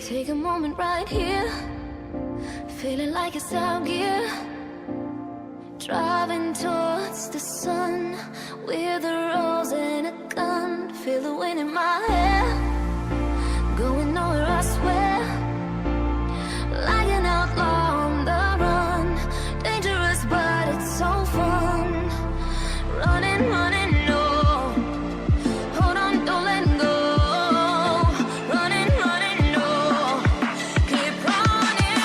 Take a moment right here, feeling like it's out gear. Driving towards the sun with a rose and a gun. Feel the wind in my hair, going nowhere I swear. Like an outlaw on the run, dangerous but it's so fun. Running, running, no, hold on, don't let go. Running, running, no, keep running.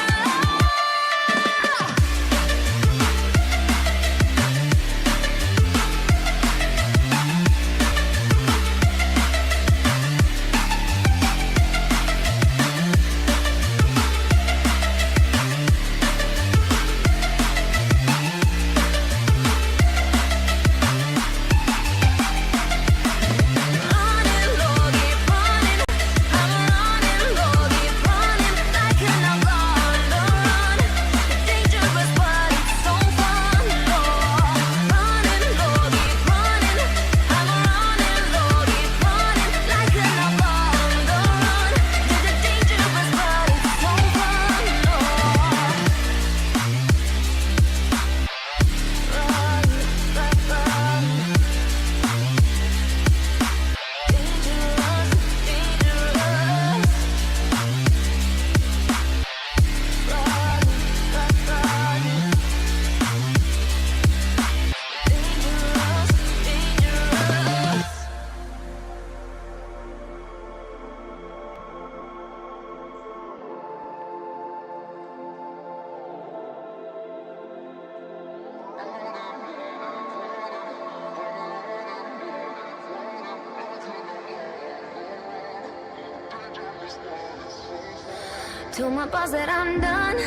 Told my boss that I'm done.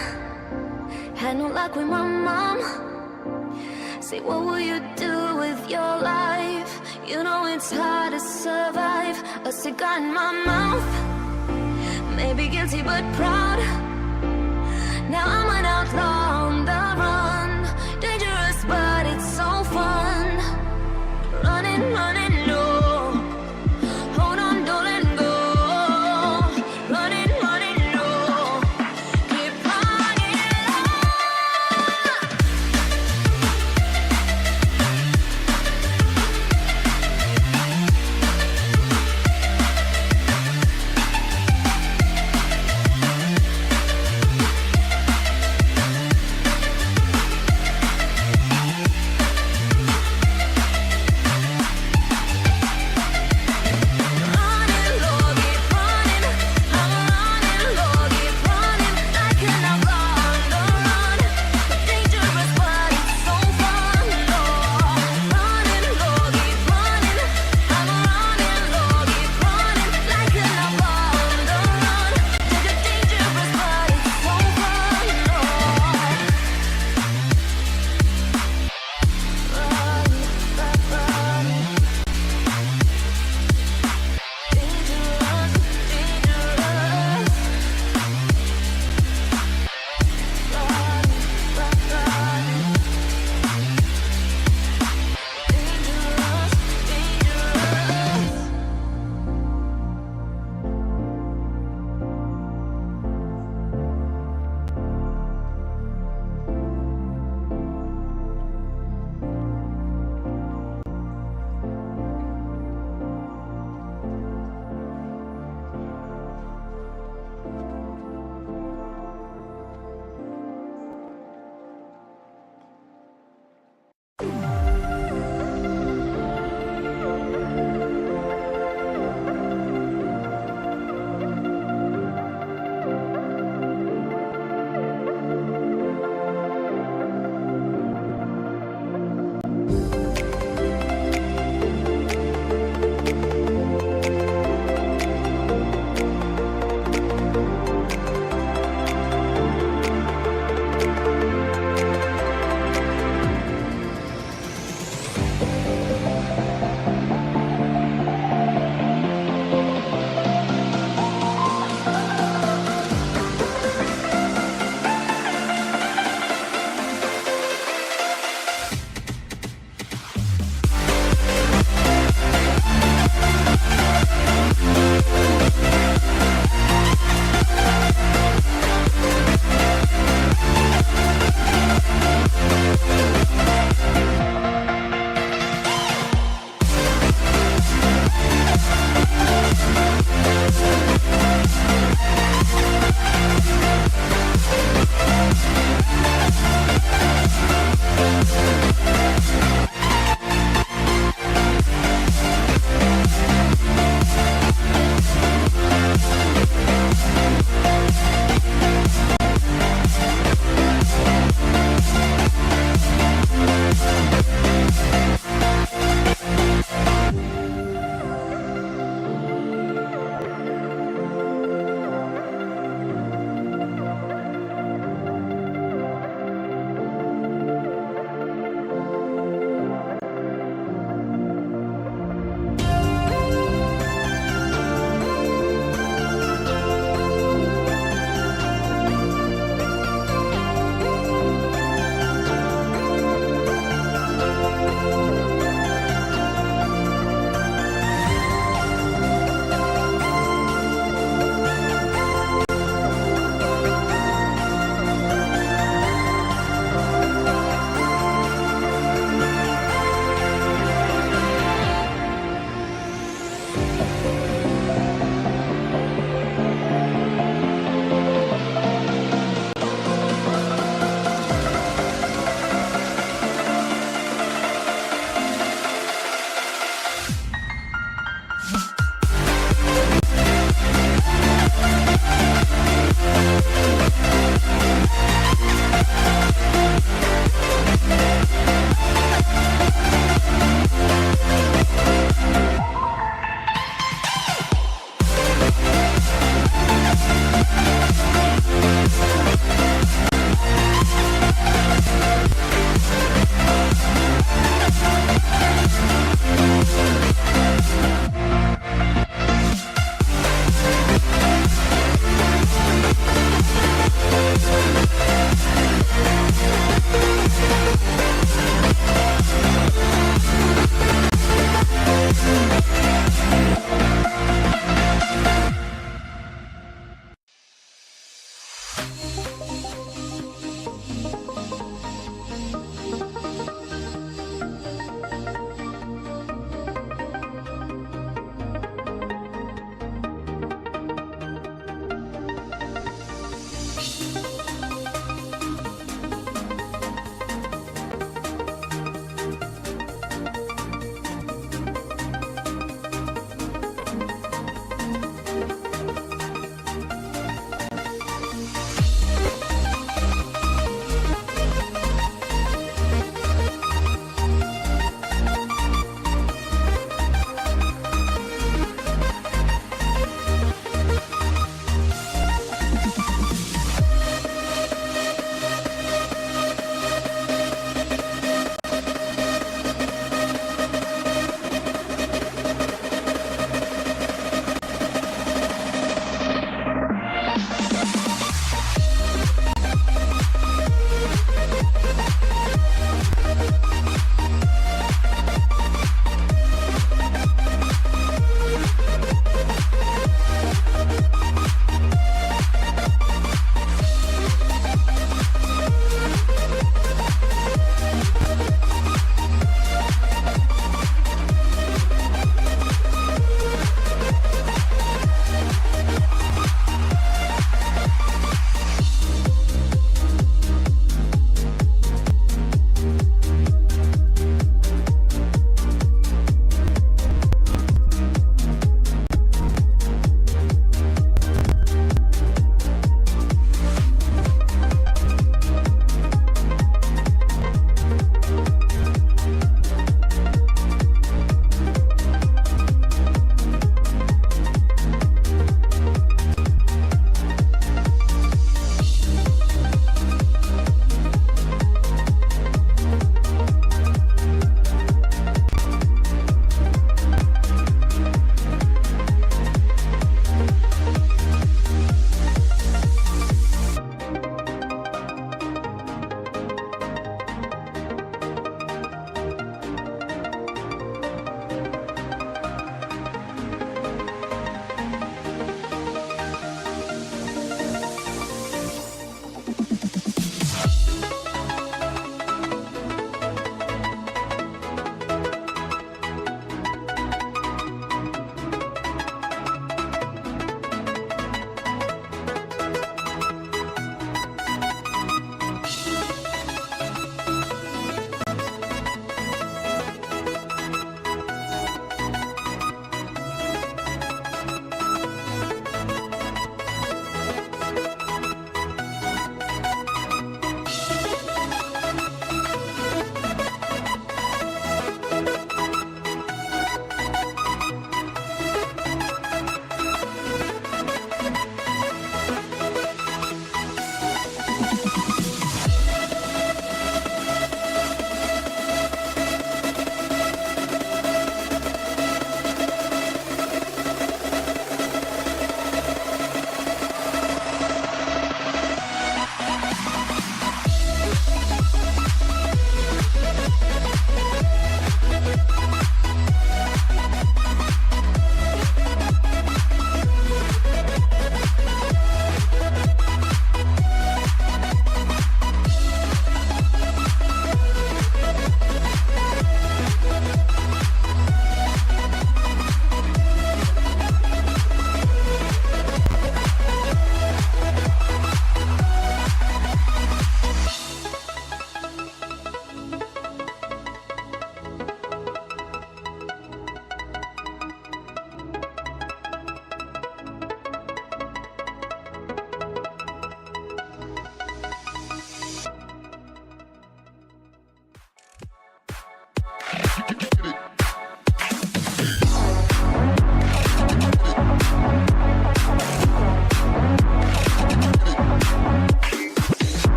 Had no luck with my mom. Say, what will you do with your life? You know it's hard to survive. A cigar in my mouth, maybe guilty but proud. Now I'm an outlaw on the run, dangerous but it's so fun. Running, running, no, hold on, don't let go. Running, running, no, keep running.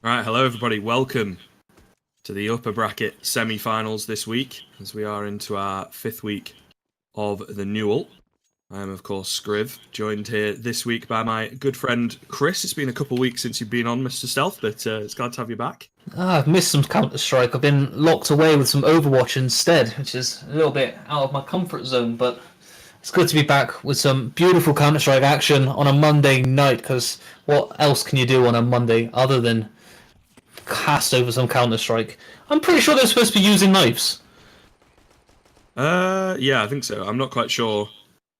Right, hello everybody. Welcome to the upper bracket semi-finals this week, as we are into our fifth week of the NUEL. I am, of course, Scriv, joined here this week by my good friend Chris. It's been a couple of weeks since you've been on, Mr. Stealth, but it's glad to have you back. I've missed some Counter-Strike. I've been locked away with some Overwatch instead, which is a little bit out of my comfort zone, but it's good to be back with some beautiful Counter-Strike action on a Monday night, because what else can you do on a Monday other than cast over some Counter-Strike? I'm pretty sure they're supposed to be using knives. Yeah, I think so. I'm not quite sure.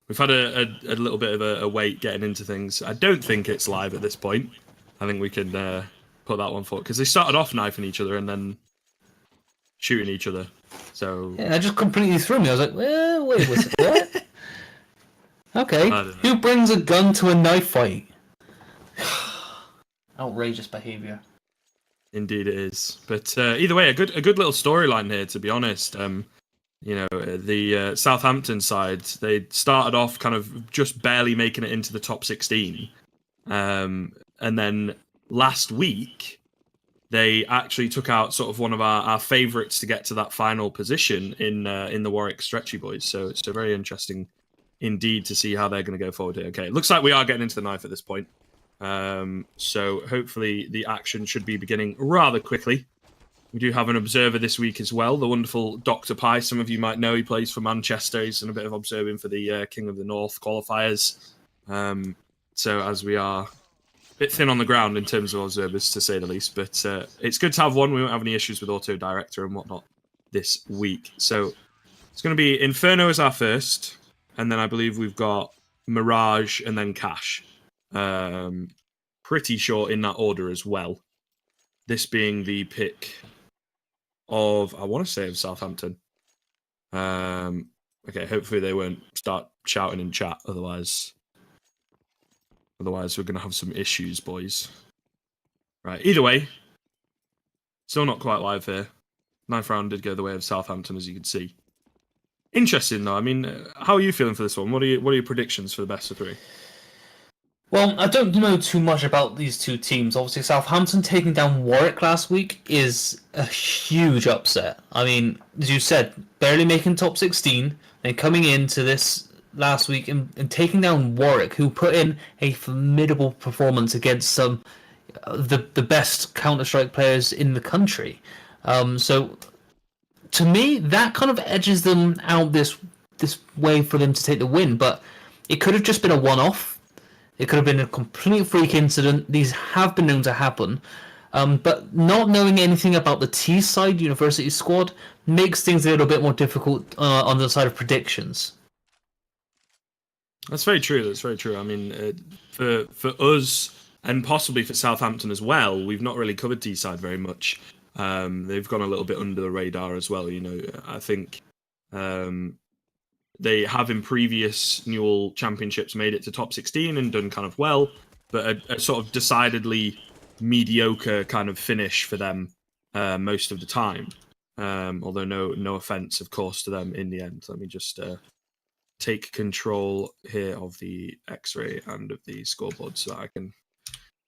We've had a little bit of a wait getting into things. I don't think it's live at this point. I think we can put that one forward, because they started off knifing each other and then shooting each other. So yeah, it just completely threw me. I was like, well, wait, what's what? Okay, who brings a gun to a knife fight? Outrageous behaviour. Indeed, it is. But either way, a good little storyline here, to be honest. You know, the Southampton side, they started off kind of just barely making it into the top 16, and then last week they actually took out sort of one of our favourites to get to that final position in the Warwick Stretchy Boys. So it's very interesting indeed to see how they're going to go forward here. Okay, it looks like we are getting into the knife at this point. So hopefully the action should be beginning rather quickly. We do have an observer this week as well, the wonderful Dr. Pye. Some of you might know he plays for Manchester. He's done a bit of observing for the King of the North qualifiers. So as we are bit thin on the ground in terms of observers, to say the least. But it's good to have one. We won't have any issues with Auto Director and whatnot this week. So it's going to be Inferno as our first. And then I believe we've got Mirage and then Cash. Pretty sure in that order as well. This being the pick of, I want to say, of Southampton. Okay, hopefully they won't start shouting in chat. Otherwise, we're going to have some issues, boys. Right, either way, still not quite live here. 9th round did go the way of Southampton, as you can see. Interesting, though. I mean, how are you feeling for this one? What are your predictions for the best of 3? Well, I don't know too much about these two teams. Obviously, Southampton taking down Warwick last week is a huge upset. I mean, as you said, barely making top 16, and coming into this last week and taking down Warwick, who put in a formidable performance against some the best Counter-Strike players in the country. So, to me, that kind of edges them out this way for them to take the win. But it could have just been a one-off. It could have been a complete freak incident. These have been known to happen. But not knowing anything about the T-side University squad makes things a little bit more difficult on the side of predictions. That's very true. I mean, for us and possibly for Southampton as well, we've not really covered T-side very much. They've gone a little bit under the radar as well. You know, I think they have in previous NUEL championships made it to top 16 and done kind of well, but a sort of decidedly mediocre kind of finish for them most of the time. Although no offense, of course, to them in the end. Let me just take control here of the X-ray and of the scoreboard so that I can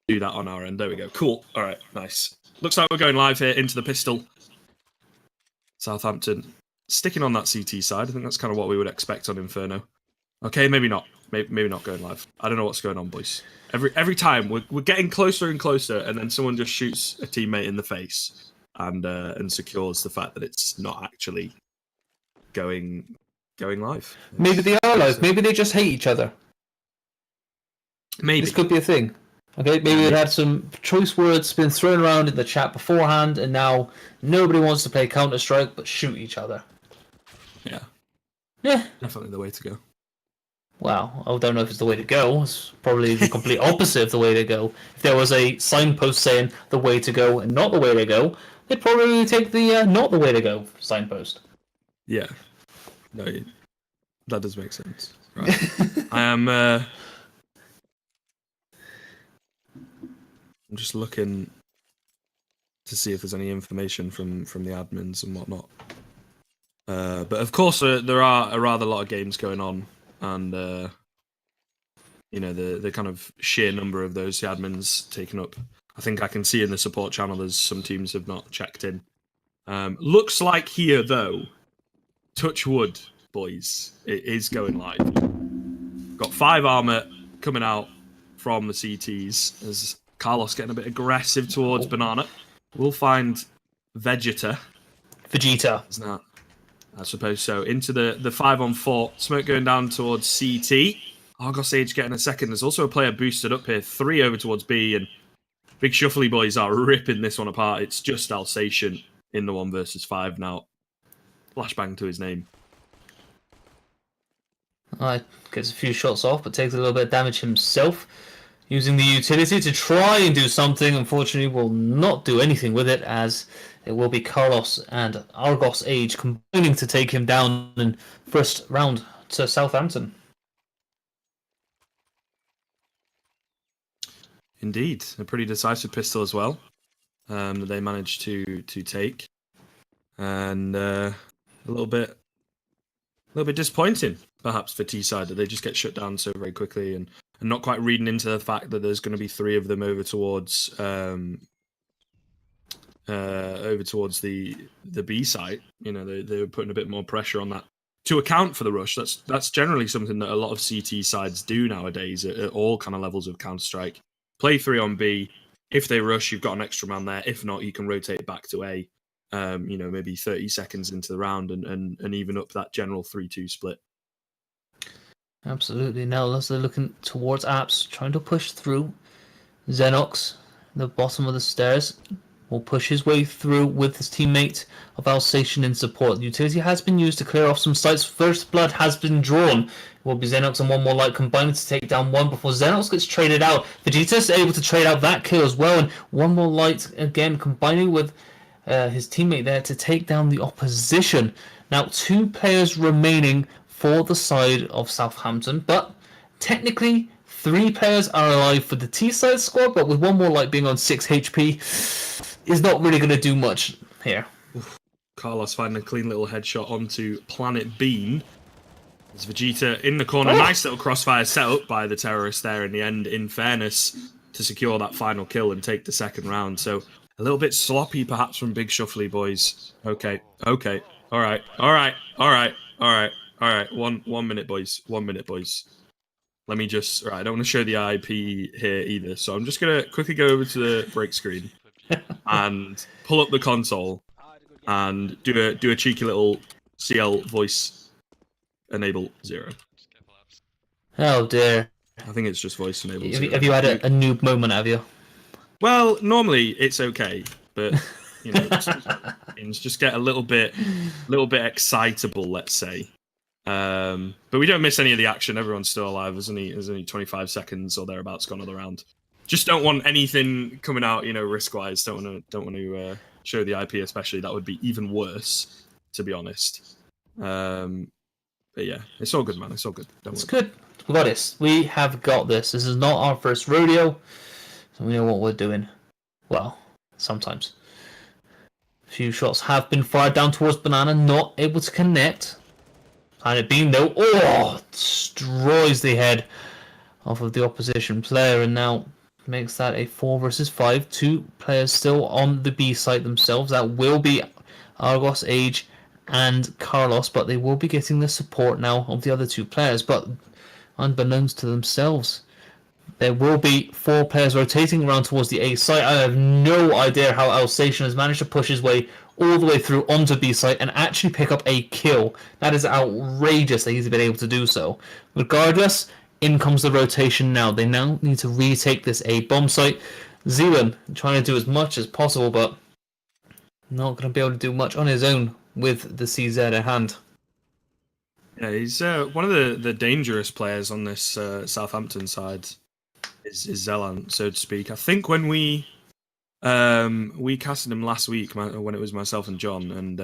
do that on our end. There we go. Cool. All right. Nice. Looks like we're going live here into the pistol. Southampton sticking on that CT side. I think that's kind of what we would expect on Inferno. Okay, maybe not. Maybe not going live. I don't know what's going on, boys. Every time we're getting closer and closer, and then someone just shoots a teammate in the face and secures the fact that it's not actually going live. Maybe they are live. Maybe they just hate each other. Maybe this could be a thing. Okay, maybe they've had some choice words been thrown around in the chat beforehand, and now nobody wants to play Counter-Strike but shoot each other. Yeah, definitely the way to go. Well, I don't know if it's the way to go. It's probably the complete opposite of the way to go. If there was a signpost saying the way to go and not the way to go, they'd probably take the not the way to go signpost. Yeah. No, that does make sense. Right. I'm just looking to see if there's any information from the admins and whatnot. But of course, there are a rather lot of games going on, and you know the kind of sheer number of those admins taken up. I think I can see in the support channel there's some teams have not checked in. Looks like here though, touch wood, boys, it is going live. Got 5 armor coming out from the CTs as Carlos getting a bit aggressive towards Banana. We'll find Vegeta. Isn't that? I suppose so. Into the 5-on-4. Smoke going down towards CT. Argos Age getting a second. There's also a player boosted up here. 3 over towards B. And Big Shuffly boys are ripping this one apart. It's just Alsatian in the 1 versus 5 now. Flashbang to his name. Gets a few shots off, but takes a little bit of damage himself. Using the utility to try and do something. Unfortunately, will not do anything with it, as it will be Carlos and Argos Age combining to take him down in first round to Southampton. Indeed, a pretty decisive pistol as well that they managed to take, and a little bit disappointing perhaps for T-side that they just get shut down so very quickly and not quite reading into the fact that there's going to be 3 of them over towards over towards the B site. You know, they were putting a bit more pressure on that to account for the rush. That's generally something that a lot of CT sides do nowadays at all kind of levels of Counter-Strike. Play 3 on B. If they rush, you've got an extra man there. If not, you can rotate back to A. You know, maybe 30 seconds into the round and even up that general 3-2 split. Absolutely. Now as they're looking towards apps, trying to push through. Xenox, the bottom of the stairs, will push his way through with his teammate of Alsatian in support. The utility has been used to clear off some sites. First blood has been drawn. It will be Xenox and one more light combining to take down one before Xenox gets traded out. Vegeta's able to trade out that kill as well, and one more light again combining with his teammate there to take down the opposition. Now 2 players remaining for the side of Southampton, but technically 3 players are alive for the T-side squad, but with one more light being on 6 HP is not really going to do much here. Carlos finding a clean little headshot onto Planet Bean. There's Vegeta in the corner. Nice little crossfire set up by the terrorist there in the end, in fairness, to secure that final kill and take the second round. So a little bit sloppy perhaps from Big Shuffly boys. Okay. All right. 1 minute, boys. 1 minute, boys. Let me just... Right, I don't want to show the IP here either, so I'm just going to quickly go over to the break screen and pull up the console and do a cheeky little CL voice enable 0. Oh dear. I think it's just voice enable 0. Have you had a noob moment, have you? Well, normally it's okay, but you know, things just get a little bit excitable, let's say. But we don't miss any of the action. Everyone's still alive. There's only 25 seconds or thereabouts gone on the round. Just don't want anything coming out, you know, risk-wise. Don't want to show the IP, especially. That would be even worse, to be honest. But yeah, it's all good, man. It's all good. It's good. We got this. We have got this. This is not our first rodeo, so we know what we're doing. Well, sometimes. A few shots have been fired down towards Banana, not able to connect. Planet Beam though, destroys the head off of the opposition player, and now makes that a 4 versus 5. 2 players still on the B site themselves. That will be Argos, Age, and Carlos, but they will be getting the support now of the other 2 players. But unbeknownst to themselves, there will be 4 players rotating around towards the A site. I have no idea how Alsatian has managed to push his way all the way through onto B site and actually pick up a kill. That is outrageous that he's been able to do so. Regardless, in comes the rotation now. They now need to retake this A bomb site. Zealand trying to do as much as possible, but not going to be able to do much on his own with the CZ at hand. Yeah, he's one of the dangerous players on this Southampton side. Is Zelan, so to speak. I think when we casted him last week when it was myself and John, and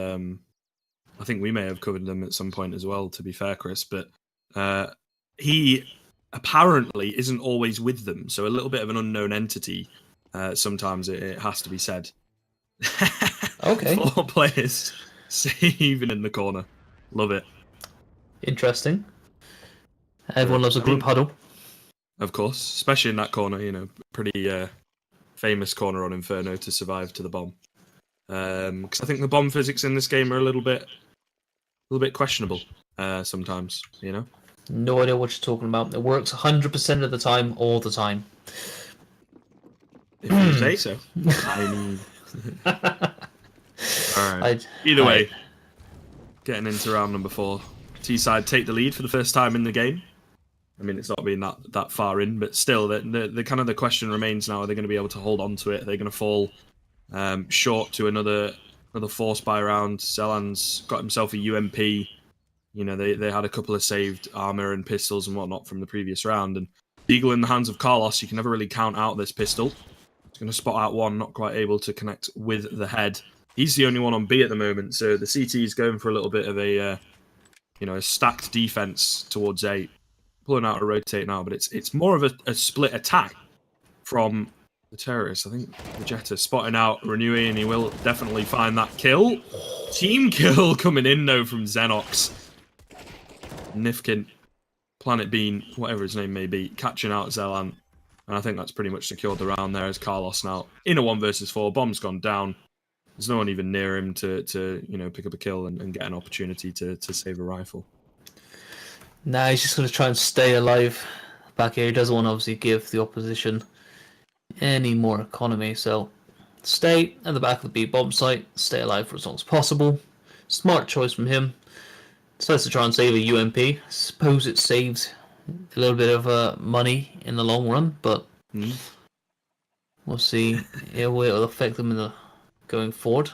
I think we may have covered them at some point as well, to be fair, Chris, but he apparently isn't always with them, so a little bit of an unknown entity, sometimes it has to be said. Okay. 4 players saving in the corner. Love it. Interesting. Everyone loves a group huddle. Of course, especially in that corner, you know, pretty famous corner on Inferno to survive to the bomb. Because I think the bomb physics in this game are a little bit questionable sometimes, you know. No idea what you're talking about. It works 100% of the time, all the time. If you say so. I mean... Alright. Either way, getting into round number 4. T-side take the lead for the first time in the game. I mean, it's not been that far in, but still, the kind of the question remains now: are they going to be able to hold on to it? Are they going to fall short to another force buy round? Zelan's got himself a UMP. You know, they had a couple of saved armor and pistols and whatnot from the previous round. And Eagle in the hands of Carlos, you can never really count out this pistol. He's going to spot out one, not quite able to connect with the head. He's the only one on B at the moment, so the CT is going for a little bit of a a stacked defense towards A. Pulling out a rotate now, but it's more of a split attack from the terrorists. I think Vegeta spotting out Renewing, and he will definitely find that kill. Team kill coming in, though, from Xenox. Nifkin, Planet Bean, whatever his name may be, catching out Zelan. And I think that's pretty much secured the round there as Carlos now in a 1 versus 4. Bomb's gone down. There's no one even near him to pick up a kill and get an opportunity to save a rifle. Nah, he's just going to try and stay alive back here. He doesn't want to obviously give the opposition any more economy, so stay at the back of the B bomb site, stay alive for as long as possible. Smart choice from him. Decides to try and save a UMP. I suppose it saves a little bit of money in the long run, but we'll see how it will affect them in the going forward.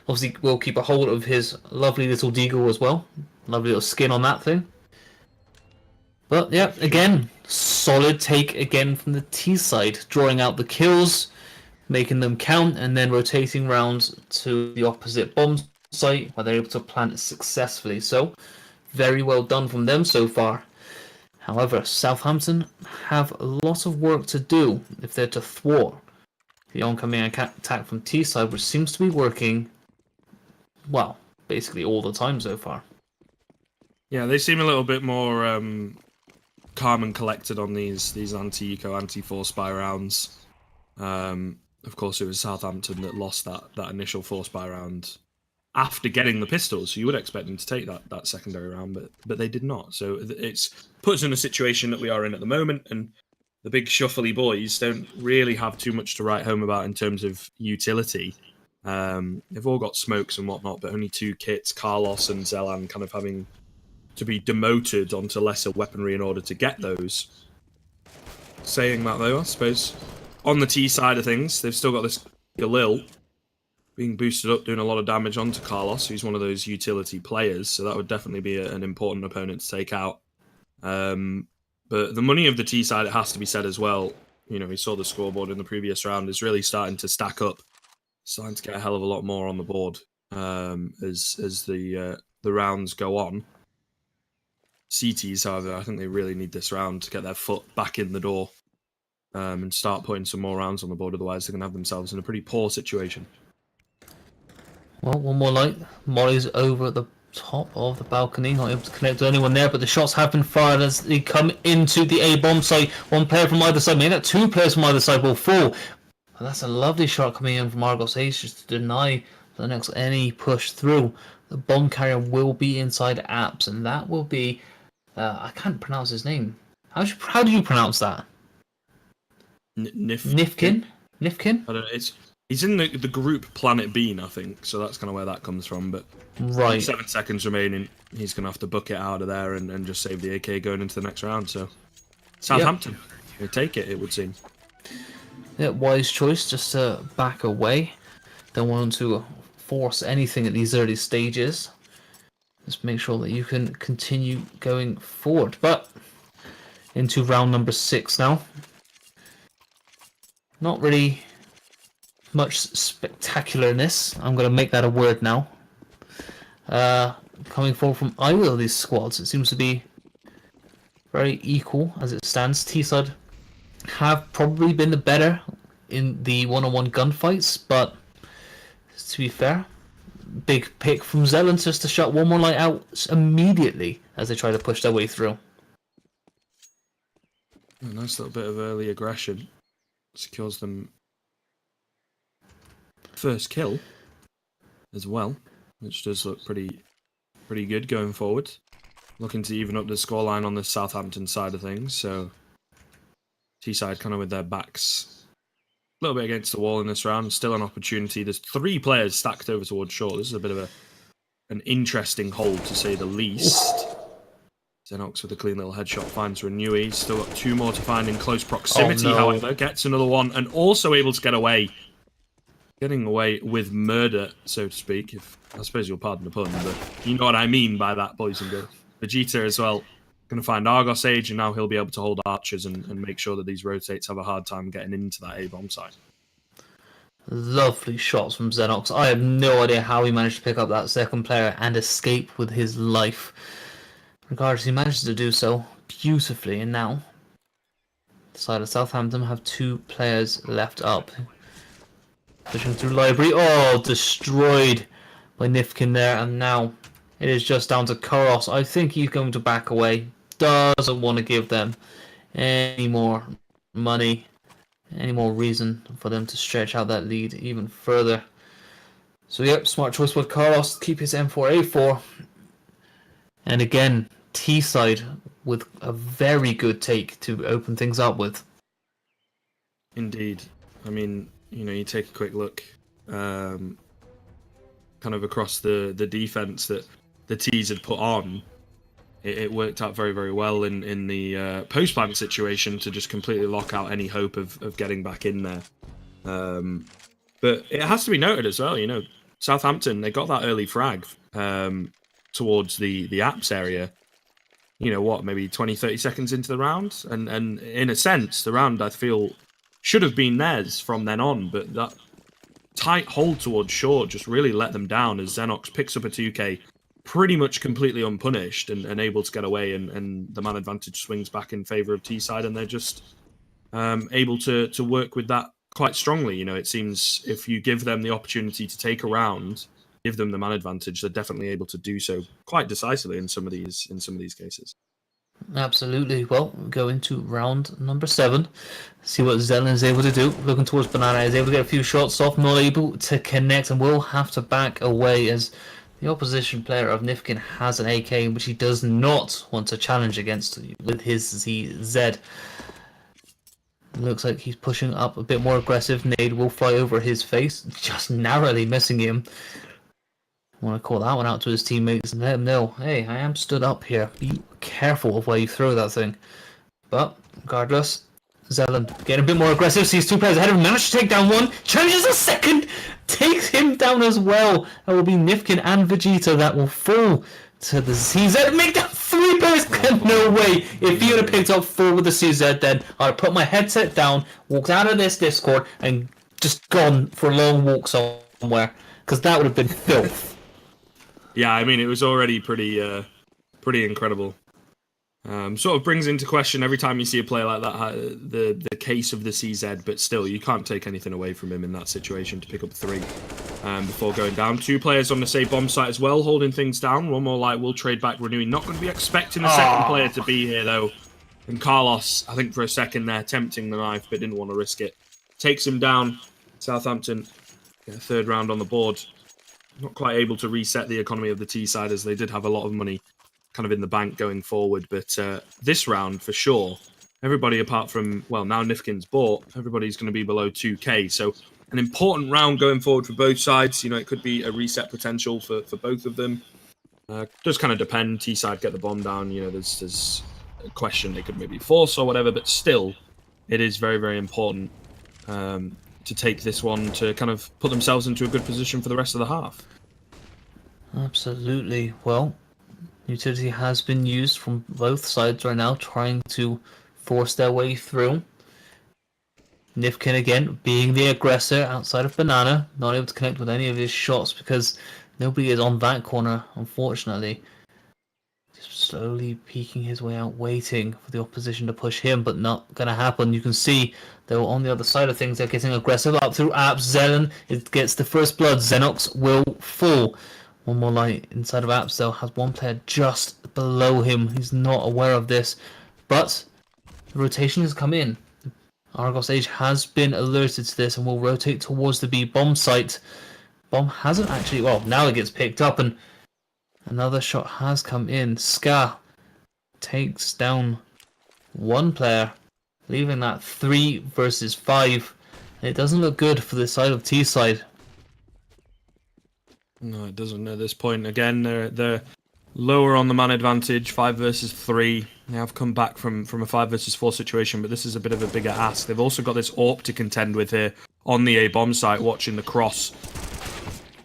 Obviously, we'll keep a hold of his lovely little deagle as well. Lovely little skin on that thing. But yeah, again, solid take again from the T side, drawing out the kills, making them count, and then rotating round to the opposite bomb site where they're able to plant it successfully. So, very well done from them so far. However, Southampton have a lot of work to do if they're to thwart the oncoming attack from T side, which seems to be working, well, basically all the time so far. Yeah, they seem a little bit more calm and collected on these anti-eco, anti-force buy rounds. Of course, it was Southampton that lost that initial force buy round after getting the pistols. So you would expect them to take that secondary round, but they did not. So it's puts us in a situation that we are in at the moment, and the big shuffly boys don't really have too much to write home about in terms of utility. They've all got smokes and whatnot, but only 2 kits, Carlos and Zelan, kind of having to be demoted onto lesser weaponry in order to get those. Saying that though, I suppose on the T side of things, they've still got this Galil being boosted up, doing a lot of damage onto Carlos, who's one of those utility players, so that would definitely be an important opponent to take out. But the money of the T side, it has to be said as well, we saw the scoreboard in the previous round, is really starting to stack up, starting to get a hell of a lot more on the board as the rounds go on. CTs, however, I think they really need this round to get their foot back in the door and start putting some more rounds on the board, otherwise they're going to have themselves in a pretty poor situation. Well, one more light. Molly's over at the top of the balcony, not able to connect to anyone there, but the shots have been fired as they come into the A bomb site. One player from either side, maybe not 2 players from either side will fall. And that's a lovely shot coming in from Argos Ace just to deny the next any push through. The bomb carrier will be inside Apps, and that will be I can't pronounce his name. How do you pronounce that? Nifkin? Nifkin? I don't know. He's in the group Planet Bean, I think, so that's kind of where that comes from. But right, 7 seconds remaining, he's going to have to book it out of there and just save the AK going into the next round. So Southampton, they take it, it would seem. Yeah, wise choice, just to back away. Don't want to force anything at these early stages. Just make sure that you can continue going forward. But into round number 6 now. Not really much spectacular in this. I'm going to make that a word now. Coming forward from either of these squads, it seems to be very equal as it stands. T-side have probably been the better in the one-on-one gunfights, but to be fair, big pick from Zeland just to shut one more light out immediately as they try to push their way through. A nice little bit of early aggression secures them first kill as well, which does look pretty good going forward. Looking to even up the scoreline on the Southampton side of things, so T-side kind of with their backs a little bit against the wall in this round. Still an opportunity. There's 3 players stacked over towards short. This is a bit of an interesting hold, to say the least. Xenox with a clean little headshot finds Renewey. Still got 2 more to find in close proximity, however. Gets another one and also able to get away. Getting away with murder, so to speak. I suppose you'll pardon the pun, but you know what I mean by that, boys and girls. Vegeta as well. Going to find Argos Age, and now he'll be able to hold archers and make sure that these rotates have a hard time getting into that A-bomb site. Lovely shots from Xenox. I have no idea how he managed to pick up that second player and escape with his life. Regardless, he managed to do so beautifully, and now the side of Southampton have 2 players left up. Pushing through library. Oh, destroyed by Nifkin there, and now it is just down to Koros. I think he's going to back away. Doesn't want to give them any more money, any more reason for them to stretch out that lead even further. So yep, smart choice with Carlos. Keep his M4A4. And again, T side with a very good take to open things up with. Indeed. I mean, you take a quick look kind of across the defense that the T's had put on. It worked out very, very well in the post-plant situation to just completely lock out any hope of getting back in there. But it has to be noted as well, Southampton, they got that early frag towards the apps area. Maybe 20, 30 seconds into the round. And in a sense, the round, I feel, should have been theirs from then on. But that tight hold towards short just really let them down as Xenox picks up a 2K pretty much completely unpunished and able to get away. And the man advantage swings back in favour of T-side. And they're just able to work with that quite strongly. It seems if you give them the opportunity to take a round, give them the man advantage, they're definitely able to do so quite decisively in some of these cases. Absolutely. Well, we go into round number 7. See what Zelen is able to do. Looking towards Banana, is able to get a few shots off, not able to connect, and will have to back away as the opposition player of Nifkin has an AK, which he does not want to challenge against with his ZZ. Looks like he's pushing up a bit more aggressive. Nade will fly over his face, just narrowly missing him. I want to call that one out to his teammates and let him know, hey, I am stood up here. Be careful of where you throw that thing. But, regardless, Zelen getting a bit more aggressive. Sees 2 players ahead of him. Managed to take down one. Challenges a second. Takes him down as well. That will be Nifkin and Vegeta that will fall to the CZ. Make that 3 players. No way. If he would have picked up 4 with the CZ, then I'd have put my headset down, walked out of this Discord, and just gone for a long walk somewhere. Because that would have been filth. Yeah, I mean, it was already pretty incredible. Sort of brings into question every time you see a player like that the case of the CZ, but still, you can't take anything away from him in that situation to pick up 3 before going down. 2 players on the same bomb site as well, holding things down. One more light will trade back, renewing. Not going to be expecting the second player to be here, though. And Carlos, I think for a second there, tempting the knife, but didn't want to risk it. Takes him down. Southampton get a 3rd round on the board. Not quite able to reset the economy of the T-side as they did have a lot of money kind of in the bank going forward. But this round, for sure, everybody apart from, well, now Nifkin's bought, everybody's going to be below 2K. So an important round going forward for both sides. It could be a reset potential for both of them. Does kind of depend. T-side get the bomb down. There's a question they could maybe force or whatever. But still, it is very, very important to take this one to kind of put themselves into a good position for the rest of the half. Absolutely. Well, utility has been used from both sides right now, trying to force their way through. Nifkin again being the aggressor outside of Banana, not able to connect with any of his shots because nobody is on that corner, unfortunately. Just slowly peeking his way out, waiting for the opposition to push him, but not going to happen. You can see though on the other side of things, they're getting aggressive up through apps. Zelen, it gets the first blood. Xenox will fall. One more light inside of apps though, has 1 player just below him. He's not aware of this, but the rotation has come in. Argos Age has been alerted to this and will rotate towards the B bomb site. Bomb hasn't actually, well, now it gets picked up and another shot has come in. Ska takes down 1 player, leaving that 3 versus 5. And it doesn't look good for the side of T-side. No, it doesn't at this point. Again, they're lower on the man advantage, 5 versus 3. They have come back from a 5 versus 4 situation, but this is a bit of a bigger ask. They've also got this AWP to contend with here on the A bomb site, watching the cross.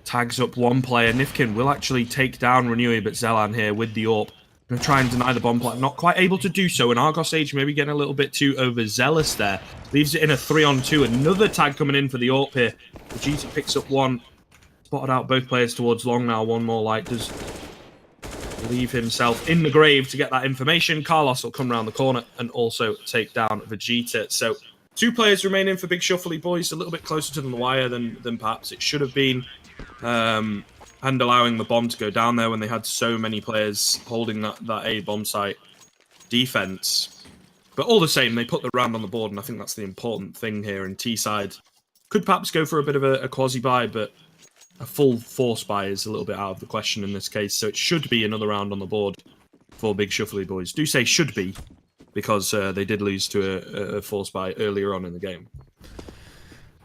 Tags up 1 player. Nifkin will actually take down Renewey, but Zelan here with the AWP. Going to try and deny the bomb plant. Not quite able to do so, and Argos Age maybe getting a little bit too overzealous there. Leaves it in a 3-on-2. Another tag coming in for the AWP here. Vegeta picks up 1. Spotted out both players towards long now. 1 more light does leave himself in the grave to get that information. Carlos will come around the corner and also take down Vegeta. So 2 players remaining for Big Shuffly Boys. A little bit closer to the wire than perhaps it should have been. And allowing the bomb to go down there when they had so many players holding that A bomb site defense. But all the same, they put the round on the board, and I think that's the important thing here. And T-side could perhaps go for a bit of a quasi-buy, but a full force buy is a little bit out of the question in this case. So it should be another round on the board for Big Shuffly Boys. Do say should be, because they did lose to a force buy earlier on in the game.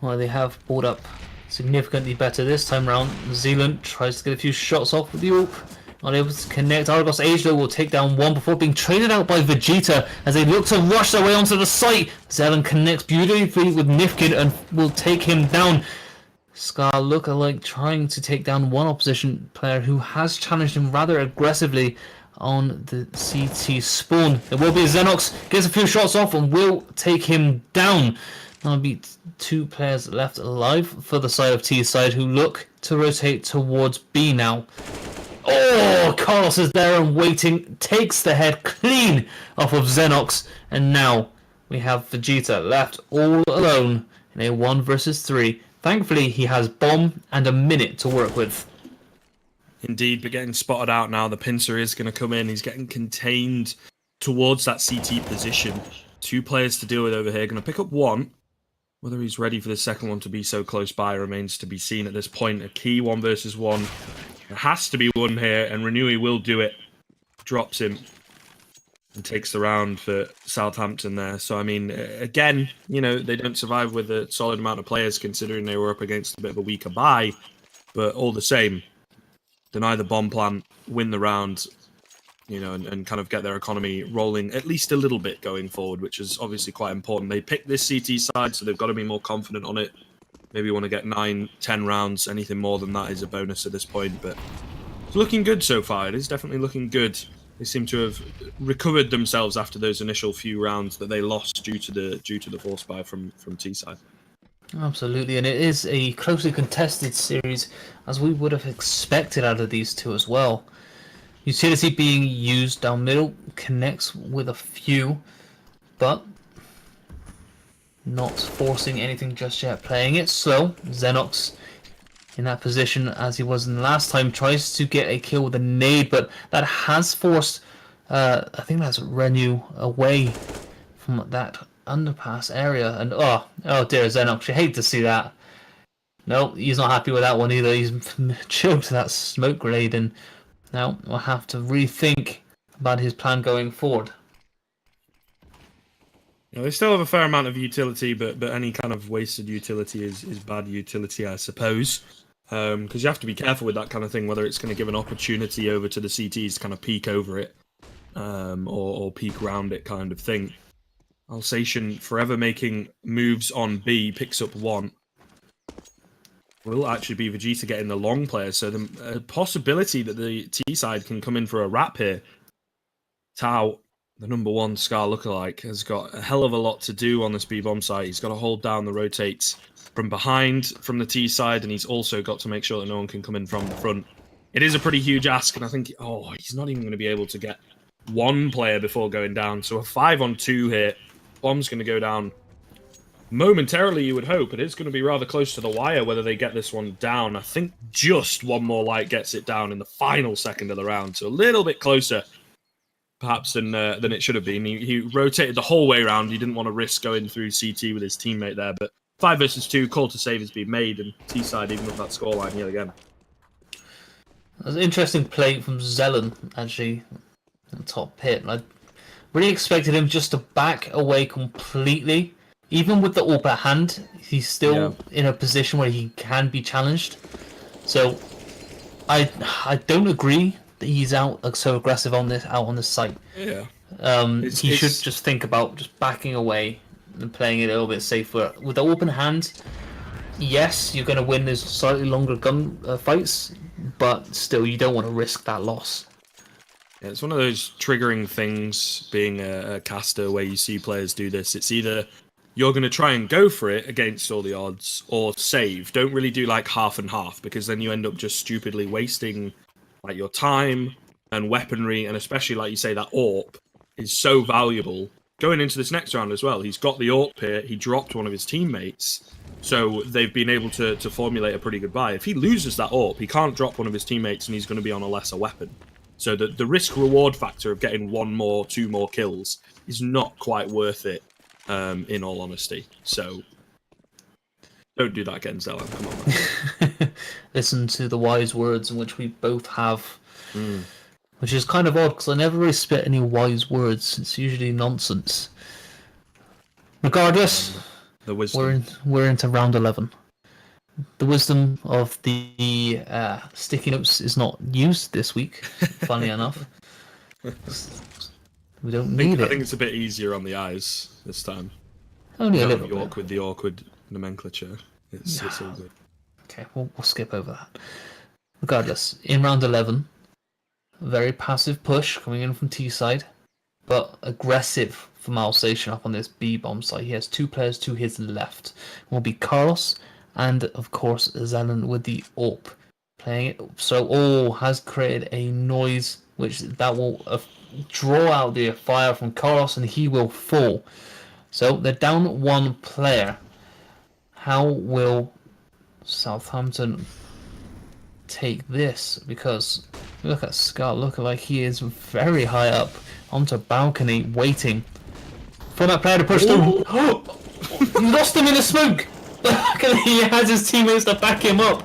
Well, they have brought up significantly better this time round. Zealand tries to get a few shots off with the AWP. Not able to connect. Argos Age though will take down one before being traded out by Vegeta as they look to rush their way onto the site. Zelen connects beautifully with Nifkin and will take him down. Scar lookalike trying to take down one opposition player who has challenged him rather aggressively on the CT spawn. There will be a Xenox, gets a few shots off and will take him down. That'll be 2 players left alive for the side of T side who look to rotate towards B now. Oh, Carlos is there and waiting, takes the head clean off of Xenox, and now we have Vegeta left all alone in a 1 versus 3. Thankfully, he has bomb and a minute to work with. Indeed, but getting spotted out now. The pincer is going to come in. He's getting contained towards that CT position. 2 players to deal with over here. Going to pick up one. Whether he's ready for the second one to be so close by remains to be seen at this point. A key 1 versus 1. It has to be won here, and Renewey will do it. Drops him and takes the round for Southampton there. So, I mean, again, you know, they don't survive with a solid amount of players considering they were up against a bit of a weaker bye. But all the same, deny the bomb plant, win the round, you know, and kind of get their economy rolling at least a little bit going forward, which is obviously quite important. They picked this CT side, so they've got to be more confident on it. Maybe want to get 9, 10 rounds. Anything more than that is a bonus at this point, but it's looking good so far. It is definitely looking good. They seem to have recovered themselves after those initial few rounds that they lost due to the force buy from T side. Absolutely, and it is a closely contested series, as we would have expected out of these two as well. Utility being used down middle connects with a few, but not forcing anything just yet. Playing it slow. Xenox in that position as he was in the last time tries to get a kill with a nade, but that has forced I think that's Renew away from that underpass area. And oh dear, Xenox, you hate to see that. No, he's not happy with that one either. He's choked that smoke grenade, and now we'll have to rethink about his plan going forward. You know, they still have a fair amount of utility, but any kind of wasted utility is bad utility, I suppose. Because you have to be careful with that kind of thing, whether it's going to give an opportunity over to the CTs to kind of peek over it, or peek around it kind of thing. Alsatian forever making moves on B, picks up 1. Will actually be Vegeta getting the long player, so the possibility that the T side can come in for a wrap here. Tao, the number 1 Scar lookalike, has got a hell of a lot to do on this B-bomb site. He's got to hold down the rotates from behind from the T side, and he's also got to make sure that no one can come in from the front. It is a pretty huge ask, and I think, he's not even going to be able to get 1 player before going down. So a 5-on-2 here. Bomb's going to go down momentarily, you would hope. It is going to be rather close to the wire whether they get this one down. I think just one more light gets it down in the final second of the round, so a little bit closer perhaps than it should have been. He rotated the whole way around. He didn't want to risk going through CT with his teammate there, but 5 versus 2, call to save has been made, and T-side even with that scoreline yet again. That's an interesting play from Zelen, actually, in the top pit. I really expected him just to back away completely. Even with the AWP at hand, he's still in a position where he can be challenged. So I don't agree that he's out so aggressive on this site. Yeah. He should just think about just backing away and playing it a little bit safer. With the open hand, yes, you're going to win those slightly longer gun fights, but still, you don't want to risk that loss. Yeah, it's one of those triggering things being a caster where you see players do this. It's either you're going to try and go for it against all the odds, or save. Don't really do like half and half, because then you end up just stupidly wasting like your time and weaponry, and especially like you say, that AWP is so valuable going into this next round as well. He's got the AWP here. He dropped one of his teammates, so they've been able to formulate a pretty good buy. If he loses that AWP, he can't drop one of his teammates, and he's going to be on a lesser weapon. So the risk-reward factor of getting 1 more, 2 more kills is not quite worth it, in all honesty. So don't do that again, Zelen. Come on, man. listen to the wise words in which we both have, which is kind of odd because I never really spit any wise words. It's usually nonsense. Regardless, The wisdom. we're into round 11. The wisdom of the sticky notes is not used this week, funny enough. We don't need I it. think it's a bit easier on the eyes this time. Only a Not little bit. the awkward nomenclature. It's all good. Okay, we'll skip over that. Regardless, in round 11, very passive push coming in from T side, but aggressive from Alsatian up on this B bomb side. He has 2 players to his left. It will be Carlos and, of course, Zelen with the AWP playing it. So, has created a noise which that will draw out the fire from Carlos and he will fall. So, they're down 1 player. How will Southampton take this? Because look at Scott looking like he is very high up onto balcony waiting for that player to push through. He lost him in the smoke. He has his teammates to back him up.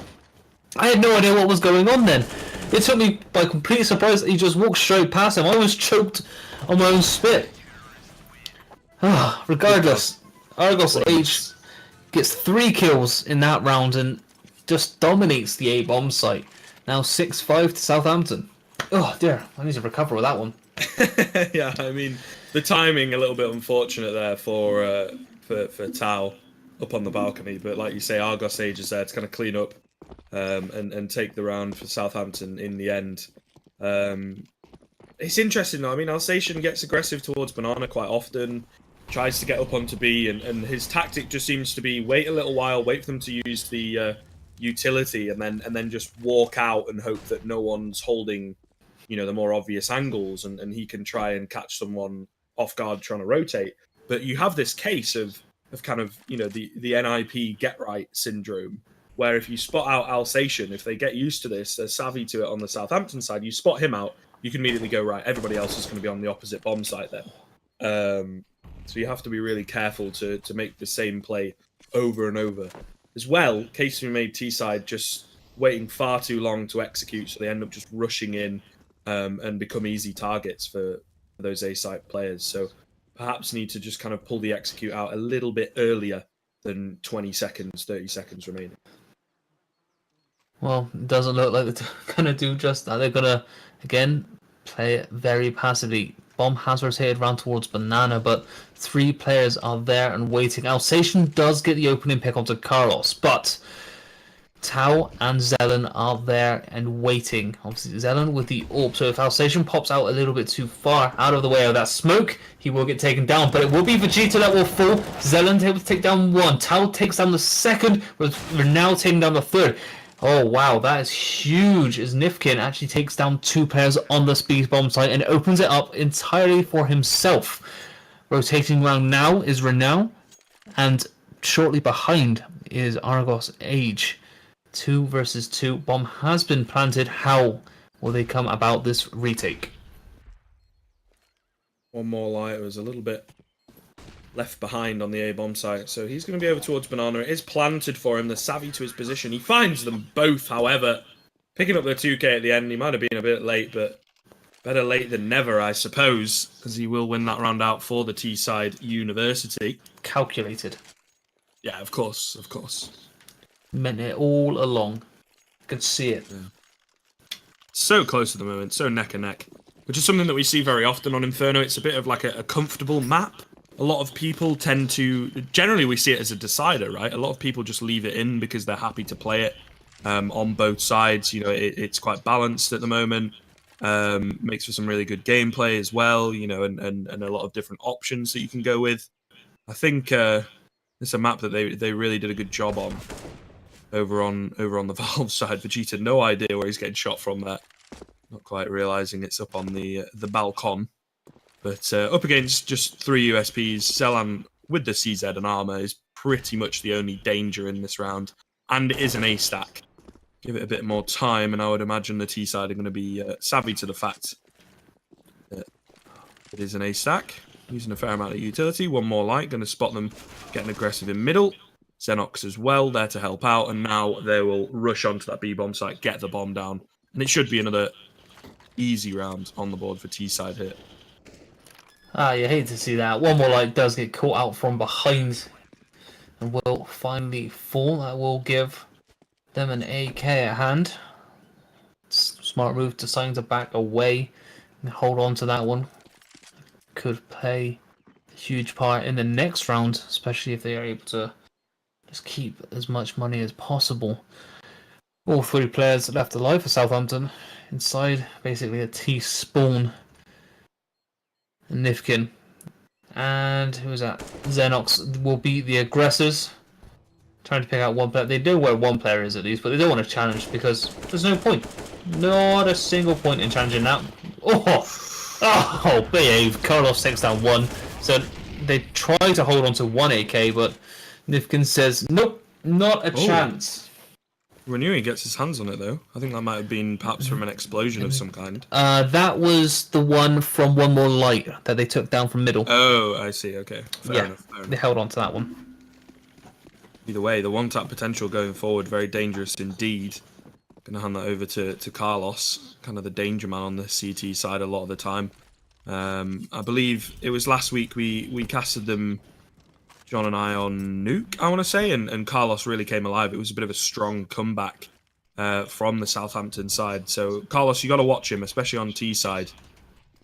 I had no idea what was going on then. It took me by complete surprise. He just walked straight past him. I was choked on my own spit. Regardless, Argos Age gets 3 kills in that round and just dominates the A-bomb site. Now 6-5 to Southampton. Oh dear, I need to recover with that one. Yeah, I mean, the timing a little bit unfortunate there for Tao up on the balcony, but like you say, Argos Age is there to kind of clean up and take the round for Southampton in the end. It's interesting though. I mean, Alsatian gets aggressive towards Banana quite often, tries to get up onto B, and his tactic just seems to be wait a little while, wait for them to use the utility, and then just walk out and hope that no one's holding, the more obvious angles, and he can try and catch someone off guard trying to rotate. But you have this case of kind of, the NIP get right syndrome, where if you spot out Alsatian, if they get used to this, they're savvy to it on the Southampton side, you spot him out, you can immediately go, right, everybody else is going to be on the opposite bomb site then. So you have to be really careful to make the same play over and over. As well, case we made T-side just waiting far too long to execute, so they end up just rushing in and become easy targets for those A-side players. So perhaps need to just kind of pull the execute out a little bit earlier than 20 seconds, 30 seconds remaining. Well, it doesn't look like they're going to do just that. They're going to, again, play it very passively. Bomb has rotated round towards Banana, but 3 players are there and waiting. Alsatian does get the opening pick onto Carlos, but Tao and Zelen are there and waiting. Obviously, Zelen with the AWP, so if Alsatian pops out a little bit too far out of the way of that smoke, he will get taken down, but it will be Vegeta that will fall. Zelen able to take down 1. Tao takes down the 2nd, we're now taking down the 3rd. Oh wow, that is huge, as Nifkin actually takes down 2 players on the speed bomb site and opens it up entirely for himself. Rotating around now is Renau, and shortly behind is Argos Age. 2 versus 2. Bomb has been planted. How will they come about this retake? One more light. It was a little bit left behind on the A-bomb site, so he's going to be over towards Banana. It is planted for him. They're savvy to his position. He finds them both, however, picking up the 2K at the end. He might have been a bit late, but better late than never, I suppose, as he will win that round out for the T-side University. Calculated. Yeah, of course, of course. Meant it all along. Could see it. Yeah. So close at the moment, so neck and neck, which is something that we see very often on Inferno. It's a bit of like a comfortable map. A lot of people tend to, generally we see it as a decider, right? A lot of people just leave it in because they're happy to play it on both sides. It's quite balanced at the moment. Makes for some really good gameplay as well, and a lot of different options that you can go with. I think it's a map that they really did a good job on over on the Valve side. Vegeta, no idea where he's getting shot from there. Not quite realizing it's up on the balcon. But up against just 3 USPs, Selan with the CZ and armor is pretty much the only danger in this round. And it is an A stack. Give it a bit more time, and I would imagine the T side are going to be savvy to the fact that it is an A stack. Using a fair amount of utility. 1 more light, going to spot them getting aggressive in middle. Xenox as well, there to help out, and now they will rush onto that B-bomb site, get the bomb down, and it should be another easy round on the board for T-side here. You hate to see that. One more light does get caught out from behind and will finally fall. That will give them an AK at hand. Smart move, deciding to back away and hold on to that one. Could play a huge part in the next round, especially if they are able to just keep as much money as possible. All three players left alive for Southampton. Inside, basically a T-Spawn and Nifkin. And who is that? Xenox will be the aggressors. Trying to pick out one player. They know where one player is at least, but they don't want to challenge because there's no point. Not a single point in challenging that. Oh, behave. Carlos takes down one. So they try to hold on to one AK, but Nifkin says, nope, not a chance. Renewing gets his hands on it though. I think that might have been perhaps from an explosion of some kind. That was the one from One More Light that they took down from middle. Oh, I see. Okay, fair enough. They held on to that one. Either way, the one-tap potential going forward, very dangerous indeed. Going to hand that over to Carlos, kind of the danger man on the CT side a lot of the time. I believe it was last week we casted them, John and I, on Nuke, I want to say, and Carlos really came alive. It was a bit of a strong comeback from the Southampton side. So, Carlos, you got to watch him, especially on T side.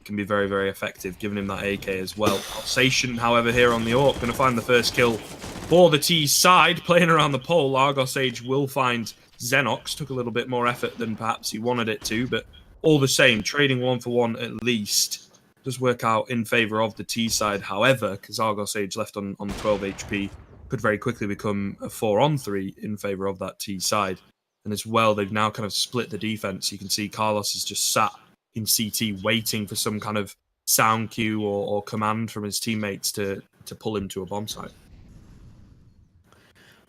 Can be very, very effective, giving him that AK as well. Alsatian, however, here on the AWP, going to find the first kill for the T side. Playing around the pole, Argos Age will find Xenox. Took a little bit more effort than perhaps he wanted it to, but all the same, trading 1-for-1 at least does work out in favour of the T side. However, because Argos Age left on 12 HP, could very quickly become a 4-on-3 in favour of that T side. And as well, they've now kind of split the defence. You can see Carlos is just sat in CT waiting for some kind of sound cue or command from his teammates to pull him to a bomb site.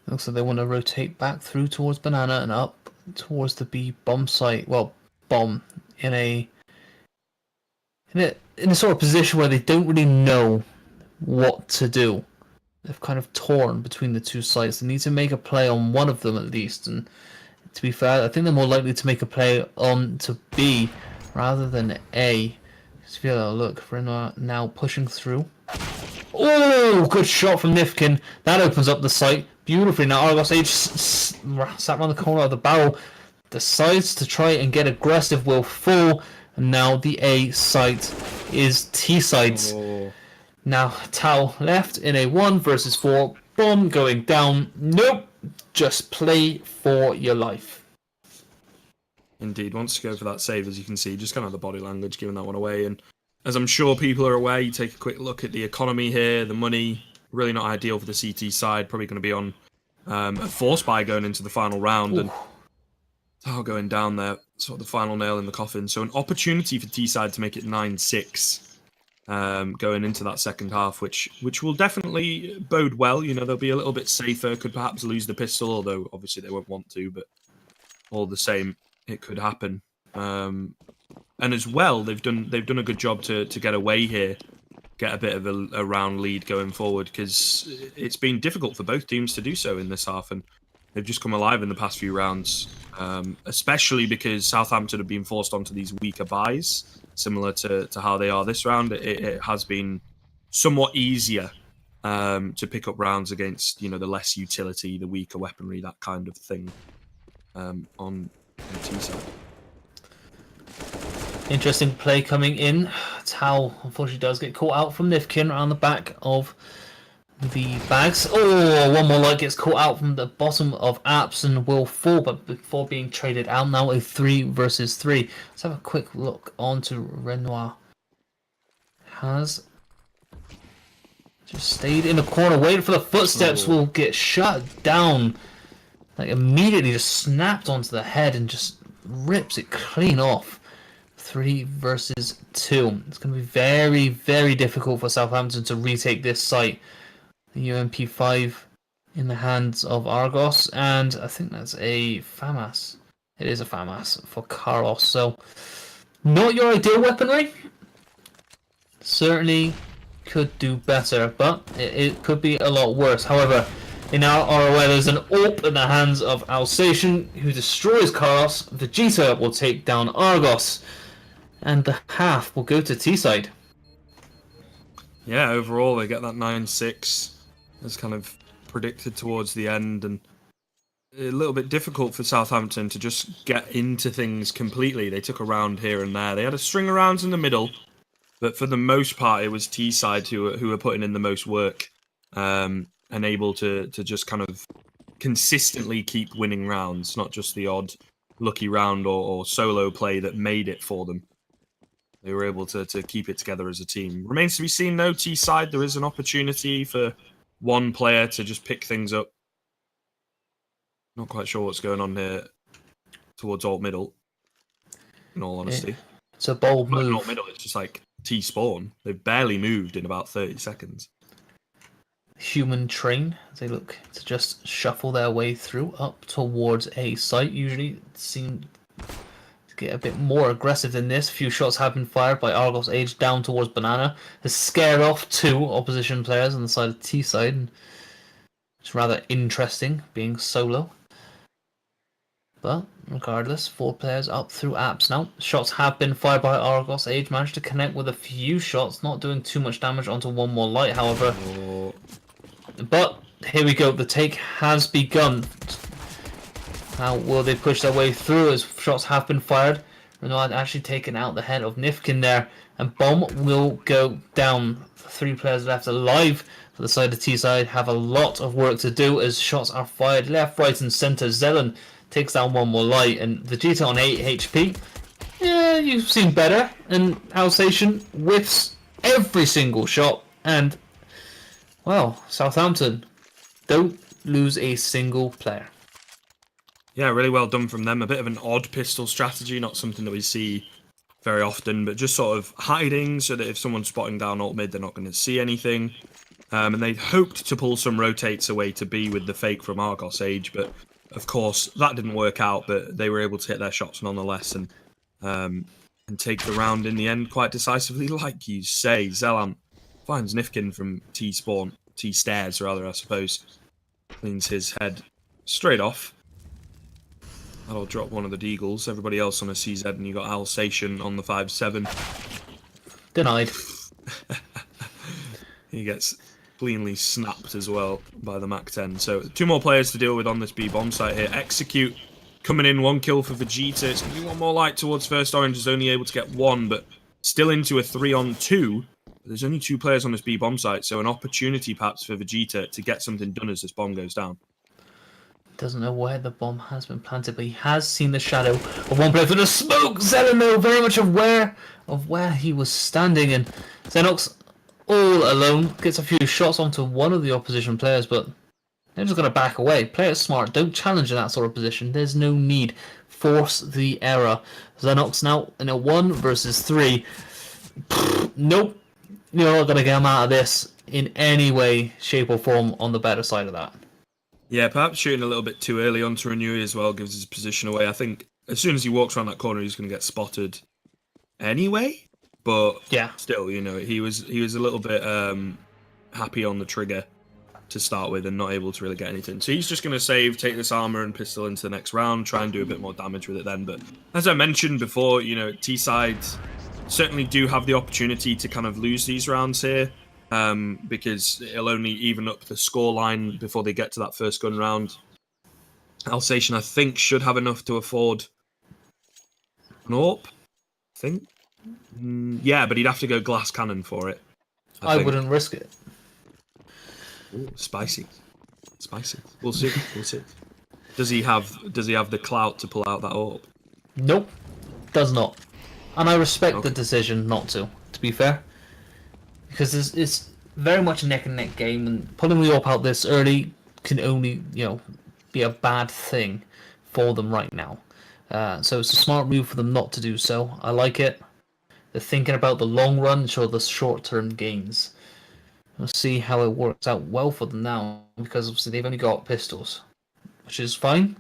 Looks like they want to rotate back through towards Banana and up towards the B bomb site. Well, bomb in a sort of position where they don't really know what to do. They've kind of torn between the two sites. They need to make a play on one of them at least. And to be fair, I think they're more likely to make a play on to B rather than A. Just feel a look for now pushing through. Oh, good shot from Nifkin. That opens up the site beautifully. Now Argos Age sat around the corner of the barrel, decides to try and get aggressive, will fall, and now the A site is T sides. Now Tau left in a 1 versus 4. Bomb going down. Nope. Just play for your life. Indeed, wants to go for that save, as you can see, just kind of the body language giving that one away. And as I'm sure people are aware, you take a quick look at the economy here, the money, really not ideal for the CT side, probably going to be on a force buy going into the final round. And Tao going down there, sort of the final nail in the coffin. So an opportunity for T side to make it 9-6 going into that second half, which will definitely bode well. You know, they'll be a little bit safer, could perhaps lose the pistol, although obviously they won't want to, but all the same, it could happen. And as well, they've done a good job to get away here, get a bit of a round lead going forward, because it's been difficult for both teams to do so in this half, and they've just come alive in the past few rounds, especially because Southampton have been forced onto these weaker buys, similar to how they are this round. It has been somewhat easier to pick up rounds against, you know, the less utility, the weaker weaponry, that kind of thing on the T side. Interesting play coming in. Tau unfortunately does get caught out from Nifkin around the back of the bags. Oh, one more light gets caught out from the bottom of Apps and will fall, but before being traded out, now a 3 versus 3. Let's have a quick look onto Renoir. Has just stayed in the corner, waiting for the footsteps, will get shut down. Like immediately just snapped onto the head and just rips it clean off. 3 versus 2. It's going to be very, very difficult for Southampton to retake this site. The UMP5 in the hands of Argos, and I think that's a FAMAS. It is a FAMAS for Carlos, so not your ideal weaponry. Certainly could do better, but it could be a lot worse. However, They now are aware there's an AWP in the hands of Alsatian, who destroys Carlos. Vegeta will take down Argos, and the half will go to T-side. Yeah, overall they get that 9-6 as kind of predicted towards the end, and a little bit difficult for Southampton to just get into things completely. They took a round here and there. They had a string of rounds in the middle, but for the most part, it was T-side who were putting in the most work, and able to just kind of consistently keep winning rounds, not just the odd lucky round or solo play that made it for them. They were able to keep it together as a team. Remains to be seen, though, T-side, there is an opportunity for one player to just pick things up. Not quite sure what's going on here towards alt middle, in all honesty. It's a bold Not move. alt middle, it's just like T-spawn. They've barely moved in about 30 seconds. Human train, as they look to just shuffle their way through up towards A site. Usually seem to get a bit more aggressive than this. A few shots have been fired by Argos Age down towards Banana. Has scared off 2 opposition players on the side of T side. And it's rather interesting being solo. But regardless, 4 players up through apps now. Shots have been fired by Argos Age. Managed to connect with a few shots, not doing too much damage onto one more light, however. But here we go. The take has begun. How will they push their way through as shots have been fired? Renard actually taken out the head of Nifkin there. And Bomb will go down. 3 players left alive. For the side of T-side have a lot of work to do as shots are fired left, right and centre. Zelen takes down one more light, and Vegeta on 8 HP. Yeah, you've seen better. And Alsatian whiffs every single shot, and well, Southampton don't lose a single player. Yeah, really well done from them. A bit of an odd pistol strategy, not something that we see very often, but just sort of hiding so that if someone's spotting down alt mid, they're not going to see anything. And they hoped to pull some rotates away to B with the fake from Argos Age, but of course that didn't work out. But they were able to hit their shots nonetheless and take the round in the end quite decisively, like you say. Zelan finds Nifkin from T-spawn, T-stairs rather, I suppose. Cleans his head straight off. That'll drop one of the Deagles. Everybody else on a CZ, and you got Alsatian on the 5-7. Denied. He gets cleanly snapped as well by the Mac-10. So 2 more players to deal with on this B bomb site here. Execute coming in, 1 kill for Vegeta. It's going to be 1 more light towards First Orange. Is only able to get 1, but still into a 3-on-2. There's only 2 players on this B bomb site, so an opportunity perhaps for Vegeta to get something done as this bomb goes down. Doesn't know where the bomb has been planted, but he has seen the shadow of one player through the smoke. Zelen, though, very much aware of where he was standing, and Xenox all alone gets a few shots onto one of the opposition players, but they're just going to back away. Play it smart. Don't challenge in that sort of position. There's no need. Force the error. Xenox now in a 1 versus 3. Nope. You're not going to get him out of this in any way, shape or form on the better side of that. Yeah, perhaps shooting a little bit too early onto Renewey as well gives his position away. I think as soon as he walks around that corner, he's going to get spotted anyway. But yeah, still, you know, he was a little bit happy on the trigger to start with and not able to really get anything. So he's just going to save, take this armor and pistol into the next round, try and do a bit more damage with it then. But as I mentioned before, you know, T-side certainly do have the opportunity to kind of lose these rounds here. Because it'll only even up the scoreline before they get to that first gun round. Alsatian, I think, should have enough to afford an AWP, I think. Yeah, but he'd have to go glass cannon for it. I wouldn't risk it. Ooh, spicy. We'll see. Does he have the clout to pull out that AWP? Nope, does not. And I respect the decision not to be fair. Because it's very much a neck and neck game, and pulling the AWP out this early can only, be a bad thing for them right now. So it's a smart move for them not to do so. I like it. They're thinking about the long run, sure, the short term gains. We'll see how it works out well for them now, because obviously they've only got pistols, which is fine.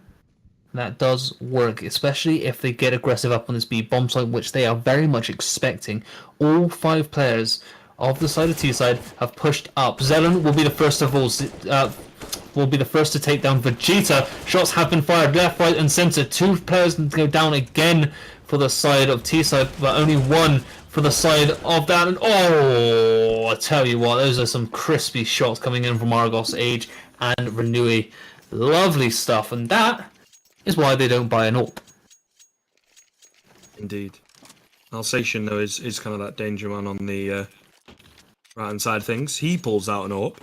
That does work, especially if they get aggressive up on this B bomb site, which they are very much expecting. All 5 players of the side of T-side have pushed up. Zelen will be the first of all. will be the first to take down Vegeta. Shots have been fired left, right, and center. 2 players go down again for the side of T-side, but only 1 for the side of that. And oh, I tell you what, those are some crispy shots coming in from Argos, Age, and Renui. Lovely stuff, and that is why they don't buy an AWP. Indeed. Alsatian, though, is kind of that danger man on the right-hand side of things. He pulls out an AWP.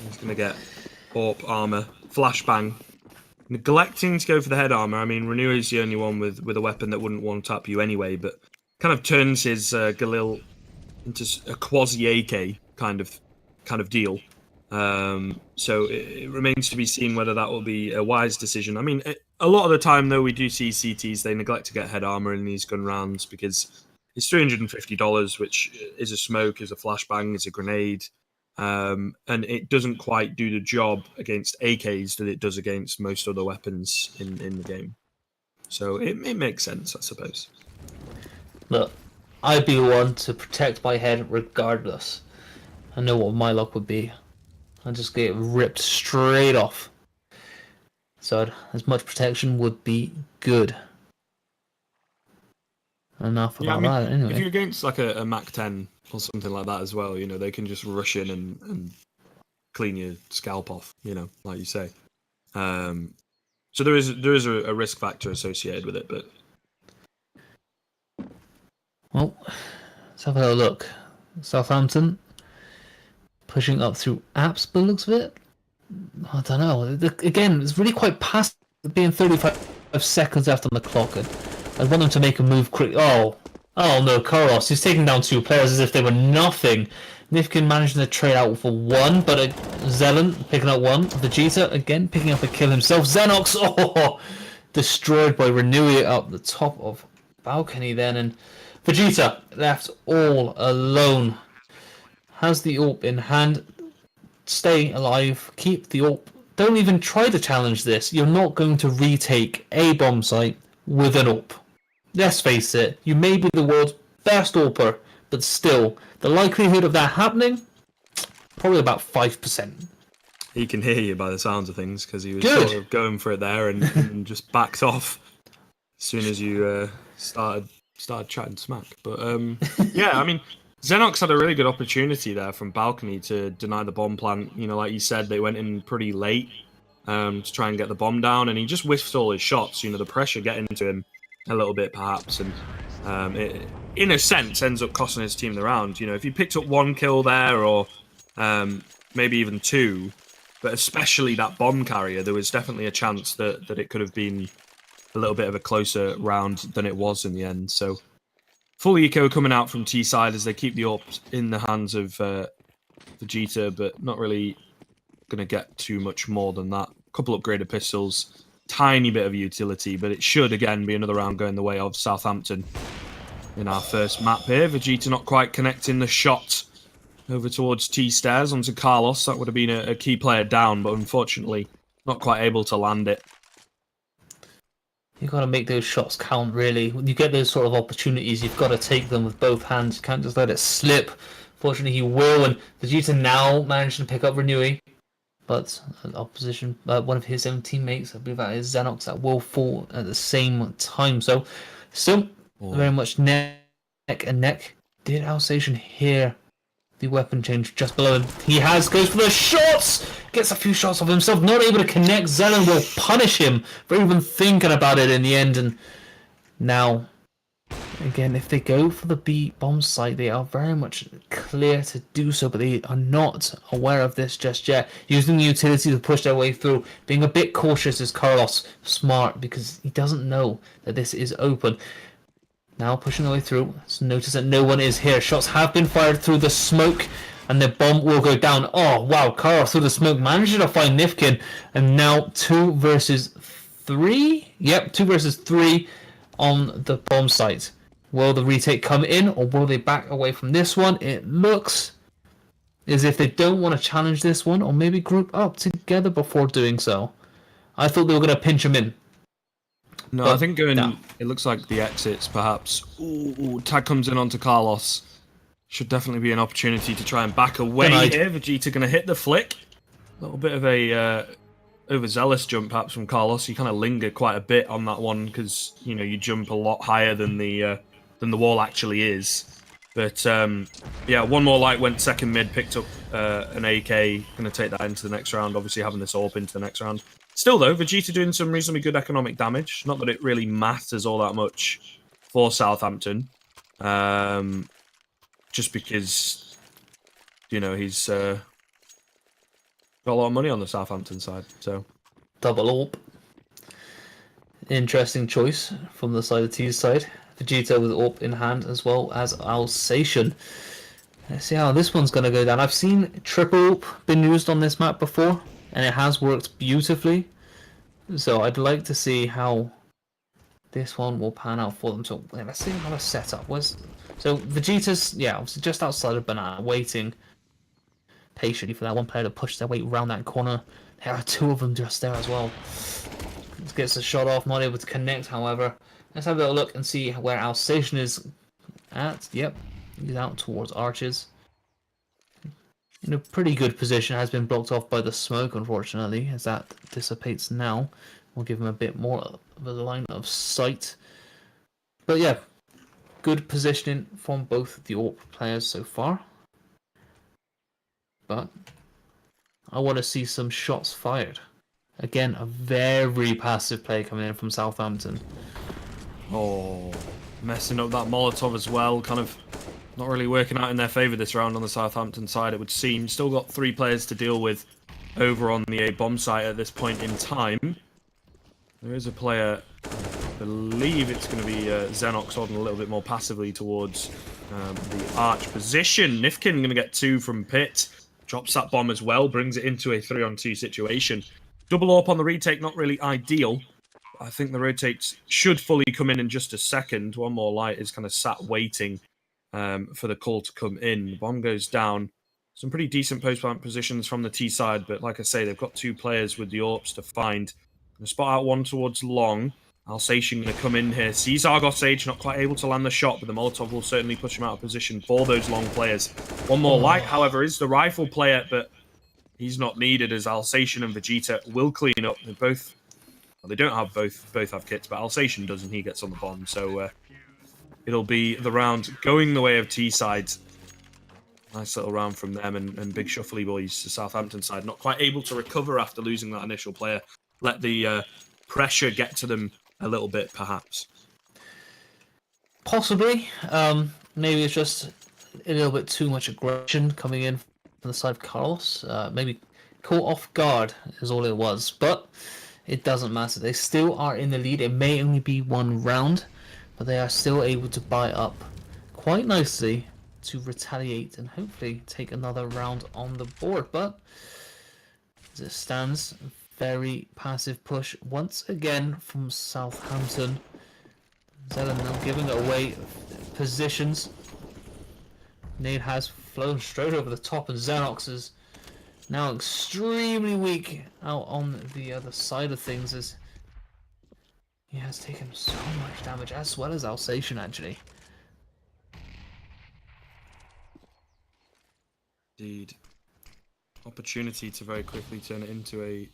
He's going to get AWP armor, flashbang. Neglecting to go for the head armor. I mean, Renew is the only one with a weapon that wouldn't one-tap you anyway, but kind of turns his Galil into a quasi-AK kind of deal. So it remains to be seen whether that will be a wise decision. I mean, a lot of the time, though, we do see CTs, they neglect to get head armor in these gun rounds because it's $350, which is a smoke, is a flashbang, is a grenade. And it doesn't quite do the job against AKs that it does against most other weapons in the game. So it makes sense, I suppose. Look, I'd be one to protect my head regardless. I know what my luck would be. I'd just get ripped straight off. So as much protection would be good. Enough about that anyway. If you're against like a Mac 10 or something like that as well, you know, they can just rush in and clean your scalp off, you know, like you say. So there is a risk factor associated with it, but well, let's have a little look. Southampton pushing up through apps, but looks of it, I don't know. Again, it's really quite past being 35 seconds left on the clock. I want them to make a move quick. Oh no, Carlos. He's taking down 2 players as if they were nothing. Nifkin managing to trade out for 1, but Zelen picking up 1. Vegeta again picking up a kill himself. Xenox, destroyed by Renui up the top of balcony then, and Vegeta left all alone. Has the AWP in hand. Stay alive. Keep the AWP. Don't even try to challenge this. You're not going to retake a bomb site with an AWP. Let's face it, you may be the world's best AWPer, but still, the likelihood of that happening, probably about 5%. he can hear you by the sounds of things because he was sort of going for it there and just backed off as soon as you started chatting smack. But yeah, I mean, Xenox had a really good opportunity there from balcony to deny the bomb plant. You know, like you said, they went in pretty late to try and get the bomb down, and he just whiffed all his shots. You know, the pressure getting to him a little bit perhaps, and it, in a sense, ends up costing his team the round. You know, if he picked up 1 kill there, or maybe even 2, but especially that bomb carrier, there was definitely a chance that it could have been a little bit of a closer round than it was in the end. So full eco coming out from T side as they keep the AWP in the hands of Vegeta, but not really going to get too much more than that. Couple upgraded pistols, tiny bit of utility, but it should again be another round going the way of Southampton in our first map here. Vegeta not quite connecting the shot over towards T stairs onto Carlos. That would have been a key player down, but unfortunately not quite able to land it. You've got to make those shots count, really. When you get those sort of opportunities, you've got to take them with both hands. You can't just let it slip. Fortunately, he will, and Vegeta now managed to pick up Renui. But opposition, one of his own teammates, I believe that is Xenox, that will fall at the same time. So, still very much neck and neck. Did Alsatian hear the weapon change just below him? He goes for the shots! Gets a few shots of himself, not able to connect. Zelen will punish him for even thinking about it in the end. And now, again, if they go for the B bomb site, they are very much clear to do so, but they are not aware of this just yet. Using the utility to push their way through, being a bit cautious is Carlos. Smart, because he doesn't know that this is open. Now pushing their way through. So notice that no one is here. Shots have been fired through the smoke, and the bomb will go down. Oh, wow. Carlos through the smoke managed to find Nifkin. And now 2 versus 3? Yep, 2 versus 3 on the bomb site. Will the retake come in, or will they back away from this one? It looks as if they don't want to challenge this one, or maybe group up together before doing so. I thought they were going to pinch him in. No, but I think it looks like the exits, perhaps. Ooh, tag comes in onto Carlos. Should definitely be an opportunity to try and back away here. Vegeta going to hit the flick. little bit of a overzealous jump perhaps from Carlos. You kind of linger quite a bit on that one because you jump a lot higher than the wall actually is. But yeah, one more light went second mid, picked up an AK, going to take that into the next round. Obviously having this AWP into the next round. Still though, Vegeta doing some reasonably good economic damage. Not that it really matters all that much for Southampton, just because he's got a lot of money on the Southampton side. So double AWP. Interesting choice from the side of T's side. Vegeta with AWP in hand as well as Alsatian. Let's see how this one's going to go down. I've seen triple AWP been used on this map before, and it has worked beautifully. So I'd like to see how this one will pan out for them. So let's see how the setup was. So Vegeta's, obviously just outside of Banana, waiting patiently for that one player to push their way around that corner. There are two of them just there as well. Gets a shot off, not able to connect, however. Let's have a little look and see where Alsatian is at. Yep, he's out towards Arches. In a pretty good position, has been blocked off by the smoke, unfortunately, as that dissipates now. We'll give him a bit more of a line of sight. But yeah, good positioning from both the AWP players so far. But I want to see some shots fired. Again, a very passive play coming in from Southampton. Oh, messing up that Molotov as well. Kind of not really working out in their favour this round on the Southampton side, it would seem. Still got 3 players to deal with over on the A bomb site at this point in time. There is a player, I believe it's going to be Xenox holding a little bit more passively towards the arch position. Nifkin going to get 2 from Pit. Drops that bomb as well, brings it into a 3-on-2 situation. Double AWP on the retake, not really ideal. I think the rotates should fully come in just a second. One more light is kind of sat waiting for the call to come in. The bomb goes down. Some pretty decent post-plant positions from the T side, but like I say, they've got 2 players with the AWPs to find. Gonna spot out one towards long. Alsatian going to come in here. Sees Argos Age, not quite able to land the shot, but the Molotov will certainly push him out of position for those long players. One more light, however, is the rifle player, but he's not needed as Alsatian and Vegeta will clean up. They both, well, they don't have both have kits, but Alsatian does, and he gets on the bomb. So it'll be the round going the way of T sides. Nice little round from them, and big shuffly boys to Southampton side. Not quite able to recover after losing that initial player. Let the pressure get to them a little bit, perhaps. Possibly. Maybe it's just a little bit too much aggression coming in from the side of Carlos. Maybe caught off guard is all it was, but it doesn't matter. They still are in the lead. It may only be 1 round, but they are still able to buy up quite nicely to retaliate and hopefully take another round on the board. But as it stands, very passive push once again from Southampton. Zelen now giving away positions. Nade has flown straight over the top, and Xenox is now extremely weak out on the other side of things as he has taken so much damage, as well as Alsatian actually. Indeed. Opportunity to very quickly turn it into a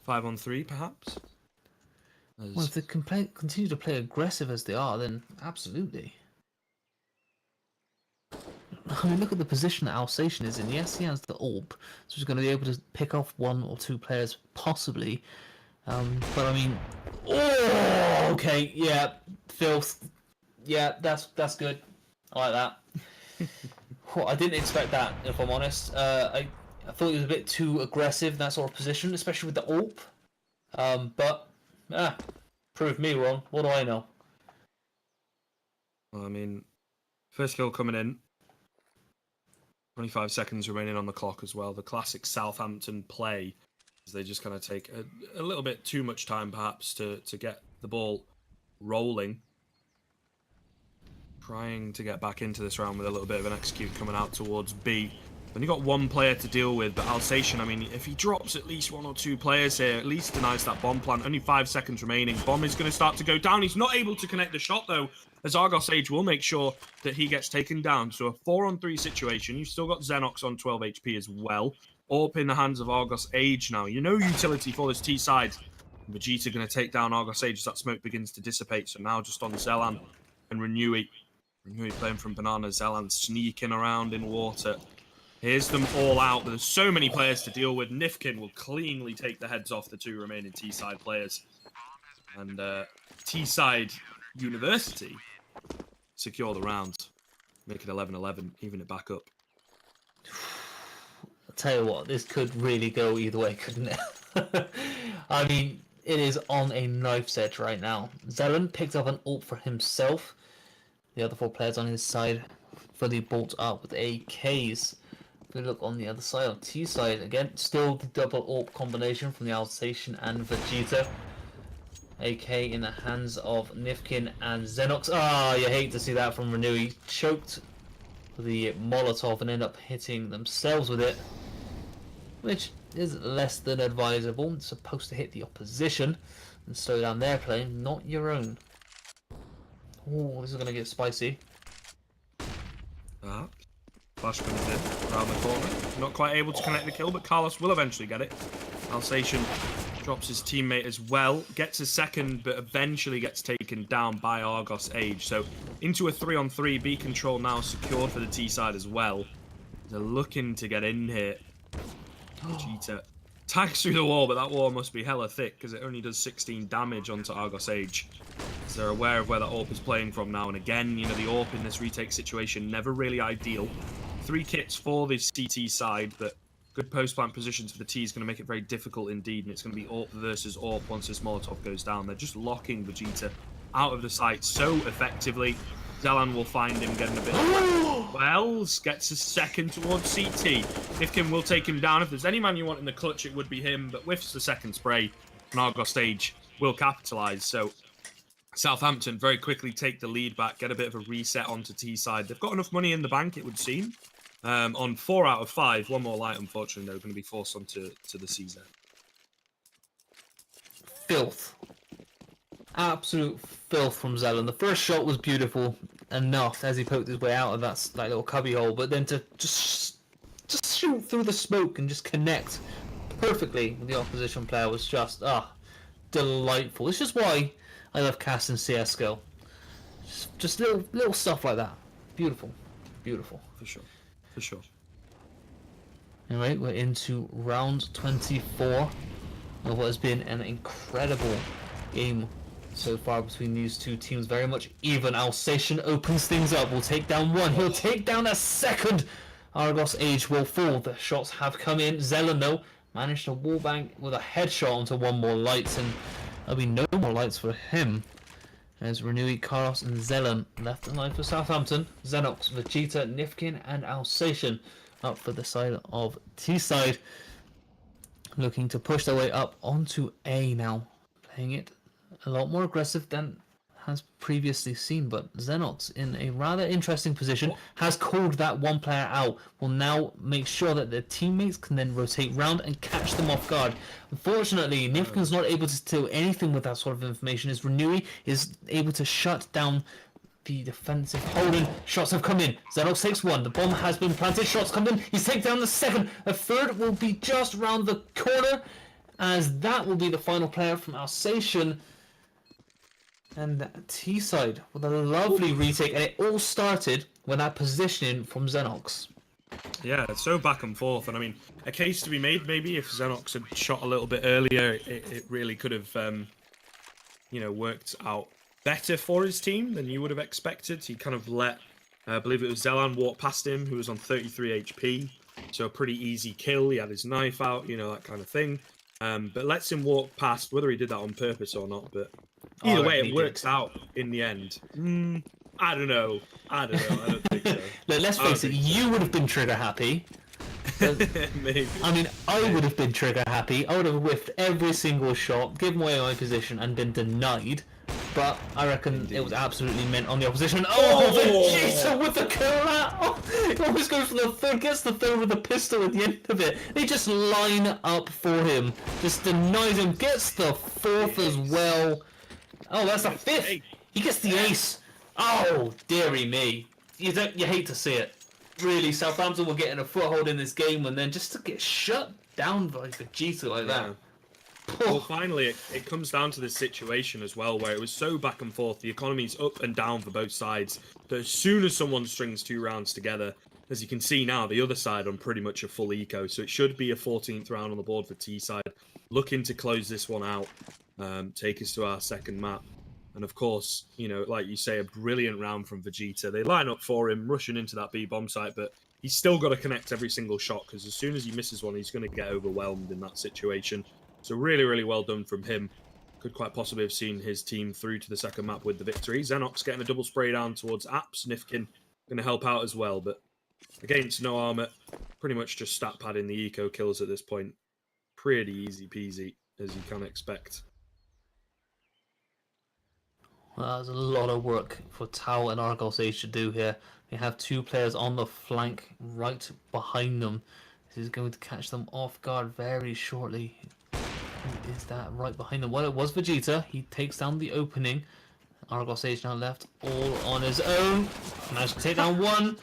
5-on-3, perhaps? Well, if they continue to play aggressive as they are, then absolutely. I mean, look at the position that Alsatian is in. Yes, he has the AWP, so he's going to be able to pick off 1 or 2 players, possibly. But I mean, oh, okay, yeah, filth. Yeah, that's good. I like that. Well, I didn't expect that, if I'm honest. I thought he was a bit too aggressive in that sort of position, especially with the AWP. But prove me wrong. What do I know? Well, I mean, first kill coming in. 25 seconds remaining on the clock as well. The classic Southampton play, as they just kind of take a little bit too much time, perhaps, to get the ball rolling. Trying to get back into this round with a little bit of an execute coming out towards B. When you've got 1 player to deal with, but Alsatian, I mean, if he drops at least 1 or 2 players here, at least denies that bomb plant. Only 5 seconds remaining. Bomb is going to start to go down. He's not able to connect the shot, though, as Argos Age will make sure that he gets taken down. So a 4-on-3 situation. You've still got Xenox on 12 HP as well. AWP in the hands of Argos Age now. You know utility for this T side. Vegeta going to take down Argos Age as that smoke begins to dissipate. So now just on Zelan and Renewey. Renewey playing from Banana. Zelan sneaking around in water. Here's them all out. There's so many players to deal with. Nifkin will cleanly take the heads off the 2 remaining T-side players. And T-side University secure the round. Make it 11-11, even it back up. I'll tell you what, this could really go either way, couldn't it? I mean, it is on a knife's edge right now. Zelan picked up an ult for himself. The other 4 players on his side fully bought up with AKs. If we look on the other side, on T side, again, still the double AWP combination from the Alsatian and Vegeta. AK in the hands of Nifkin and Xenox. Ah, you hate to see that from Renewey. Choked the Molotov and end up hitting themselves with it, which is less than advisable. It's supposed to hit the opposition and slow down their play, not your own. Oh, this is going to get spicy. Flash comes in around the corner. Not quite able to connect the kill, but Carlos will eventually get it. Alsatian drops his teammate as well. Gets a second, but eventually gets taken down by Argos Age. So into a 3-on-3. B control now secured for the T side as well. They're looking to get in here. Vegeta tags through the wall, but that wall must be hella thick because it only does 16 damage onto Argos Age. So they're aware of where that AWP is playing from now. And again, you know, the AWP in this retake situation, never really ideal. 3 kits for the CT side, but good post-plant positions for the T is going to make it very difficult indeed. And it's going to be AWP versus AWP once this Molotov goes down. They're just locking Vegeta out of the site so effectively. Zelan will find him getting a bit of Wells gets a second towards CT. Nifkin will take him down. If there's any man you want in the clutch, it would be him, but whiffs the second spray. And Argos Stage will capitalise. So Southampton very quickly take the lead back, get a bit of a reset onto T side. They've got enough money in the bank, it would seem. On 4 out of 5, one more light, unfortunately, they're going to be forced onto the CZ. Filth. Absolute filth from Zelan. The first shot was beautiful enough as he poked his way out of that little cubby hole, but then to just shoot through the smoke and just connect perfectly with the opposition player was just delightful. It's just why I love casting CS:GO. Just little stuff like that. Beautiful, beautiful. For sure, for sure. Anyway, we're into round 24 of what has been an incredible game so far between these two teams. Very much even. Alsatian opens things up. Will take down one. He'll take down a second. Argos Age will fall. The shots have come in. Zelan, though, managed to wallbang with a headshot onto one more lights, and there'll be no more lights for him. As Renewey, Carlos, and Zelan left alive for Southampton. Xenox, Vegeta, Nifkin, and Alsatian up for the side of T-side. Looking to push their way up onto A now. Playing it a lot more aggressive than has previously seen, but Xenox in a rather interesting position has called that one player out. Will now make sure that their teammates can then rotate round and catch them off guard. Unfortunately, Nifkin's not able to do anything with that sort of information, as Renewey is able to shut down the defensive holding. Shots have come in. Xenox takes one. The bomb has been planted. Shots come in. He's taken down the second. A third will be just round the corner, as that will be the final player from Alsatian. And T-side with a lovely retake, and it all started with that positioning from Xenox. Yeah, it's so back and forth, and I mean, a case to be made maybe if Xenox had shot a little bit earlier, it really could have, worked out better for his team than you would have expected. He kind of let, I believe it was Zelan, walk past him, who was on 33 HP, so a pretty easy kill. He had his knife out, that kind of thing. But lets him walk past, whether he did that on purpose or not, but either way, it works out in the end. I don't know. I don't think so. Look, let's face it, you would have been trigger happy. Maybe. I mean, I would have been trigger happy. I would have whiffed every single shot, given away my position, and been denied. But I reckon it was absolutely meant on the opposition. Oh, Vegeta with the kill out! Oh, he always goes for the third, gets the third with the pistol at the end of it. They just line up for him, just denies him, gets the fourth as well. Oh, that's the fifth. He gets the ace. Oh, dearie me. You hate to see it. really Southampton were getting a foothold in this game, and then just to get shut down by Vegeta like that. Well, finally, it comes down to this situation as well, where it was so back and forth. The economy's up and down for both sides. That as soon as someone strings 2 rounds together, as you can see now, the other side on pretty much a full eco. So it should be a 14th round on the board for T side. Looking to close this one out, take us to our second map. And of course, you know, like you say, a brilliant round from Vegeta. They line up for him, rushing into that B bomb site, but he's still got to connect every single shot, because as soon as he misses one, he's going to get overwhelmed in that situation. So really, really well done from him. Could quite possibly have seen his team through to the second map with the victory. Xenox getting a double spray down towards Apps. Nifkin going to help out as well, but against no armor, pretty much just stat padding the eco kills at this point. Pretty easy peasy, as you can expect. Well, there's a lot of work for Tau and Argos Age to do here. They have 2 players on the flank right behind them. This is going to catch them off guard very shortly. Who is that right behind them? Well, it was Vegeta. He takes down the opening. Argos Age now left all on his own. Managed to take down 1,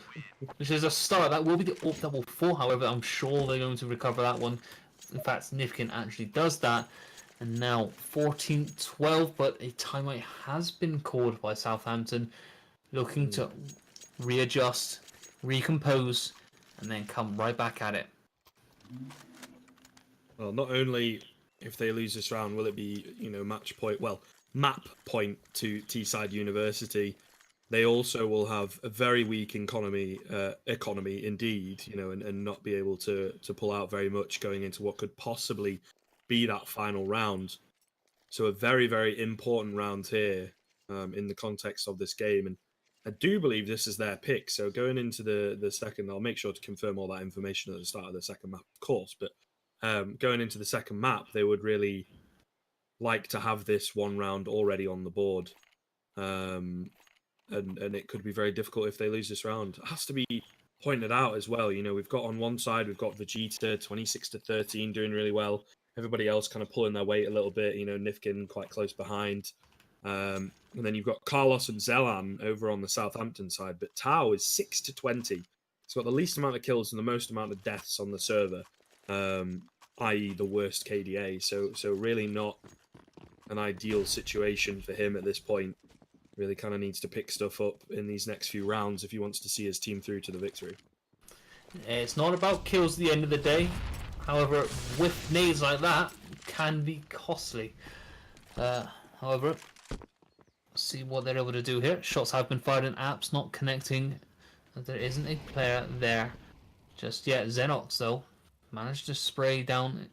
which is a start. That will be the AWP double 4, however. I'm sure they're going to recover that one. In fact, Nifkin actually does that. And now 14-12, but a timeout has been called by Southampton, looking to readjust, recompose, and then come right back at it. Well, not only if they lose this round will it be, you know, match point, well, map point to Teesside University, they also will have a very weak economy indeed, you know, and not be able to pull out very much going into what could possibly be that final round. So a very, very important round here in the context of this game. And I do believe this is their pick. So going into the second, I'll make sure to confirm all that information at the start of the second map, of course. But going into the second map, they would really like to have this one round already on the board. And it could be very difficult if they lose this round. It has to be pointed out as well. You know, we've got on one side, we've got Vegeta, 26-13, doing really well. Everybody else kind of pulling their weight a little bit. You know, Nifkin quite close behind. And then you've got Carlos and Zelan over on the Southampton side. But Tau is 6-20. He's got the least amount of kills and the most amount of deaths on the server, i.e. the worst KDA. So really not an ideal situation for him at this point. Really kind of needs to pick stuff up in these next few rounds if he wants to see his team through to the victory. It's not about kills at the end of the day. However, with nades like that, can be costly. However, see what they're able to do here. Shots have been fired in Apps, not connecting. There isn't a player there just yet. Xenox, though, managed to spray down,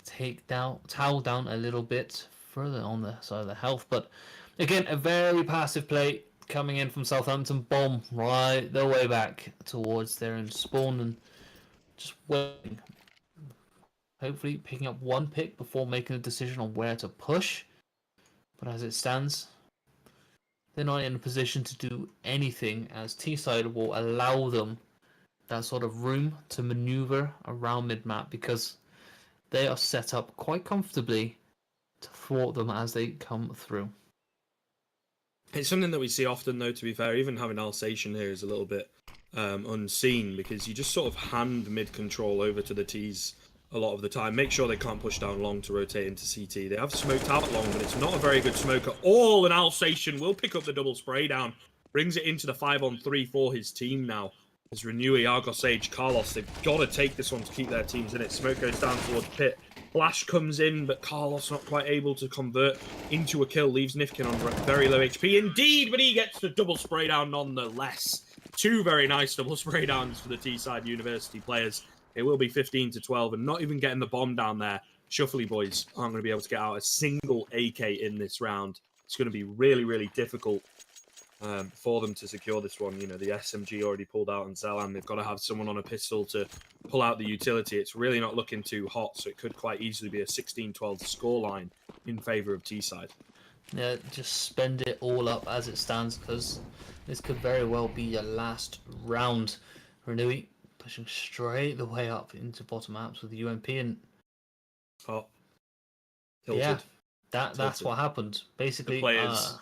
take down, Towel down a little bit further on the side of the health. But again, a very passive play coming in from Southampton. Bomb right the way back towards their own spawn and just waiting. Hopefully picking up 1 pick before making a decision on where to push. But as it stands, they're not in a position to do anything, as T-side will allow them that sort of room to maneuver around mid-map, because they are set up quite comfortably to thwart them as they come through. It's something that we see often, though, to be fair. Even having Alsatian here is a little bit unseen, because you just sort of hand mid-control over to the Ts a lot of the time. Make sure they can't push down long to rotate into CT. They have smoked out long, but it's not a very good smoke at all. And Alsatian will pick up the double spray down. Brings it into the 5-on-3 for his team now. As Renewey, Argos Age, Carlos, they've got to take this one to keep their teams in it. Smoke goes down towards Pit. Flash comes in, but Carlos not quite able to convert into a kill. Leaves Nifkin on very low HP indeed, but he gets the double spray down nonetheless. 2 very nice double spray downs for the Teesside University players. It will be 15-12, and not even getting the bomb down there. Shuffly boys aren't going to be able to get out a single AK in this round. It's going to be really, really difficult for them to secure this one. You know, the SMG already pulled out on Zelan. They've got to have someone on a pistol to pull out the utility. It's really not looking too hot, so it could quite easily be a 16-12 scoreline in favour of Teesside. Yeah, just spend it all up as it stands, because this could very well be your last round. Renewey pushing straight the way up into bottom apps with the UMP, and oh, tilted. Yeah, that's what happened. Basically, the players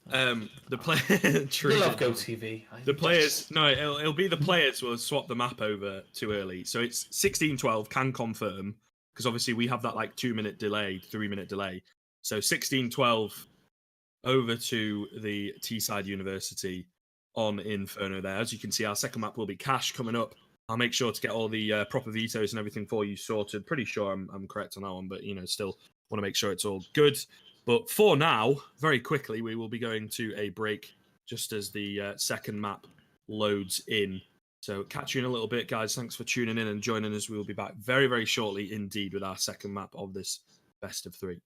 The player. True. We love GoTV. The players. No, it'll be the players will swap the map over too early. So it's 16-12 can confirm because obviously we have that like 2-minute delay, 3-minute delay. So 16-12 over to the Teesside University on Inferno there. As you can see, our second map will be Cash coming up. I'll make sure to get all the proper vetoes and everything for you sorted. Pretty sure I'm correct on that one, but still want to make sure it's all good. But for now, very quickly, we will be going to a break just as the second map loads in. So catch you in a little bit, guys. Thanks for tuning in and joining us. We will be back very, very shortly indeed with our second map of this best of 3.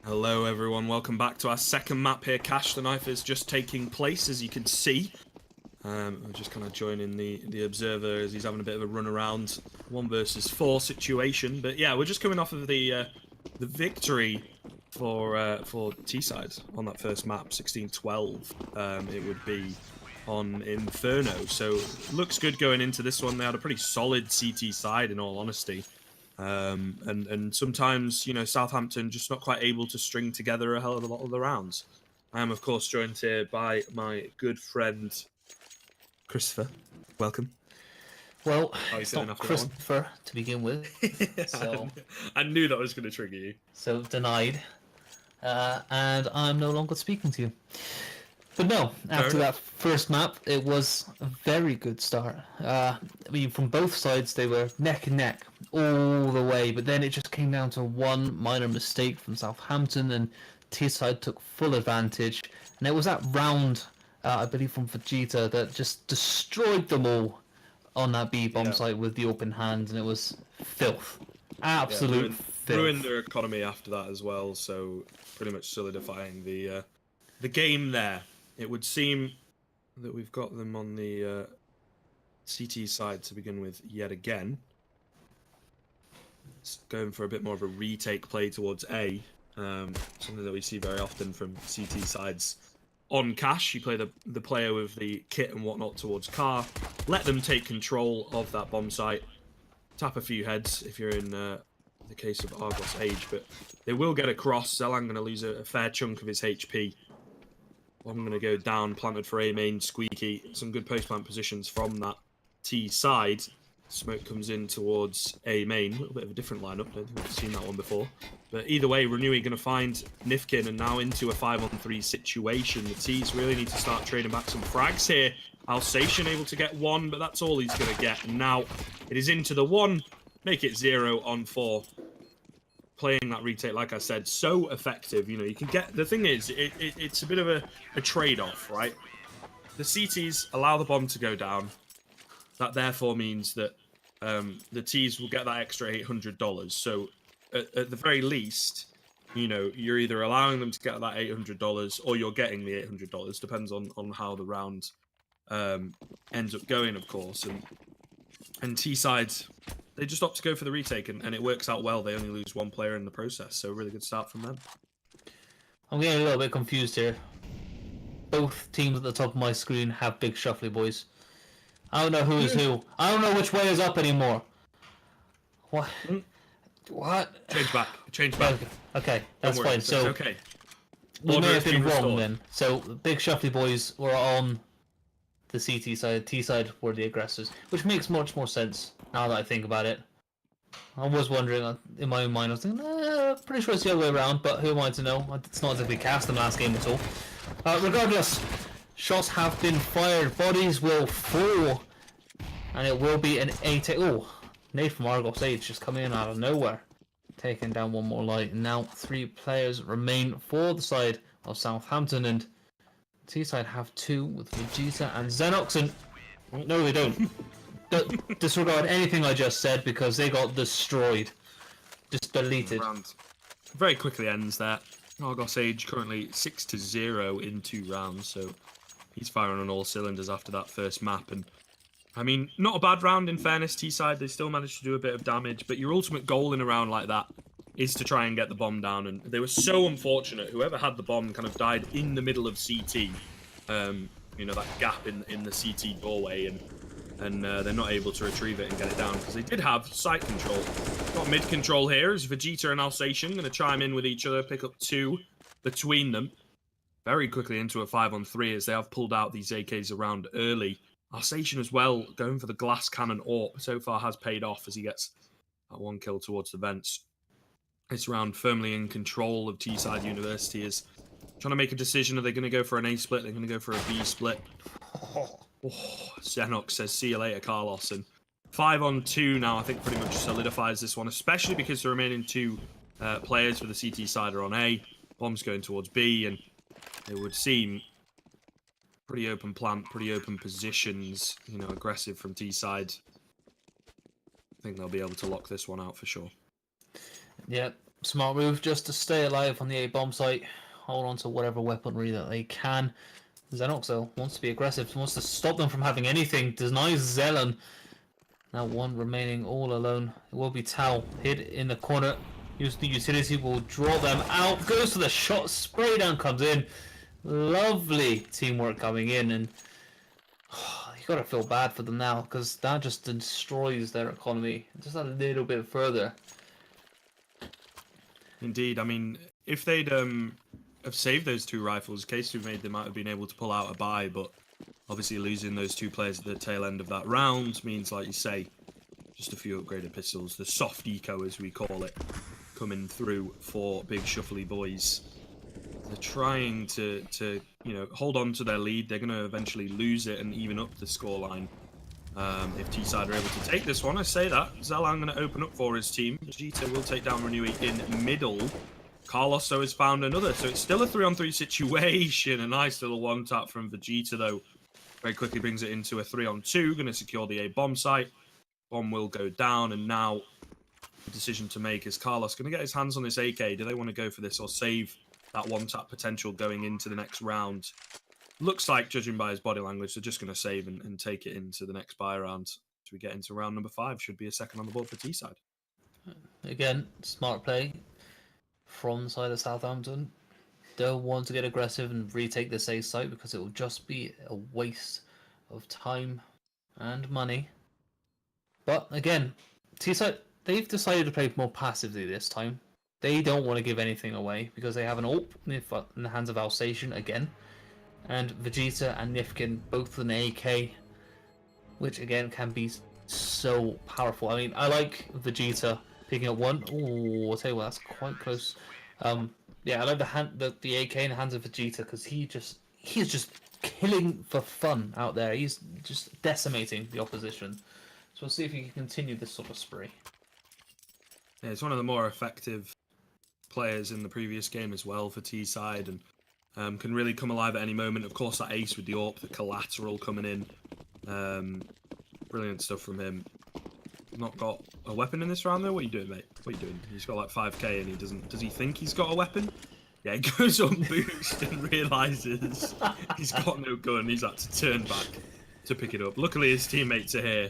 Hello everyone, welcome back to our second map here. Cash the Knife is just taking place, as you can see. I'm just kind of joining the observer as he's having a bit of a run around 1 versus 4 situation. But yeah, we're just coming off of the victory for T-side on that first map, 16-12. It would be on Inferno, so looks good going into this one. They had a pretty solid CT side, in all honesty. And sometimes, you know, Southampton just not quite able to string together a hell of a lot of the rounds. I am, of course, joined here by my good friend Christopher. Welcome. Well, it's not Christopher to begin with, so I knew that was going to trigger you. So denied, and I'm no longer speaking to you. But no, after that first map, it was a very good start. I mean, from both sides, they were neck and neck all the way, but then it just came down to one minor mistake from Southampton, and T-side took full advantage. And it was that round, I believe, from Vegeta that just destroyed them all on that B-bomb site with the open hand, and it was filth. Absolute filth. Ruined their economy after that as well, so pretty much solidifying the game there. It would seem that we've got them on the CT side to begin with yet again. It's going for a bit more of a retake play towards A, something that we see very often from CT sides. On Cash, you play the player with the kit and whatnot towards Car, let them take control of that bomb site, tap a few heads if you're in the case of Argos Age, but they will get across. Zelan going to lose a fair chunk of his HP. I'm going to go down, planted for A main, Squeaky. Some good post-plant positions from that T side. Smoke comes in towards A main. A little bit of a different lineup. I don't think we've seen that one before. But either way, Renewey going to find Nifkin and now into a 5-on-3 situation. The T's really need to start trading back some frags here. Alsatian able to get one, but that's all he's going to get. And now it is into the 1. Make it 0-on-4. Playing that retake, like I said, so effective. You know, you can get... The thing is, it's a bit of a trade-off, right? The CTs allow the bomb to go down. That therefore means that the T's will get that extra $800. So at the very least, you know, you're either allowing them to get that $800 or you're getting the $800. Depends on how the round ends up going, of course. And T-sides, they just opt to go for the retake, and it works out well. They only lose one player in the process, so really good start from them. I'm getting a little bit confused here. Both teams at the top of my screen have big shuffly boys. I don't know who is who. I don't know which way is up anymore. What? What? Change back. Change back. Okay, that's fine. So it's okay. we may have been wrong restored. then. So big shuffly boys were on the CT side. T side were the aggressors, which makes much more sense now that I think about it. I was wondering in my own mind. I was thinking, pretty sure it's the other way around, but who am I to know? It's not as if we cast them last game at all. Regardless, shots have been fired. Bodies will fall, and it will be an 8. Oh, Nate from Argos Age just coming in out of nowhere, taking down one more light. And now 3 players remain for the side of Southampton, and T-side have 2 with Vegeta and Xenox. And no, they don't. Disregard anything I just said because they got destroyed. Just deleted. Round very quickly ends there. Argos Age currently 6-0 in 2 rounds, so he's firing on all cylinders after that first map. And I mean, not a bad round in fairness. T-side, they still managed to do a bit of damage, but your ultimate goal in a round like that is to try and get the bomb down. And they were so unfortunate. Whoever had the bomb kind of died in the middle of CT. You know, that gap in the CT doorway, and they're not able to retrieve it and get it down because they did have site control. Got mid control here as Vegeta and Alsatian going to chime in with each other, pick up 2 between them. Very quickly into a 5-on-3 as they have pulled out these AKs around early. Alsatian as well, going for the glass cannon AWP, so far has paid off as he gets that 1 kill towards the vents. This round firmly in control of T-side University is trying to make a decision. Are they going to go for an A split? They're going to go for a B split. Oh, Xenox says, see you later, Carlos. And 5-on-2 now, I think, pretty much solidifies this one, especially because the remaining 2 players for the CT side are on A. Bomb's going towards B, and it would seem pretty open plant, pretty open positions, you know, aggressive from T side. I think they'll be able to lock this one out for sure. Yeah, smart move just to stay alive on the A bomb site. Hold on to whatever weaponry that they can. Xenox, though, wants to be aggressive, wants to stop them from having anything. Denies Zelen. Now 1 remaining all alone. It will be Tau. Hid in the corner. Use the utility, will draw them out. Goes to the shot. Spray down comes in. Lovely teamwork coming in. And you got to feel bad for them now because that just destroys their economy just a little bit further. Indeed. I mean, if they'd have saved those 2 rifles, case to be made, they might have been able to pull out a buy, but obviously losing those 2 players at the tail end of that round means, like you say, just a few upgraded pistols, the soft eco as we call it, coming through for big shuffly boys. They're trying to you know, hold on to their lead. They're going to eventually lose it and even up the scoreline. If T-side are able to take this one, I say that. Zelan going to open up for his team. Vegeta will take down Renewey in middle. Carlos, though, has found another. So it's still a 3-on-3 situation. A nice little one-tap from Vegeta, though. Very quickly brings it into a 3-on-2. Going to secure the A bomb site. Bomb will go down. And now the decision to make is Carlos going to get his hands on this AK. Do they want to go for this or save that one-tap potential going into the next round? Looks like, judging by his body language, they're just going to save and take it into the next buy round. As we get into round number 5, should be a second on the board for T-side. Again, smart play from the side of Southampton. Don't want to get aggressive and retake this A site because it will just be a waste of time and money. But again, T-side, they've decided to play more passively this time. They don't want to give anything away because they have an AWP in the hands of Alsatian again. And Vegeta and Nifkin both with an AK, which again can be so powerful. I mean, I like Vegeta picking up one. Oh, I'll tell you what, that's quite close. Yeah, I like the AK in the hands of Vegeta because he's just killing for fun out there. He's just decimating the opposition. So we'll see if he can continue this sort of spree. Yeah, it's one of the more effective players in the previous game as well for T-side, and can really come alive at any moment. Of course, that ace with the AWP, the collateral coming in. Brilliant stuff from him. Not got a weapon in this round though. What are you doing, mate? What are you doing? He's got like 5k and he doesn't. Does he think he's got a weapon? Yeah, he goes on boost and realizes he's got no gun. He's had to turn back to pick it up. Luckily, his teammates are here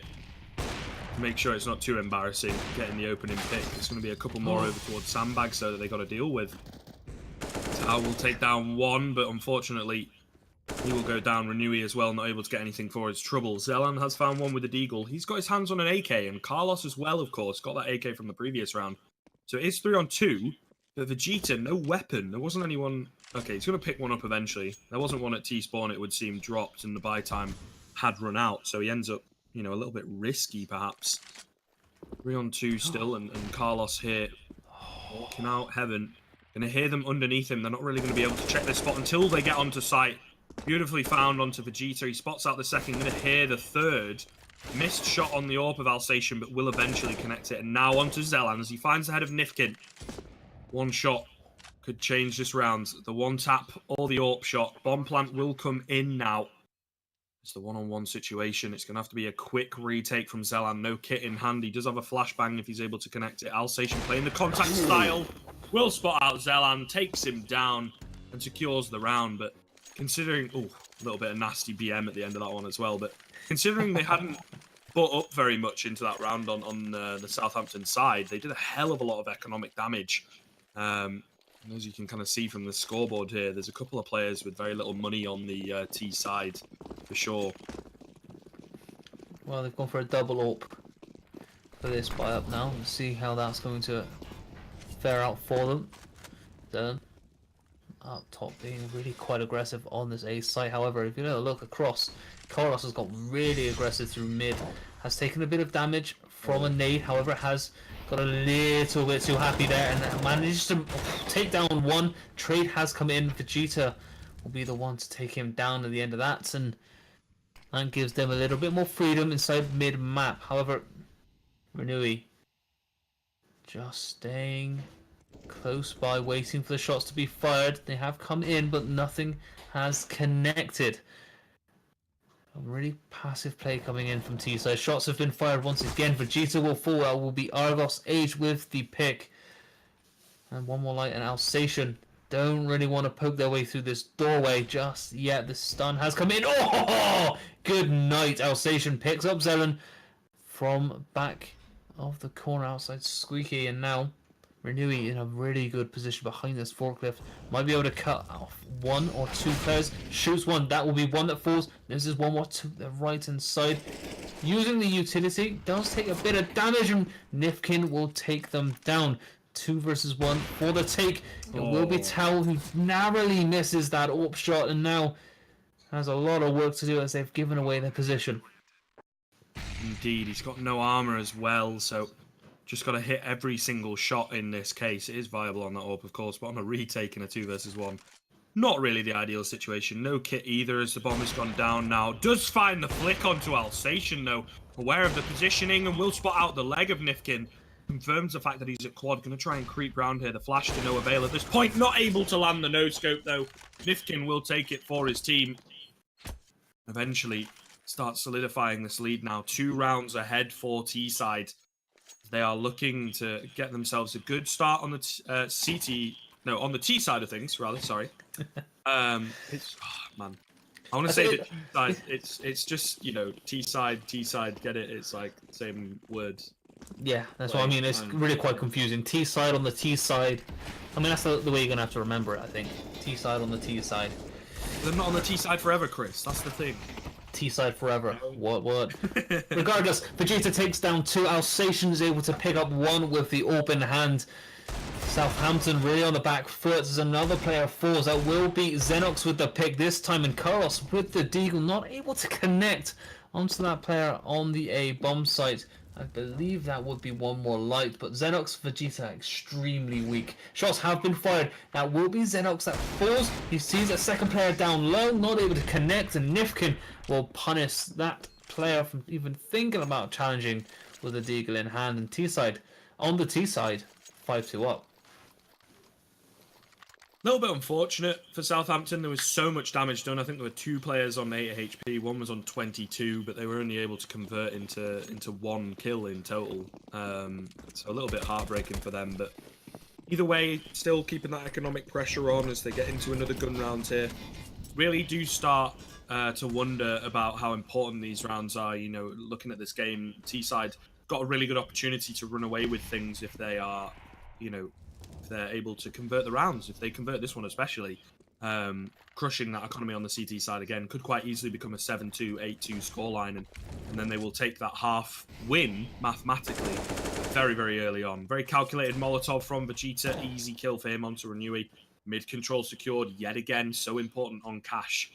to make sure it's not too embarrassing getting the opening pick. There's going to be a couple more over towards Sandbags though that they got to deal with. Tao will take down one, but unfortunately, he will go down. Renui as well, not able to get anything for his trouble. Zelan has found one with a deagle. He's got his hands on an AK, and Carlos as well, of course, got that AK from the previous round. So it is 3-on-2, but Vegeta, no weapon. There wasn't anyone... Okay, he's going to pick one up eventually. There wasn't one at T-spawn, it would seem, dropped, and the buy time had run out, so he ends up, you know, a little bit risky, perhaps. 3-on-2 still, and Carlos here, walking out heaven. Going to hear them underneath him. They're not really going to be able to check their spot until they get onto site. Beautifully found onto Vegeta. He spots out the second. Going to hear the third. Missed shot on the AWP of Alsatian, but will eventually connect it. And now onto Zelan as he finds the head of Nifkin. One shot could change this round. The one tap or the AWP shot. Bomb plant will come in now. It's the one-on-one situation. It's going to have to be a quick retake from Zelan. No kit in hand. He does have a flashbang if he's able to connect it. Alsatian playing the contact style. Will spot out Zelan, takes him down, and secures the round. But considering... Oh, a little bit of nasty BM at the end of that one as well. But considering they hadn't put up very much into that round on the Southampton side, they did a hell of a lot of economic damage. And as you can kind of see from the scoreboard here, there's a couple of players with very little money on the T side, for sure. Well, they've gone for a double AWP for this buy up now. Let's see how that's going to fare out for them. Then up top being really quite aggressive on this A site. However, if you look across, Carlos has got really aggressive through mid, has taken a bit of damage from a nade, however has got a little bit too happy there and manages to take down one. Trade has come in. Vegeta will be the one to take him down at the end of that, and gives them a little bit more freedom inside mid map. However, Renui just staying close by, waiting for the shots to be fired. They have come in, but nothing has connected. A really passive play coming in from T-side. Shots have been fired once again. Vegeta will fall out. Will be Argos Age with the pick. And one more light and Alsatian don't really want to poke their way through this doorway just yet. The stun has come in. Oh, good night. Alsatian picks up Zelan from back of the corner outside Squeaky, and now Renui in a really good position behind this forklift. Might be able to cut off one or two players. Shoots one. That will be one that falls. This is one more to the right hand side. Using the utility. Does take a bit of damage, and Nifkin will take them down. 2 versus 1 for the take. It will be Tao who narrowly misses that AWP shot, and now has a lot of work to do as they've given away their position. Indeed, he's got no armor as well, so just got to hit every single shot in this case. It is viable on that AWP, of course, but on a retake in a 2 versus 1, not really the ideal situation. No kit either as the bomb has gone down now. Does find the flick onto Alsatian, though. Aware of the positioning and will spot out the leg of Nifkin. Confirms the fact that he's at quad. Going to try and creep round here. The flash to no avail at this point. Not able to land the no-scope, though. Nifkin will take it for his team. Eventually start solidifying this lead now. 2 rounds ahead for T-side. They are looking to get themselves a good start on the on the T side of things, rather. Sorry. It's man. I want to say that T side. It's just T side. Get it? It's like same words. Yeah, that's what I mean. It's really quite confusing. T side on the T side. I mean, that's the way you're gonna have to remember it. I think T side on the T side. They're not on the T side forever, Chris. That's the thing. T-side forever. What? Regardless, Vegeta takes down 2. Alsatian is able to pick up 1 with the open hand. Southampton really on the back foot as another player falls. That will be Xenox with the pick this time, and Carlos with the deagle, not able to connect onto that player on the A bomb site. I believe that would be one more light, but Xenox, Vegeta extremely weak. Shots have been fired. That will be Xenox that falls. He sees a second player down low, not able to connect, and Nifkin will punish that player from even thinking about challenging with a deagle in hand. And T-side, on the T-side, 5-2 up. A little bit unfortunate for Southampton. There was so much damage done. I think there were 2 players on 8 HP. One was on 22, but they were only able to convert into 1 kill in total. So a little bit heartbreaking for them. But either way, still keeping that economic pressure on as they get into another gun round here. Really do start to wonder about how important these rounds are. You know, looking at this game, T-side got a really good opportunity to run away with things if they are, you know, they're able to convert the rounds. If they convert this one especially, crushing that economy on the CT side again could quite easily become a 7-2, 8-2 scoreline, and then they will take that half win mathematically very, very early on. Very calculated Molotov from Vegeta, easy kill for him onto Renewey. Mid control secured yet again, so important on Cash,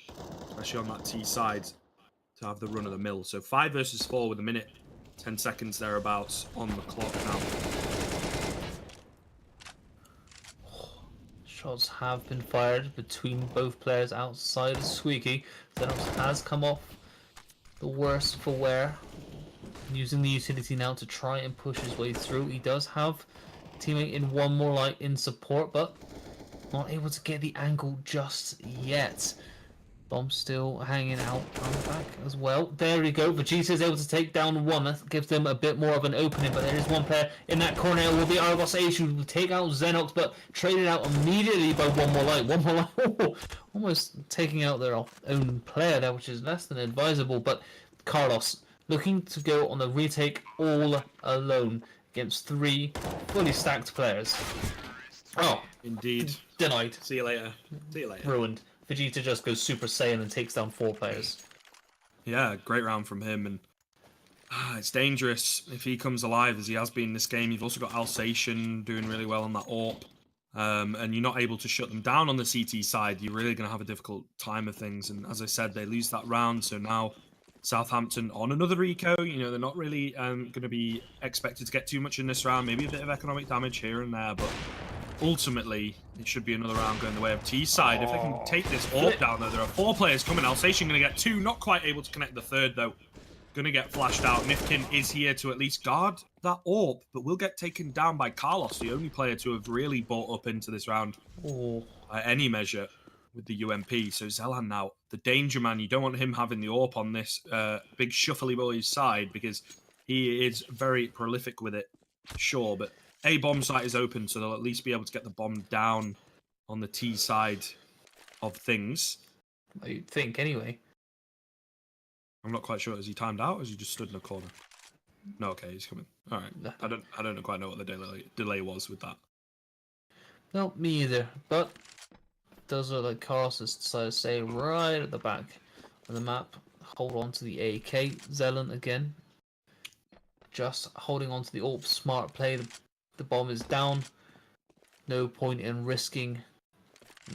especially on that T side to have the run of the mill. So 5 versus 4 with a minute, 10 seconds thereabouts on the clock now. Shots have been fired between both players outside of Squeaky. Xenox has come off the worst for wear, using the utility now to try and push his way through. He does have a teammate in one more light in support, but not able to get the angle just yet. Bomb still hanging out on the back as well. There we go. Vegeta is able to take down one. That gives them a bit more of an opening, but there is one player in that corner. It will be Argos Ace who will take out Xenox, but traded out immediately by one more light. One more light. Oh, almost taking out their own player there, which is less than advisable. But Carlos looking to go on the retake all alone against 3 fully stacked players. Oh, indeed. Denied. See you later. See you later. Ruined. Vegeta just goes Super Saiyan and takes down 4 players. Yeah, great round from him, and it's dangerous if he comes alive as he has been in this game. You've also got Alsatian doing really well on that AWP, and you're not able to shut them down on the CT side. You're really going to have a difficult time of things, and as I said, they lose that round, so now Southampton on another eco. You know, they're not really going to be expected to get too much in this round, maybe a bit of economic damage here and there, but ultimately, it should be another round going the way of T-side. If they can take this AWP down, though, there are 4 players coming. Alsatian going to get 2, not quite able to connect the third, though. Going to get flashed out. Nifkin is here to at least guard that AWP, but will get taken down by Carlos, the only player to have really bought up into this round by any measure with the UMP. So Zelan now, the danger man. You don't want him having the AWP on this big shuffly boy's side because he is very prolific with it, sure, but A bomb site is open, so they'll at least be able to get the bomb down on the T side of things. You'd think, anyway. I'm not quite sure. Is he timed out, or has he just stood in a corner? No, okay, he's coming. All right. I don't quite know what the delay was with that. No, me either. But it does look like Carlos has decided to stay right at the back of the map. Hold on to the AK. Zelan again, just holding on to the AWP. Smart play. The bomb is down. No point in risking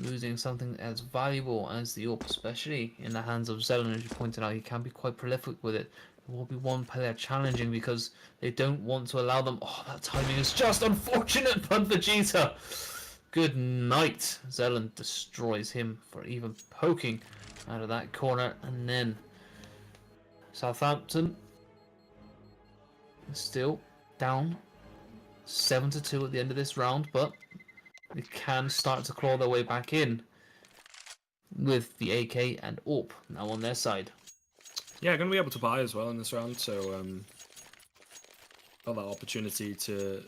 losing something as valuable as the AWP, especially in the hands of Zelan. As you pointed out, he can be quite prolific with it. There will be one player challenging because they don't want to allow them. Oh, that timing is just unfortunate, but Vegeta. Good night. Zelan destroys him for even poking out of that corner, and then Southampton still down 7-2 at the end of this round, but they can start to claw their way back in with the AK and AWP now on their side. Yeah, going to be able to buy as well in this round, so got that opportunity to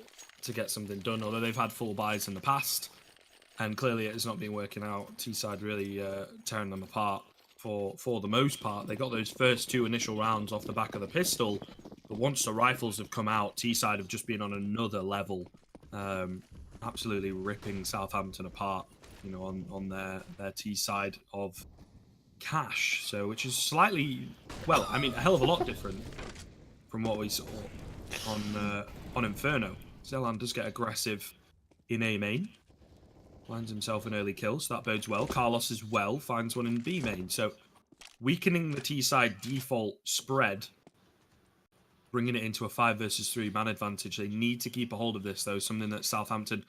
get something done, although they've had full buys in the past, and clearly it has not been working out. T-side really tearing them apart for the most part. They got those first 2 initial rounds off the back of the pistol, but once the rifles have come out, T-side have just been on another level, absolutely ripping Southampton apart, you know, on their T-side of Cash. So, which is slightly, well, I mean, a hell of a lot different from what we saw on Inferno. Zelan does get aggressive in A main, finds himself an early kill, so that bodes well. Carlos as well finds one in B main. So weakening the T-side default spread, bringing it into a 5 versus 3 man advantage. They need to keep a hold of this, though. Something that Southampton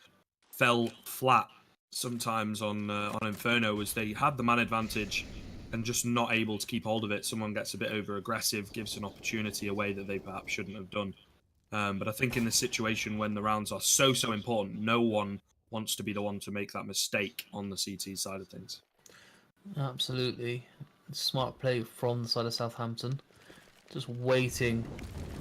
fell flat sometimes on Inferno was they had the man advantage and just not able to keep hold of it. Someone gets a bit over aggressive, gives an opportunity away that they perhaps shouldn't have done. But I think in this situation when the rounds are so important, no one wants to be the one to make that mistake on the CT side of things. Absolutely. Smart play from the side of Southampton. Just waiting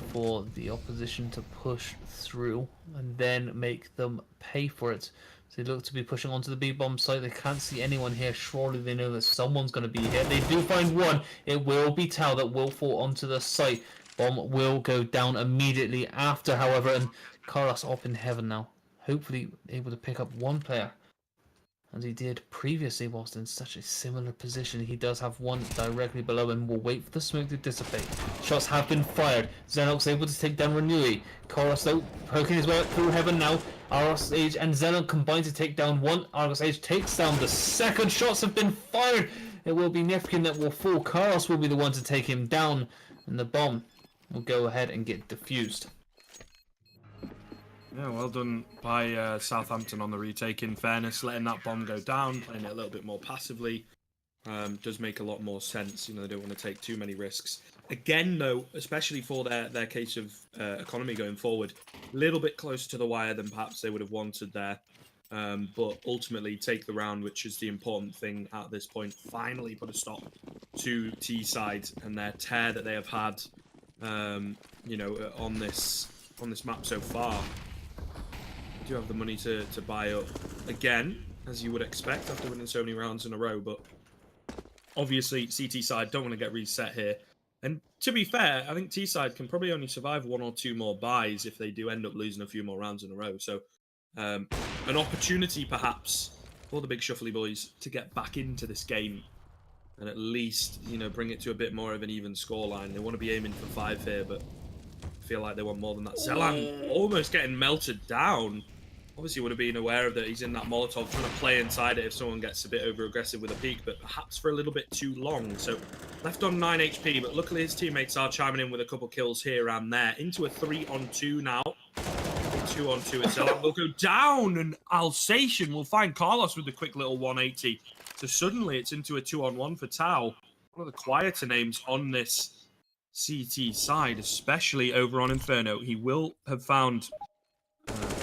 for the opposition to push through and then make them pay for it. So they look to be pushing onto the B-bomb site. They can't see anyone here. Surely they know that someone's going to be here. They do find one. It will be Tau that will fall onto the site. Bomb will go down immediately after, however, and Carlos up in heaven now. Hopefully able to pick up one player, as he did previously whilst in such a similar position. He does have one directly below and will wait for the smoke to dissipate. Shots have been fired. Xenox able to take down Renui. Chorus though poking his way up through heaven now. Argos Age and Xenon combine to take down one. Argos Age takes down the second. Shots have been fired. It will be Nefkin that will fall. Carlos will be the one to take him down, and the bomb will go ahead and get defused. Yeah, well done by Southampton on the retake. In fairness, letting that bomb go down, playing it a little bit more passively, does make a lot more sense. You know, they don't want to take too many risks. Again, though, especially for their case of economy going forward, a little bit closer to the wire than perhaps they would have wanted there. But ultimately, take the round, which is the important thing at this point. Finally put a stop to T-side and their tear that they have had, you know, on this map so far. Do have the money to buy up again, as you would expect after winning so many rounds in a row, but obviously CT side don't want to get reset here. And to be fair, I think T side can probably only survive 1 or 2 more buys if they do end up losing a few more rounds in a row. So an opportunity perhaps for the big shuffly boys to get back into this game and at least, you know, bring it to a bit more of an even scoreline. They want to be aiming for 5 here, but I feel like they want more than that. Zelan almost getting melted down. Obviously would have been aware of that he's in that Molotov, trying to play inside it if someone gets a bit over aggressive with a peek, but perhaps for a little bit too long. So left on 9 HP, but luckily his teammates are chiming in with a couple kills here and there. Into a 3-on-2 now. 2-on-2 itself will go down, and Alsatian will find Carlos with a quick little 180. So suddenly it's into a 2-on-1 for Tau. One of the quieter names on this CT side, especially over on Inferno. He will have found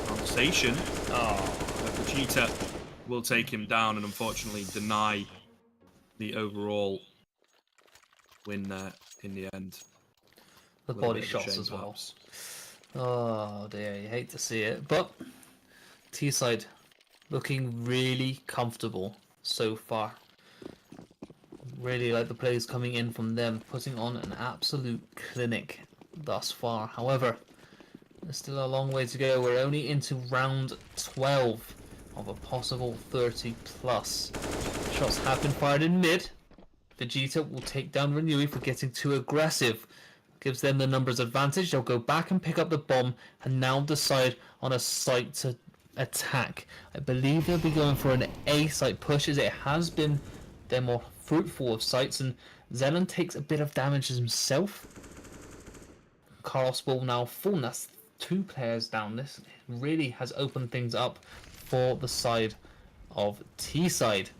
Alsatian. Vegeta will take him down and unfortunately deny the overall win there in the end. The body shots as well. Oh dear, you hate to see it. But T-side looking really comfortable so far. Really like the plays coming in from them, putting on an absolute clinic thus far. However, there's still a long way to go. We're only into round 12 of a possible 30 plus. Shots have been fired in mid. Vegeta will take down Renui for getting too aggressive. Gives them the numbers advantage. They'll go back and pick up the bomb and now decide on a site to attack. I believe they'll be going for an A site push, as it has been their more fruitful of sites, and Zenon takes a bit of damage himself. Carlos will now fall. That's 2 players down. This really has opened things up for the side of T-side.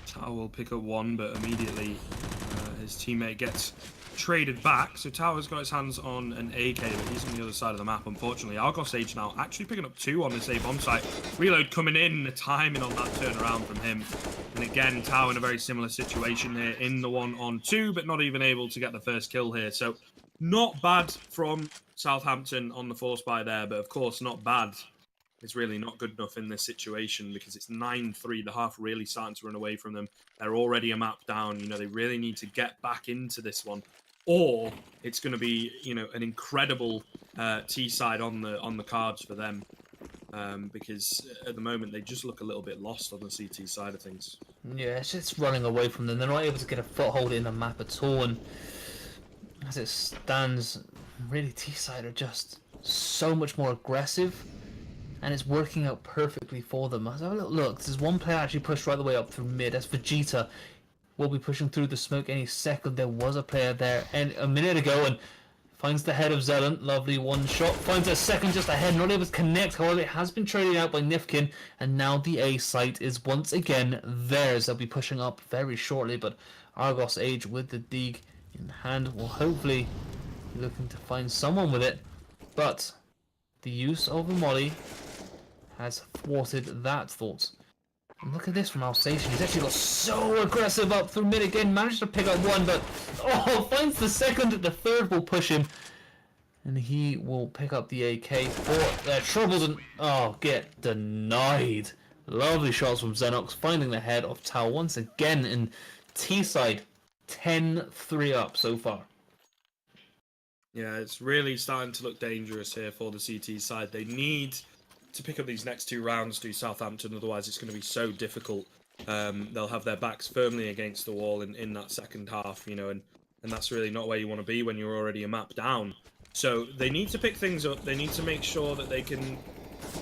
Tau will pick up 1, but immediately his teammate gets traded back. So Tau has got his hands on an AK, but he's on the other side of the map, unfortunately. Argos Age now actually picking up 2 on this A bomb site. Reload coming in, the timing on that turnaround from him. And again, Tau in a very similar situation here in the 1-on-2, but not even able to get the first kill here. So not bad from Southampton on the force buy there, but of course not bad. It's really not good enough in this situation because it's 9-3. The half really starting to run away from them. They're already a map down. You know, they really need to get back into this one, or it's going to be, you know, an incredible T side on the cards for them. Because at the moment they just look a little bit lost on the CT side of things. Yeah, it's just running away from them. They're not able to get a foothold in the map at all, and as it stands, really T-side are just so much more aggressive and it's working out perfectly for them. Let's have a little look. There's one player actually pushed right the way up through mid. That's Vegeta. Will be pushing through the smoke any second. There was a player there and a minute ago, and finds the head of Zealot. Lovely one shot. Finds a second just ahead. Not able to connect. However, it has been traded out by Nifkin. And now the A site is once again theirs. They'll be pushing up very shortly. But Argos Age with the dig in hand will hopefully be looking to find someone with it. But the use of the molly has thwarted that thought. And look at this from Alsatian. He's actually got so aggressive up through mid again. Managed to pick up one, but finds the second. The third will push him. And he will pick up the AK for their troubles and get denied. Lovely shots from Xenox, finding the head of Tau once again in T-side. 10-3 up so far. Yeah, it's really starting to look dangerous here for the CT side. They need to pick up these next 2 rounds to Southampton, otherwise it's going to be so difficult. They'll have their backs firmly against the wall in that second half, you know, and that's really not where you want to be when you're already a map down. So they need to pick things up. They need to make sure that they can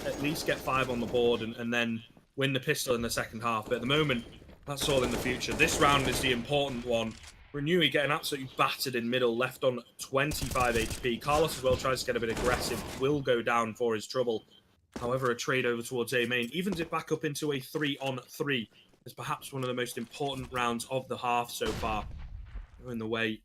at least get 5 on the board and then win the pistol in the second half. But at the moment, that's all in the future. This round is the important one. Renewey getting absolutely battered in middle, left on 25 HP. Carlos as well tries to get a bit aggressive, will go down for his trouble. However, a trade over towards A main evens it back up into a 3-on-3. It's perhaps one of the most important rounds of the half so far. In the way,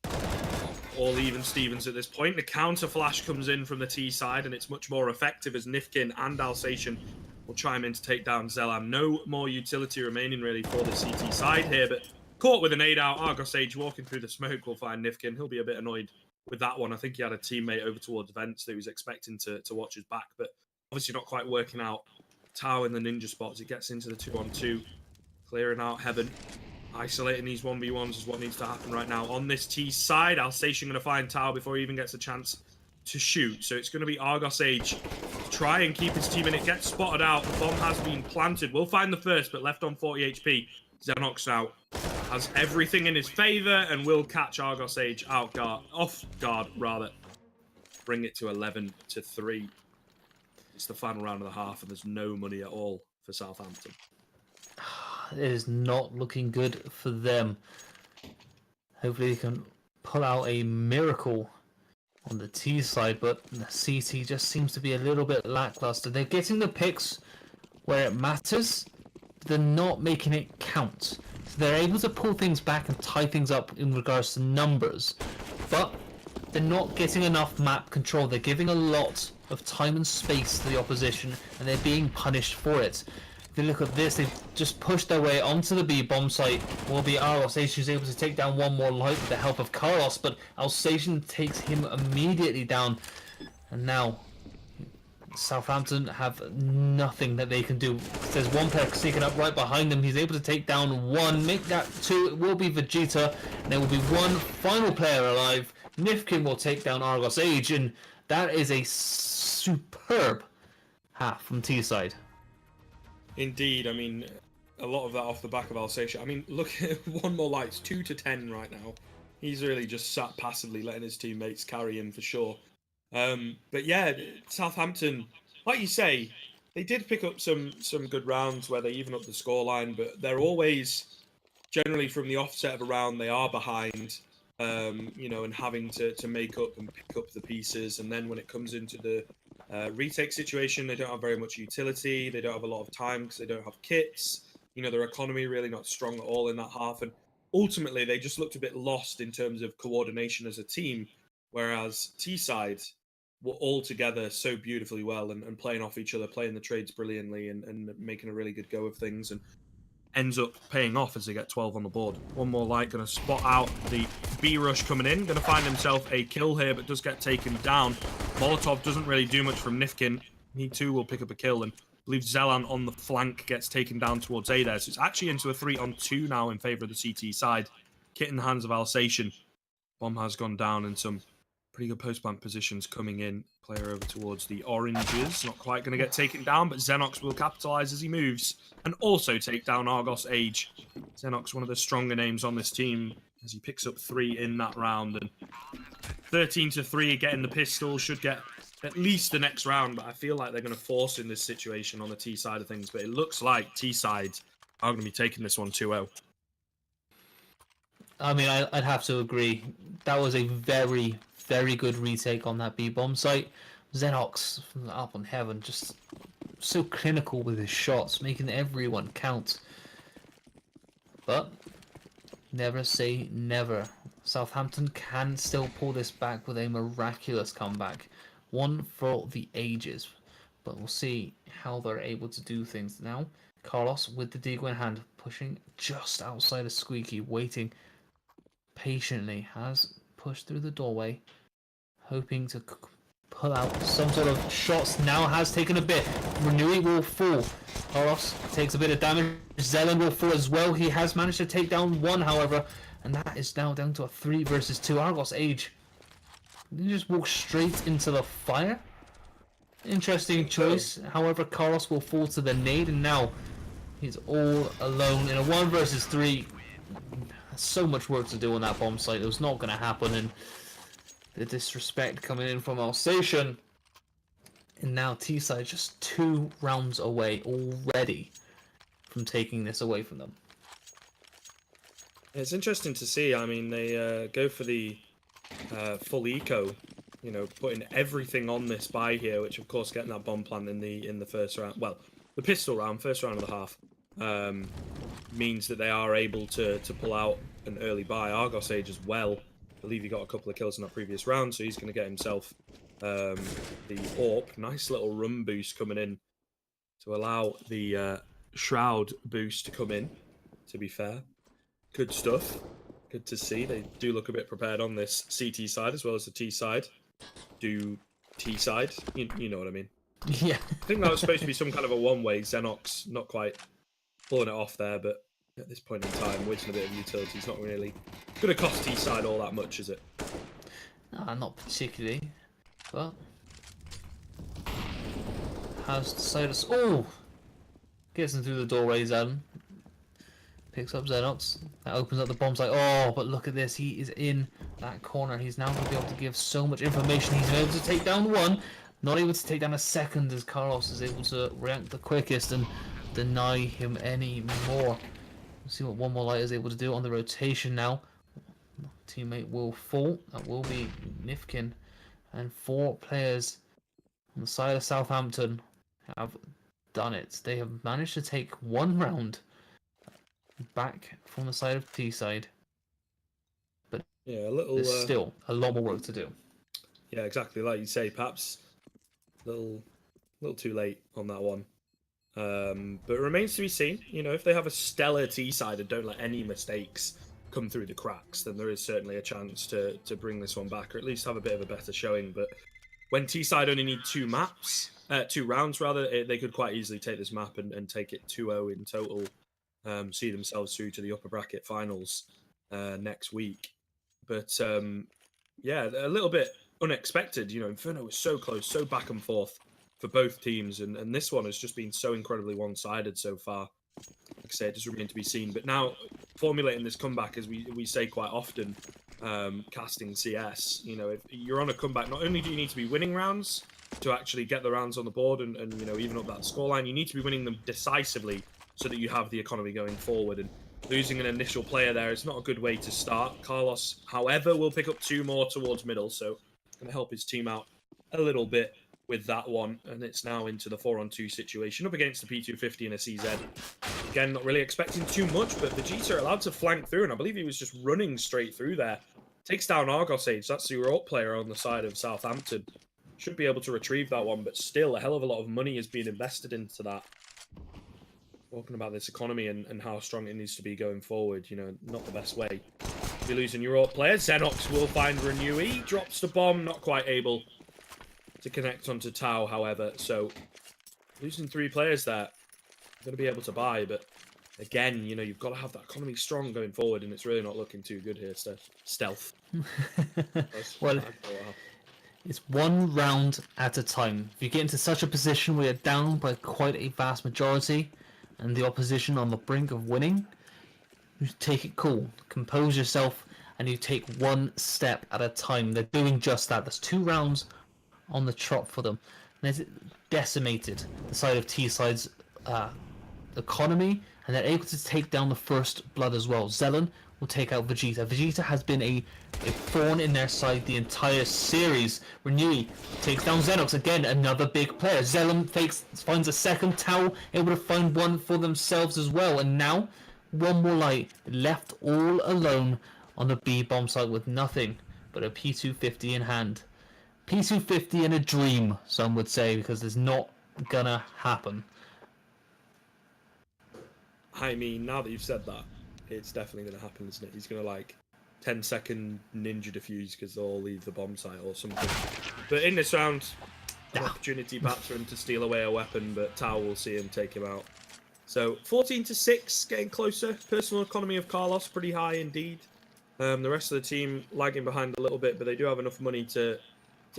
all even Stevens at this point. The counter flash comes in from the T side, and it's much more effective as Nifkin and Alsatian will chime in to take down Zelam. No more utility remaining really for the CT side here, but caught with an 8-out. Argos Age walking through the smoke will find Nifkin. He'll be a bit annoyed with that one. I think he had a teammate over towards Vents that he was expecting to watch his back, but obviously not quite working out. Tau in the ninja spots. It gets into the 2-on-2. Clearing out Heaven. Isolating these 1v1s is what needs to happen right now. On this T side, Alsatian going to find Tau before he even gets a chance to shoot. So it's going to be Argos Age to try and keep his team in. It gets spotted out. The bomb has been planted. We'll find the first, but left on 40 HP. Xenox now has everything in his favour and will catch Argos Age off guard. Bring it to 11-3. It's the final round of the half, and there's no money at all for Southampton. It is not looking good for them. Hopefully they can pull out a miracle on the T side, but the CT just seems to be a little bit lackluster. They're getting the picks where it matters, but they're not making it count. So they're able to pull things back and tie things up in regards to numbers, but they're not getting enough map control. They're giving a lot of time and space to the opposition, and they're being punished for it. If you look at this, they've just pushed their way onto the B bomb site. Will be Alsatian who's able to take down one more light with the help of Carlos, but Alsatian takes him immediately down. And now Southampton have nothing that they can do. There's one player sneaking up right behind them. He's able to take down one, make that 2. It will be Vegeta, and there will be one final player alive. Nifkin will take down Argos Age, and that is a superb half from T side. Indeed, I mean, a lot of that off the back of Alsatian. I mean, look at one more lights, 2-10 right now. He's really just sat passively letting his teammates carry him for sure. But yeah, Southampton, like you say, they did pick up some good rounds where they even up the scoreline, but they're always, generally from the offset of a round, they are behind, you know, and having to make up and pick up the pieces. And then when it comes into the retake situation, they don't have very much utility. They don't have a lot of time because they don't have kits. You know, their economy really not strong at all in that half. And ultimately, they just looked a bit lost in terms of coordination as a team, whereas T-side were all together so beautifully well and playing off each other, playing the trades brilliantly and making a really good go of things. And ends up paying off as they get 12 on the board. One more light, going to spot out the B rush coming in. Going to find himself a kill here, but does get taken down. Molotov doesn't really do much from Nifkin. He too will pick up a kill, and I believe Zelan on the flank gets taken down towards A there. So it's actually into a 3-on-2 now in favour of the CT side. Kit in the hands of Alsatian. Bomb has gone down and some pretty good post-plant positions coming in. Player over towards the oranges. Not quite going to get taken down, but Xenox will capitalise as he moves and also take down Argos Age. Xenox, one of the stronger names on this team, as he picks up 3 in that round. And 13-3, getting the pistol, should get at least the next round, but I feel like they're going to force in this situation on the T side of things. But it looks like T side are going to be taking this one 2-0. I mean, I'd have to agree. That was a very, very good retake on that B-bomb site. Xenox from up on heaven, just so clinical with his shots, making everyone count. But never say never. Southampton can still pull this back with a miraculous comeback. One for the ages. But we'll see how they're able to do things now. Carlos with the deagle in hand, pushing just outside of Squeaky, waiting patiently, has pushed through the doorway, hoping to pull out some sort of shots. Now has taken a bit. Renui will fall. Carlos takes a bit of damage. Zelen will fall as well. He has managed to take down one, however, and that is now down to a 3 versus 2. Argos Age. Did he just walk straight into the fire? Interesting choice. However, Carlos will fall to the nade, and now he's all alone in a 1 versus 3. So much work to do on that bomb site. It was not going to happen, and the disrespect coming in from Alsatian. And now T-side just 2 rounds away already from taking this away from them. It's interesting to see. I mean, they go for the full eco, you know, putting everything on this buy here, which of course getting that bomb plant in the first round. Well, the pistol round, first round of the half, means that they are able to pull out an early buy. Argos Age as well. I believe he got a couple of kills in that previous round, so he's going to get himself the AWP. Nice little run boost coming in to allow the Shroud boost to come in, to be fair. Good stuff. Good to see. They do look a bit prepared on this CT side as well as the T side. Do T side. You know what I mean. Yeah. I think that was supposed to be some kind of a one-way. Xenox not quite pulling it off there, but at this point in time, wasting a bit of utility is not really going to cost T side all that much, is it? Nah, not particularly. But has decided. Oh, gets him through the doorway. Zen picks up Xenox. That opens up the bomb site. Oh, but look at this. He is in that corner. He's now going to be able to give so much information. He's able to take down one. Not able to take down a second as Carlos is able to react the quickest and deny him any more. Let's see what one more light is able to do on the rotation now. Teammate will fall. That will be Nifkin. And 4 players on the side of Southampton have done it. They have managed to take 1 round back from the side of T-side. But yeah, a little. There's still a lot more work to do. Yeah, exactly. Like you say, perhaps a little too late on that one. But it remains to be seen. You know, if they have a stellar T-side and don't let any mistakes come through the cracks, then there is certainly a chance to bring this one back, or at least have a bit of a better showing. But when T-side only need 2 rounds rather, they could quite easily take this map and take it 2-0 in total. See themselves through to the upper bracket finals next week. But yeah, a little bit unexpected. You know, Inferno was so close, so back and forth for both teams, and this one has just been so incredibly one-sided so far. Like I say, it does remain to be seen. But now, formulating this comeback, as we say quite often, casting CS, you know, if you're on a comeback, not only do you need to be winning rounds to actually get the rounds on the board and you know, even up that scoreline, you need to be winning them decisively so that you have the economy going forward. And losing an initial player there is not a good way to start. Carlos, however, will pick up 2 more towards middle, so it's going to help his team out a little bit with that one, and it's now into the 4-on-2 situation up against the P250 and a CZ. Again, not really expecting too much, but Vegeta allowed to flank through, and I believe he was just running straight through there. Takes down Argos Age. That's your AWP player on the side of Southampton. Should be able to retrieve that one, but still a hell of a lot of money is being invested into that. Talking about this economy and how strong it needs to be going forward, you know, not the best way. You're losing your AWP player. Xenox will find Renui. Drops the bomb, not quite able to connect onto Tau, however. So, losing 3 players there. Going to be able to buy, but again, you know, you've got to have that economy strong going forward, and it's really not looking too good here, Stealth. Well, it's 1 round at a time. If you get into such a position where you're down by quite a vast majority, and the opposition on the brink of winning, you take it cool, compose yourself, and you take 1 step at a time. They're doing just that. There's 2 rounds on the trot for them. And it's decimated the side of T-side's economy, and they're able to take down the first blood as well. Zelen will take out Vegeta. Vegeta has been a thorn in their side the entire series. Renui takes down Xenox, again another big player. Zelen finds a second Tau, able to find one for themselves as well, and now one more light left all alone on the B bomb site with nothing but a P250 in hand. P250 in a dream, some would say, because it's not gonna happen. I mean, now that you've said that, it's definitely going to happen, isn't it? He's going to, like, 10-second ninja defuse because they'll leave the bomb site or something. But in this round, an opportunity perhaps for him to steal away a weapon, but Tau will see him take him out. So, 14-6, getting closer. Personal economy of Carlos, pretty high indeed. The rest of the team lagging behind a little bit, but they do have enough money to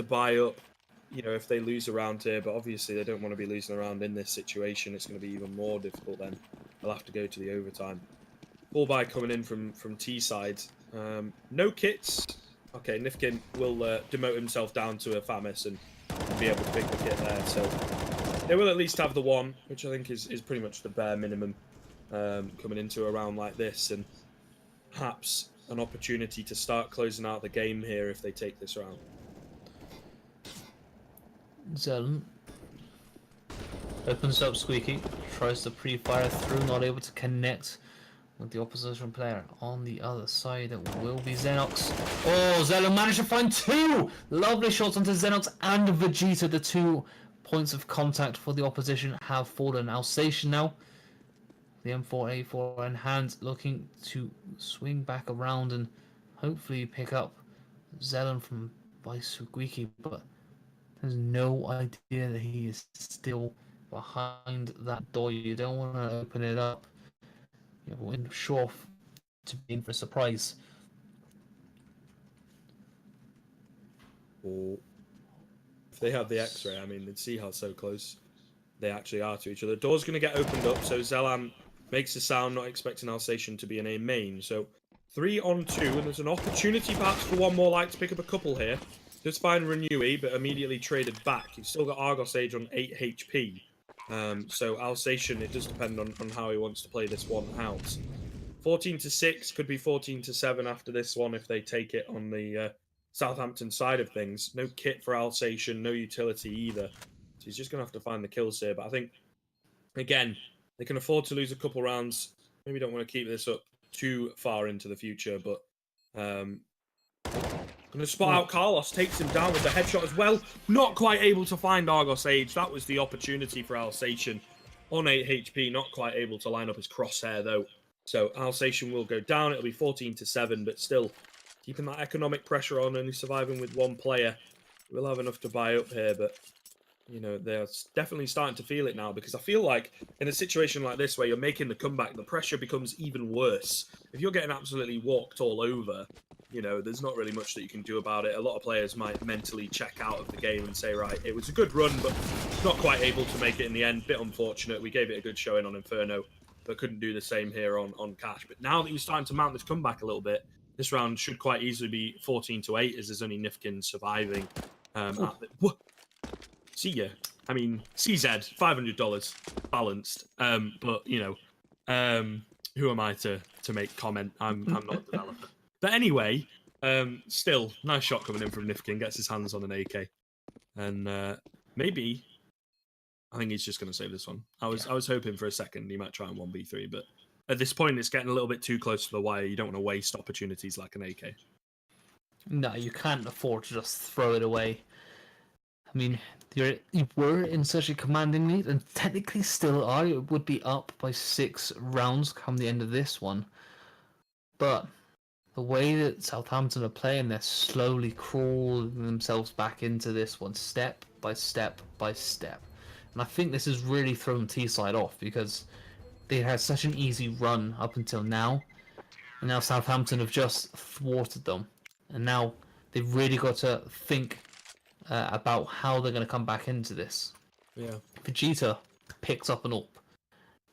buy up, you know, if they lose a round here. But obviously they don't want to be losing a round in this situation. It's going to be even more difficult then. They'll have to go to the overtime. Full buy coming in from T side. No kits. Okay, Nifkin will demote himself down to a Famis and be able to pick the kit there. So they will at least have the one, which I think is pretty much the bare minimum coming into a round like this. And perhaps an opportunity to start closing out the game here if they take this round. Zelen opens up Squeaky, tries to pre-fire through, not able to connect with the opposition player. On the other side, it will be Xenox. Oh, Zelen managed to find two lovely shots onto Xenox and Vegeta. The 2 points of contact for the opposition have fallen. Alsatian now, the M4A4 in hand, looking to swing back around and hopefully pick up Zelen from Squeaky, but there's no idea that he is still behind that door. You don't want to open it up. You're sure to be in for a surprise. Or if they had the X-ray, I mean, they'd see how so close they actually are to each other. The door's going to get opened up, so Zelan makes a sound, not expecting Alsatian to be in a main. So 3 on 2, and there's an opportunity perhaps for one more light to pick up a couple here. Just find Renewey, but immediately traded back. You've still got Argos Age on 8 HP. So Alsatian, it does depend on how he wants to play this one out. 14-6, could be 14-7 after this one if they take it on the Southampton side of things. No kit for Alsatian, no utility either. So he's just going to have to find the kills here. But I think, again, they can afford to lose a couple rounds. Maybe don't want to keep this up too far into the future, but going to spot out Carlos, takes him down with the headshot as well. Not quite able to find Argos Age. That was the opportunity for Alsatian on 8 HP. Not quite able to line up his crosshair, though. So Alsatian will go down. It'll be 14-7, but still keeping that economic pressure on, only surviving with one player. We'll have enough to buy up here, but you know, they're definitely starting to feel it now, because I feel like in a situation like this where you're making the comeback, the pressure becomes even worse. If you're getting absolutely walked all over, you know, there's not really much that you can do about it. A lot of players might mentally check out of the game and say, right, it was a good run, but not quite able to make it in the end. Bit unfortunate. We gave it a good showing on Inferno, but couldn't do the same here on Cash. But now that you're starting to mount this comeback a little bit, this round should quite easily be 14-8, as there's only Nifkin surviving. See ya. I mean, CZ, $500 balanced. But you know, who am I to make comment? I'm not a developer. But anyway, still nice shot coming in from Nifkin. Gets his hands on an AK, and maybe I think he's just going to save this one. I was hoping for a second he might try and 1v3, but at this point it's getting a little bit too close to the wire. You don't want to waste opportunities like an AK. No, you can't afford to just throw it away. I mean, you were in such a commanding lead, and technically still are. It would be up by 6 rounds come the end of this one. But the way that Southampton are playing, they're slowly crawling themselves back into this one, step by step by step. And I think this has really thrown T-side off, because they had such an easy run up until now. And now Southampton have just thwarted them. And now they've really got to think about how they're going to come back into this. Yeah. Vegeta picks up an AWP.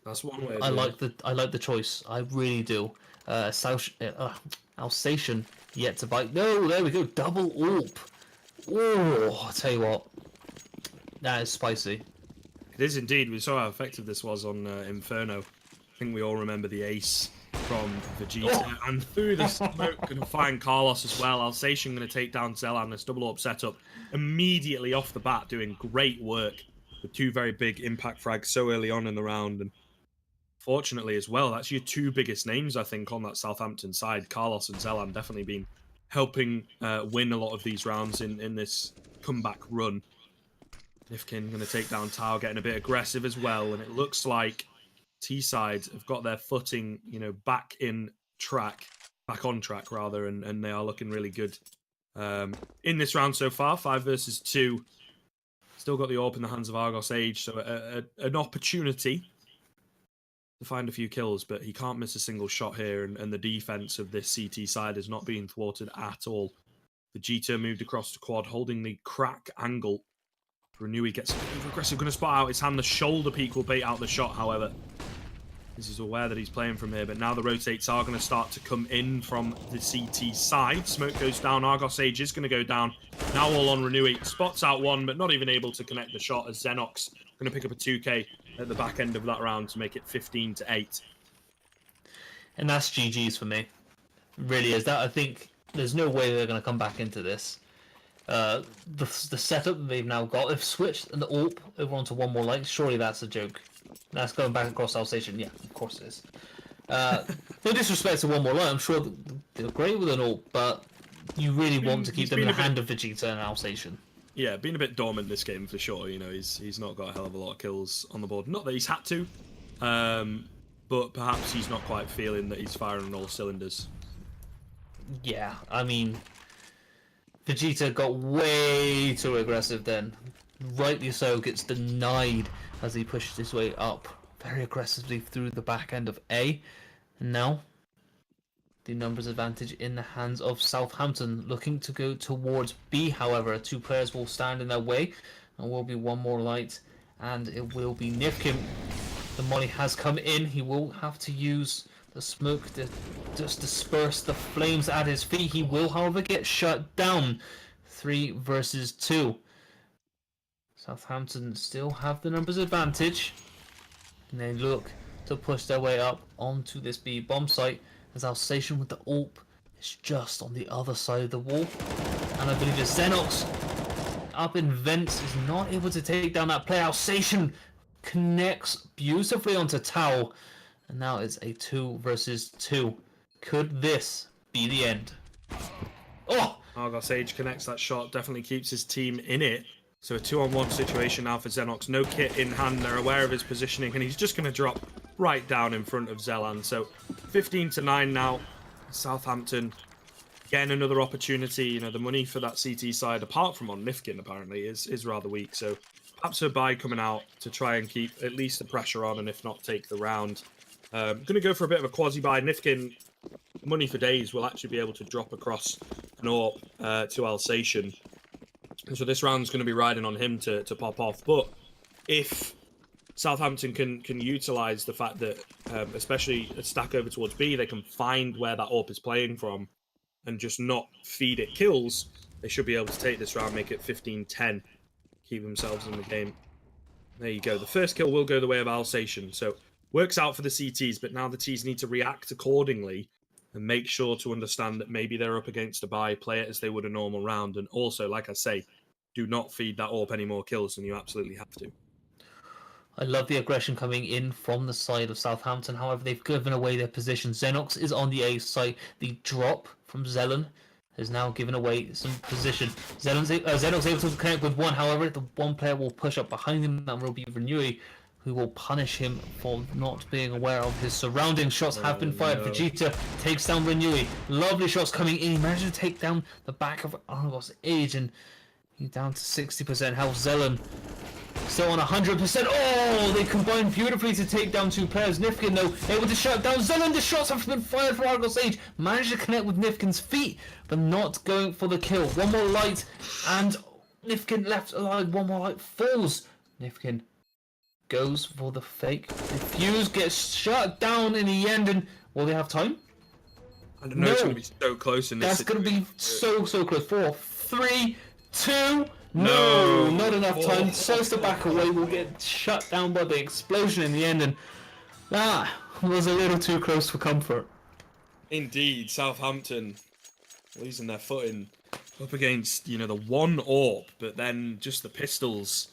That's one way. I like the choice. I really do. Alsatian yet to bite. No, there we go. Double AWP. Oh, I'll tell you what. That is spicy. It is indeed. We saw how effective this was on Inferno. I think we all remember the ace from Vegeta. And through the smoke, going to find Carlos as well. Alsatian going to take down Zelan. This double up setup immediately off the bat, doing great work with two very big impact frags so early on in the round. And fortunately as well, that's your two biggest names, I think, on that Southampton side. Carlos and Zelan definitely been helping win a lot of these rounds in this comeback run. Nifkin going to take down Tau, getting a bit aggressive as well, and it looks like T-side have got their footing, back on track, and they are looking really good in this round so far. 5 versus 2. Still got the AWP in the hands of Argos Age, so an opportunity to find a few kills, but he can't miss a single shot here, and the defense of this CT side is not being thwarted at all. Vegeta moved across the quad, holding the crack angle. Renewey gets aggressive, going to spot out his hand. The shoulder peak will bait out the shot, however. This is aware that he's playing from here, but now the rotates are going to start to come in from the CT side. Smoke goes down. Argos Age is going to go down. Now all on Renewey. Spots out one, but not even able to connect the shot as Xenox going to pick up a 2K at the back end of that round to make it 15-8. And that's GG's for me. It really is. That, I think there's no way they're going to come back into this. The setup that they've now got, they've switched the AWP over onto one more light. Surely that's a joke. That's going back across Alsatian. Yeah, of course it is. No disrespect to one more light. I'm sure they're great with an AWP, but you really want to keep them in the hand of Vegeta and Alsatian. Yeah, been a bit dormant this game for sure. He's not got a hell of a lot of kills on the board. Not that he's had to, but perhaps he's not quite feeling that he's firing on all cylinders. Yeah, I mean, Vegeta got way too aggressive then. Rightly so, gets denied as he pushes his way up very aggressively through the back end of A. And now, the numbers advantage in the hands of Southampton, looking to go towards B. However, 2 players will stand in their way, and will be one more light, and it will be Nifkin. The money has come in. He will have to use the smoke to just disperse the flames at his feet. He will, however, get shut down. 3 versus 2. Southampton still have the numbers advantage, and they look to push their way up onto this B bomb site, as Alsatian with the AWP is just on the other side of the wall. And I believe it's Xenox up in vents is not able to take down that player. Alsatian connects beautifully onto Tau, and now it's a 2 versus 2. Could this be the end? Oh! Argos Age connects that shot, definitely keeps his team in it. So a 2-on-1 situation now for Xenox. No kit in hand, they're aware of his positioning, and he's just going to drop right down in front of Zelan. So 15-9 now. Southampton getting another opportunity. The money for that CT side, apart from on Nifkin, apparently, is rather weak. So perhaps a buy coming out to try and keep at least the pressure on, and if not, take the round. Going to go for a bit of a quasi-buy. Nifkin, money for days, will actually be able to drop across an AWP to Alsatian. And so this round's going to be riding on him to pop off. But if Southampton can utilise the fact that, especially a stack over towards B, they can find where that AWP is playing from and just not feed it kills, they should be able to take this round, make it 15-10, keep themselves in the game. There you go. The first kill will go the way of Alsatian. So works out for the CTs, but now the Ts need to react accordingly and make sure to understand that maybe they're up against a buy, play it as they would a normal round, and also, like I say, do not feed that AWP any more kills than you absolutely have to. I love the aggression coming in from the side of Southampton. However, they've given away their position. Xenox is on the A side. The drop from Zelan has now given away some position. Xenox able to connect with one. However, the one player will push up behind him. That will be Renewey, who will punish him for not being aware of his surroundings. Shots have been fired. No. Vegeta takes down Renewey. Lovely shots coming in. He managed to take down the back of Argos Age, and he's down to 60% health. Zelan still on 100%. Oh, they combined beautifully to take down 2 players. Nifkin, though, able to shut down Zelan. The shots have been fired for Argos Age. Managed to connect with Nifkin's feet, but not going for the kill. One more light, and Nifkin left alive. One more light falls. Nifkin goes for the fake. The fuse gets shut down in the end, and will they have time? I don't know, it's going to be so close in this situation. That's going to be so close. 4, 3, 2. No. Not enough time. Oh. Tries to back away, will get shut down by the explosion in the end, and that was a little too close for comfort. Indeed, Southampton losing their footing up against, the one AWP, but then just the pistols.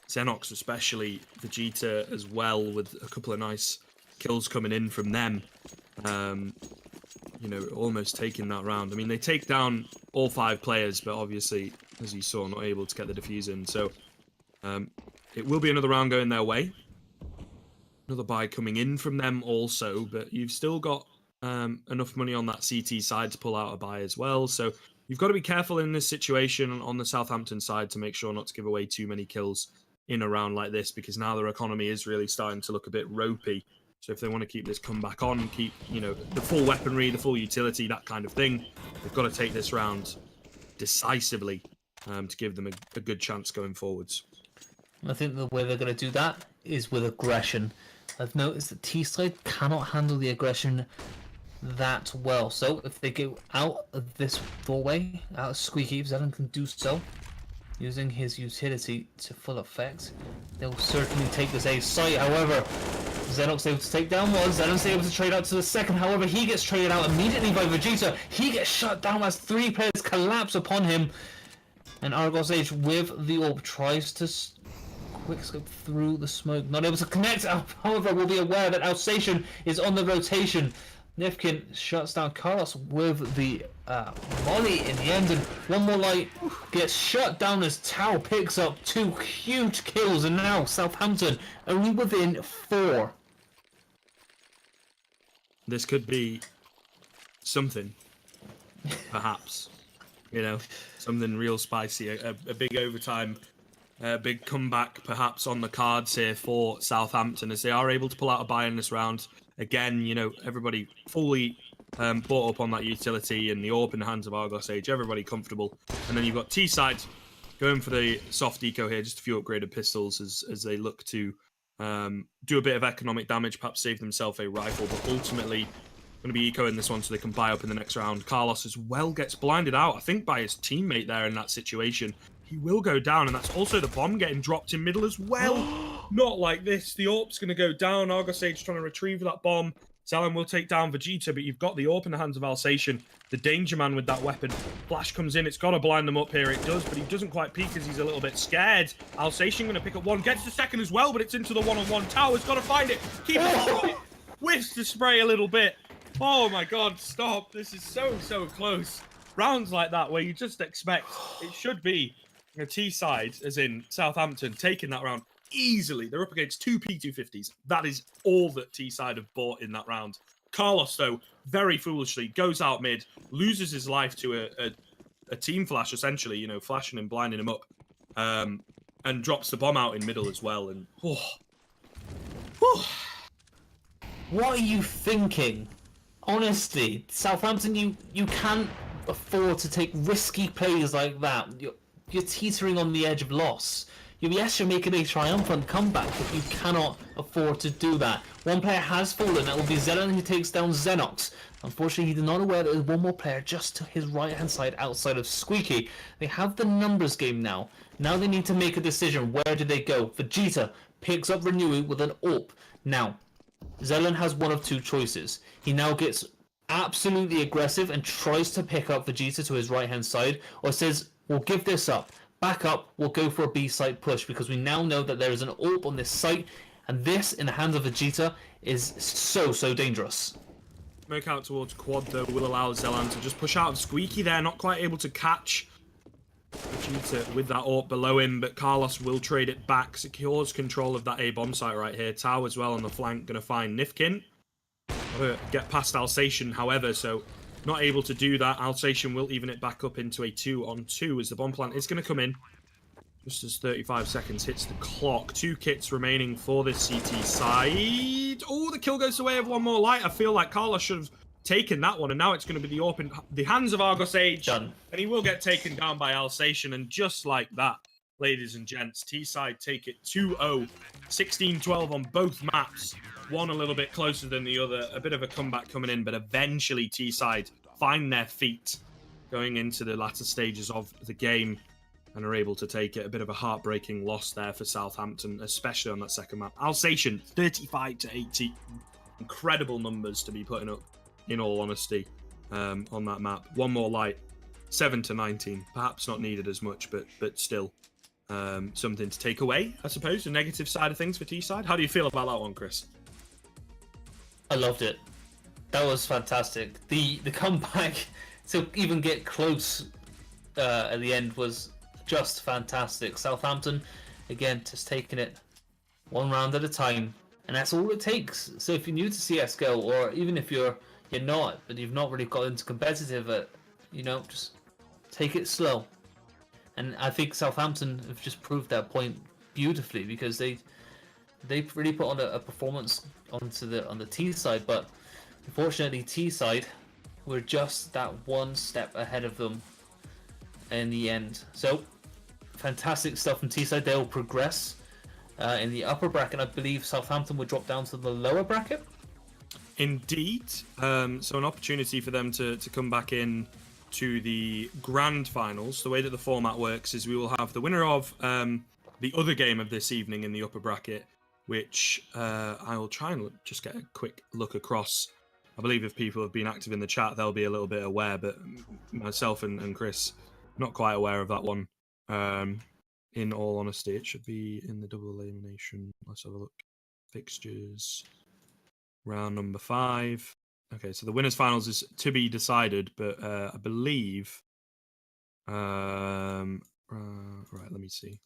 Xenox especially, Vegeta as well, with a couple of nice kills coming in from them. Almost taking that round. I mean, they take down all 5 players, but obviously, as you saw, not able to get the defuse in. So, it will be another round going their way. Another buy coming in from them also, but you've still got enough money on that CT side to pull out a buy as well. So, you've got to be careful in this situation on the Southampton side to make sure not to give away too many kills in a round like this, because now their economy is really starting to look a bit ropey. So if they want to keep this comeback on, keep, the full weaponry, the full utility, that kind of thing, they've got to take this round decisively to give them a good chance going forwards. I think the way they're going to do that is with aggression. I've noticed that T-side cannot handle the aggression that well. So if they go out of this doorway, out of Squeaky, Zelen can do so. Using his utility to full effect, they'll certainly take this A site. However, Xenox able to take down one. Xenox able to trade out to the second. However, he gets traded out immediately by Vegeta. He gets shut down as 3 players collapse upon him. And Argos Age with the orb tries to quick scope through the smoke. Not able to connect. However, we'll be aware that Alsatian is on the rotation. Nifkin shuts down Carlos with the volley in the end, and one more light gets shut down as Tao picks up 2 huge kills, and now Southampton only within 4. This could be something, perhaps. Something real spicy, a big overtime, a big comeback perhaps on the cards here for Southampton, as they are able to pull out a buy in this round. Again, everybody fully bought up on that utility and the AWP in the hands of Argos Age. Everybody comfortable. And then you've got T-side going for the soft eco here, just a few upgraded pistols as they look to do a bit of economic damage, perhaps save themselves a rifle, but ultimately going to be eco in this one so they can buy up in the next round. Carlos as well gets blinded out, I think, by his teammate there in that situation. He will go down, and that's also the bomb getting dropped in middle as well. Not like this. The AWP's going to go down. Argos Age trying to retrieve that bomb. Zelen will take down Vegeta, but you've got the AWP in the hands of Alsatian, the danger man with that weapon. Flash comes in. It's got to blind them up here. It does, but he doesn't quite peek as he's a little bit scared. Alsatian going to pick up one. Gets the second as well, but it's into the one-on-one. Tower's got to find it. Keep it. Whiffs the spray a little bit. Oh my god, stop. This is so close. Rounds like that where you just expect it should be a T-side, as in Southampton, taking that round easily. They're up against 2 P250s. That is all that T-side have bought in that round. Carlos, though, very foolishly, goes out mid, loses his life to a team flash, essentially, flashing and blinding him up, and drops the bomb out in middle as well. And What are you thinking? Honestly, Southampton, you can't afford to take risky plays like that. You're teetering on the edge of loss. Yes, you're making a triumphant comeback, but you cannot afford to do that. One player has fallen. That will be Zelen, who takes down Xenox. Unfortunately, he's not aware that there's one more player just to his right-hand side outside of Squeaky. They have the numbers game now. Now they need to make a decision. Where do they go? Vegeta picks up Renewal with an AWP. Now, Zelen has one of 2 choices. He now gets absolutely aggressive and tries to pick up Vegeta to his right-hand side, or says, we'll give this up. Back up, we'll go for a B-site push, because we now know that there is an AWP on this site, and this, in the hands of Vegeta, is so dangerous. Smoke out towards quad, though, will allow Zelan to just push out of Squeaky there, not quite able to catch Vegeta with that AWP below him, but Carlos will trade it back, secures control of that A-bomb site right here. Tau as well on the flank, going to find Nifkin. Gotta get past Alsatian, however, so not able to do that. Alsatian will even it back up into a 2-on-2 as the bomb plant is going to come in. Just as 35 seconds hits the clock. 2 kits remaining for this CT side. Oh, the kill goes away of one more light. I feel like Carlos should have taken that one, and now it's going to be the AWP in the hands of Argos Age. Done. And he will get taken down by Alsatian, and just like that, ladies and gents, T-side take it 2-0. 16-12 on both maps. One a little bit closer than the other. A bit of a comeback coming in, but eventually T-side find their feet going into the latter stages of the game. and are able to take it. A bit of a heartbreaking loss there for Southampton, especially on that second map. Alsatian, 35-80. Incredible numbers to be putting up, in all honesty, on that map. One more light, 7-19. Perhaps not needed as much, but still something to take away, I suppose, the negative side of things for Teesside. How do you feel about that one, Chris? I loved it. That was fantastic. The comeback to even get close at the end was just fantastic. Southampton, again, just taking it one round at a time, and that's all it takes. So if you're new to CS:GO, or even if you're not, but you've not really got into competitive, just take it slow. And I think Southampton have just proved that point beautifully, because they really put on a performance on the Teesside, but unfortunately Teesside were just that one step ahead of them in the end. So fantastic stuff from Teesside. They'll progress in the upper bracket. I believe Southampton would drop down to the lower bracket. Indeed. So an opportunity for them to come back in to the grand finals. The way that the format works is we will have the winner of the other game of this evening in the upper bracket, which I will try and just get a quick look across. I believe if people have been active in the chat, they'll be a little bit aware, but myself and Chris, not quite aware of that one. In all honesty, it should be in the double elimination. Let's have a look. Fixtures. Round number 5. Okay, so the winners' finals is to be decided, but I believe. Right, let me see.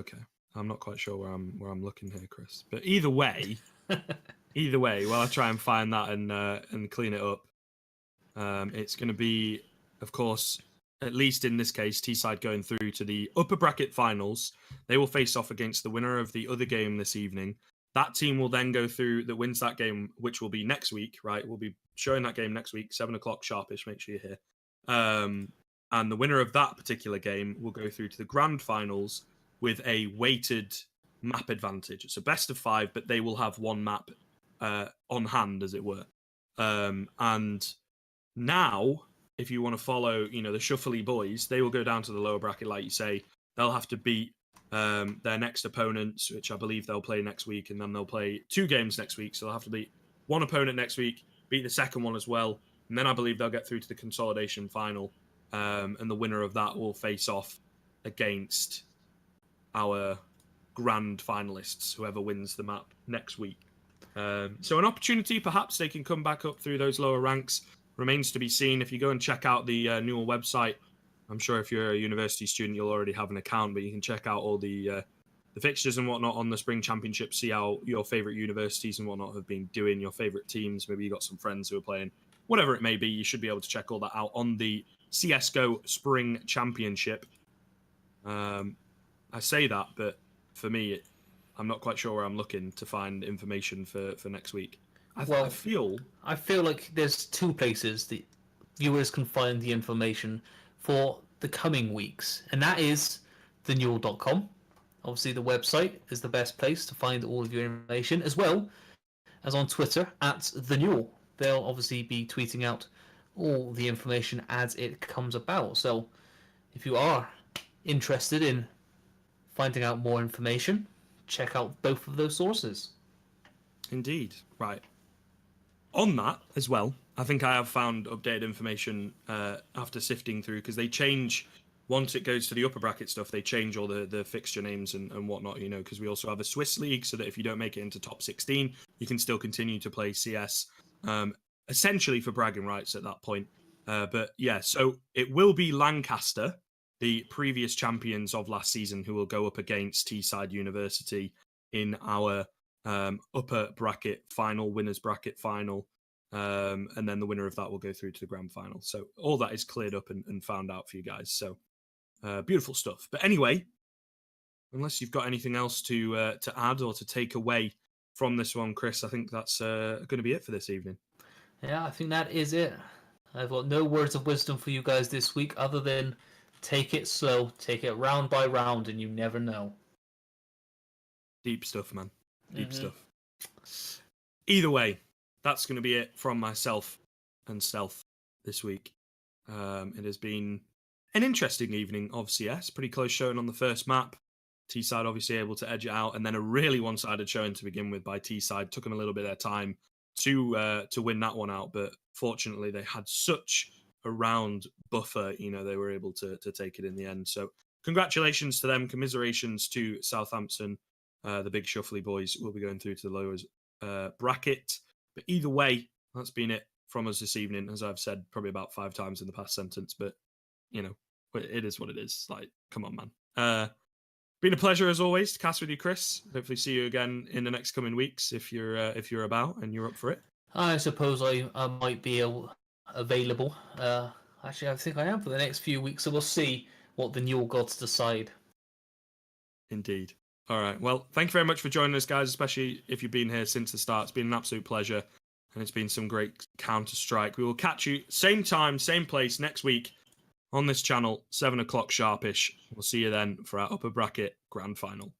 Okay, I'm not quite sure where I'm looking here, Chris. But either way, while I try and find that and clean it up, it's going to be, of course, at least in this case, Teesside going through to the upper bracket finals. They will face off against the winner of the other game this evening. That team will then go through that wins that game, which will be next week, right? We'll be showing that game next week, 7 o'clock sharpish. Make sure you're here. And the winner of that particular game will go through to the grand finals with a weighted map advantage. It's a best of 5, but they will have one map on hand, as it were. And now, if you want to follow, the Shuffly boys, they will go down to the lower bracket, like you say. They'll have to beat their next opponents, which I believe they'll play next week, and then they'll play 2 games next week. So they'll have to beat one opponent next week, beat the second one as well, and then I believe they'll get through to the consolidation final, and the winner of that will face off against our grand finalists, whoever wins the map next week. So an opportunity, perhaps they can come back up through those lower ranks, remains to be seen. If you go and check out the NUEL website, I'm sure if you're a university student, you'll already have an account, but you can check out all the fixtures and whatnot on the Spring Championship, see how your favourite universities and whatnot have been doing, your favourite teams. Maybe you got some friends who are playing, whatever it may be. You should be able to check all that out on the CS:GO Spring Championship. I say that, but for me, I'm not quite sure where I'm looking to find information for next week. I feel like there's 2 places that viewers can find the information for the coming weeks, and that is theNUEL.com. Obviously, the website is the best place to find all of your information, as well as on Twitter at theNUEL. They'll obviously be tweeting out all the information as it comes about. So if you are interested in finding out more information, check out both of those sources. Indeed. Right. On that as well, I think I have found updated information after sifting through, because they change, once it goes to the upper bracket stuff, they change all the fixture names and whatnot, because we also have a Swiss league, so that if you don't make it into top 16, you can still continue to play CS, essentially for bragging rights at that point. But yeah, so it will be Lancaster, the previous champions of last season, who will go up against Teesside University in our upper bracket final, winners bracket final, and then the winner of that will go through to the grand final. So all that is cleared up and found out for you guys. So beautiful stuff. But anyway, unless you've got anything else to add or to take away from this one, Chris, I think that's going to be it for this evening. Yeah, I think that is it. I've got no words of wisdom for you guys this week, other than take it slow, take it round by round, and you never know. Deep stuff, man. Deep stuff. Either way, that's going to be it from myself and Stealth this week. It has been an interesting evening of CS. Pretty close showing on the first map. T-side obviously able to edge it out, and then a really one-sided showing to begin with by T-side. Took them a little bit of their time to win that one out, but fortunately they had such a round buffer, they were able to take it in the end. So congratulations to them. Commiserations to Southampton. The big shuffly boys will be going through to the lowers bracket. But either way, that's been it from us this evening, as I've said probably about 5 times in the past sentence. But, it is what it is. Like, come on, man. Been a pleasure as always to cast with you, Chris. Hopefully see you again in the next coming weeks if you're about and you're up for it. I suppose I might be available. Actually, I think I am for the next few weeks, so we'll see what the NUEL gods decide. Indeed. All right. Well, thank you very much for joining us, guys, especially if you've been here since the start. It's been an absolute pleasure, and it's been some great Counter-Strike. We will catch you same time, same place next week on this channel, 7 o'clock sharpish. We'll see you then for our upper bracket grand final.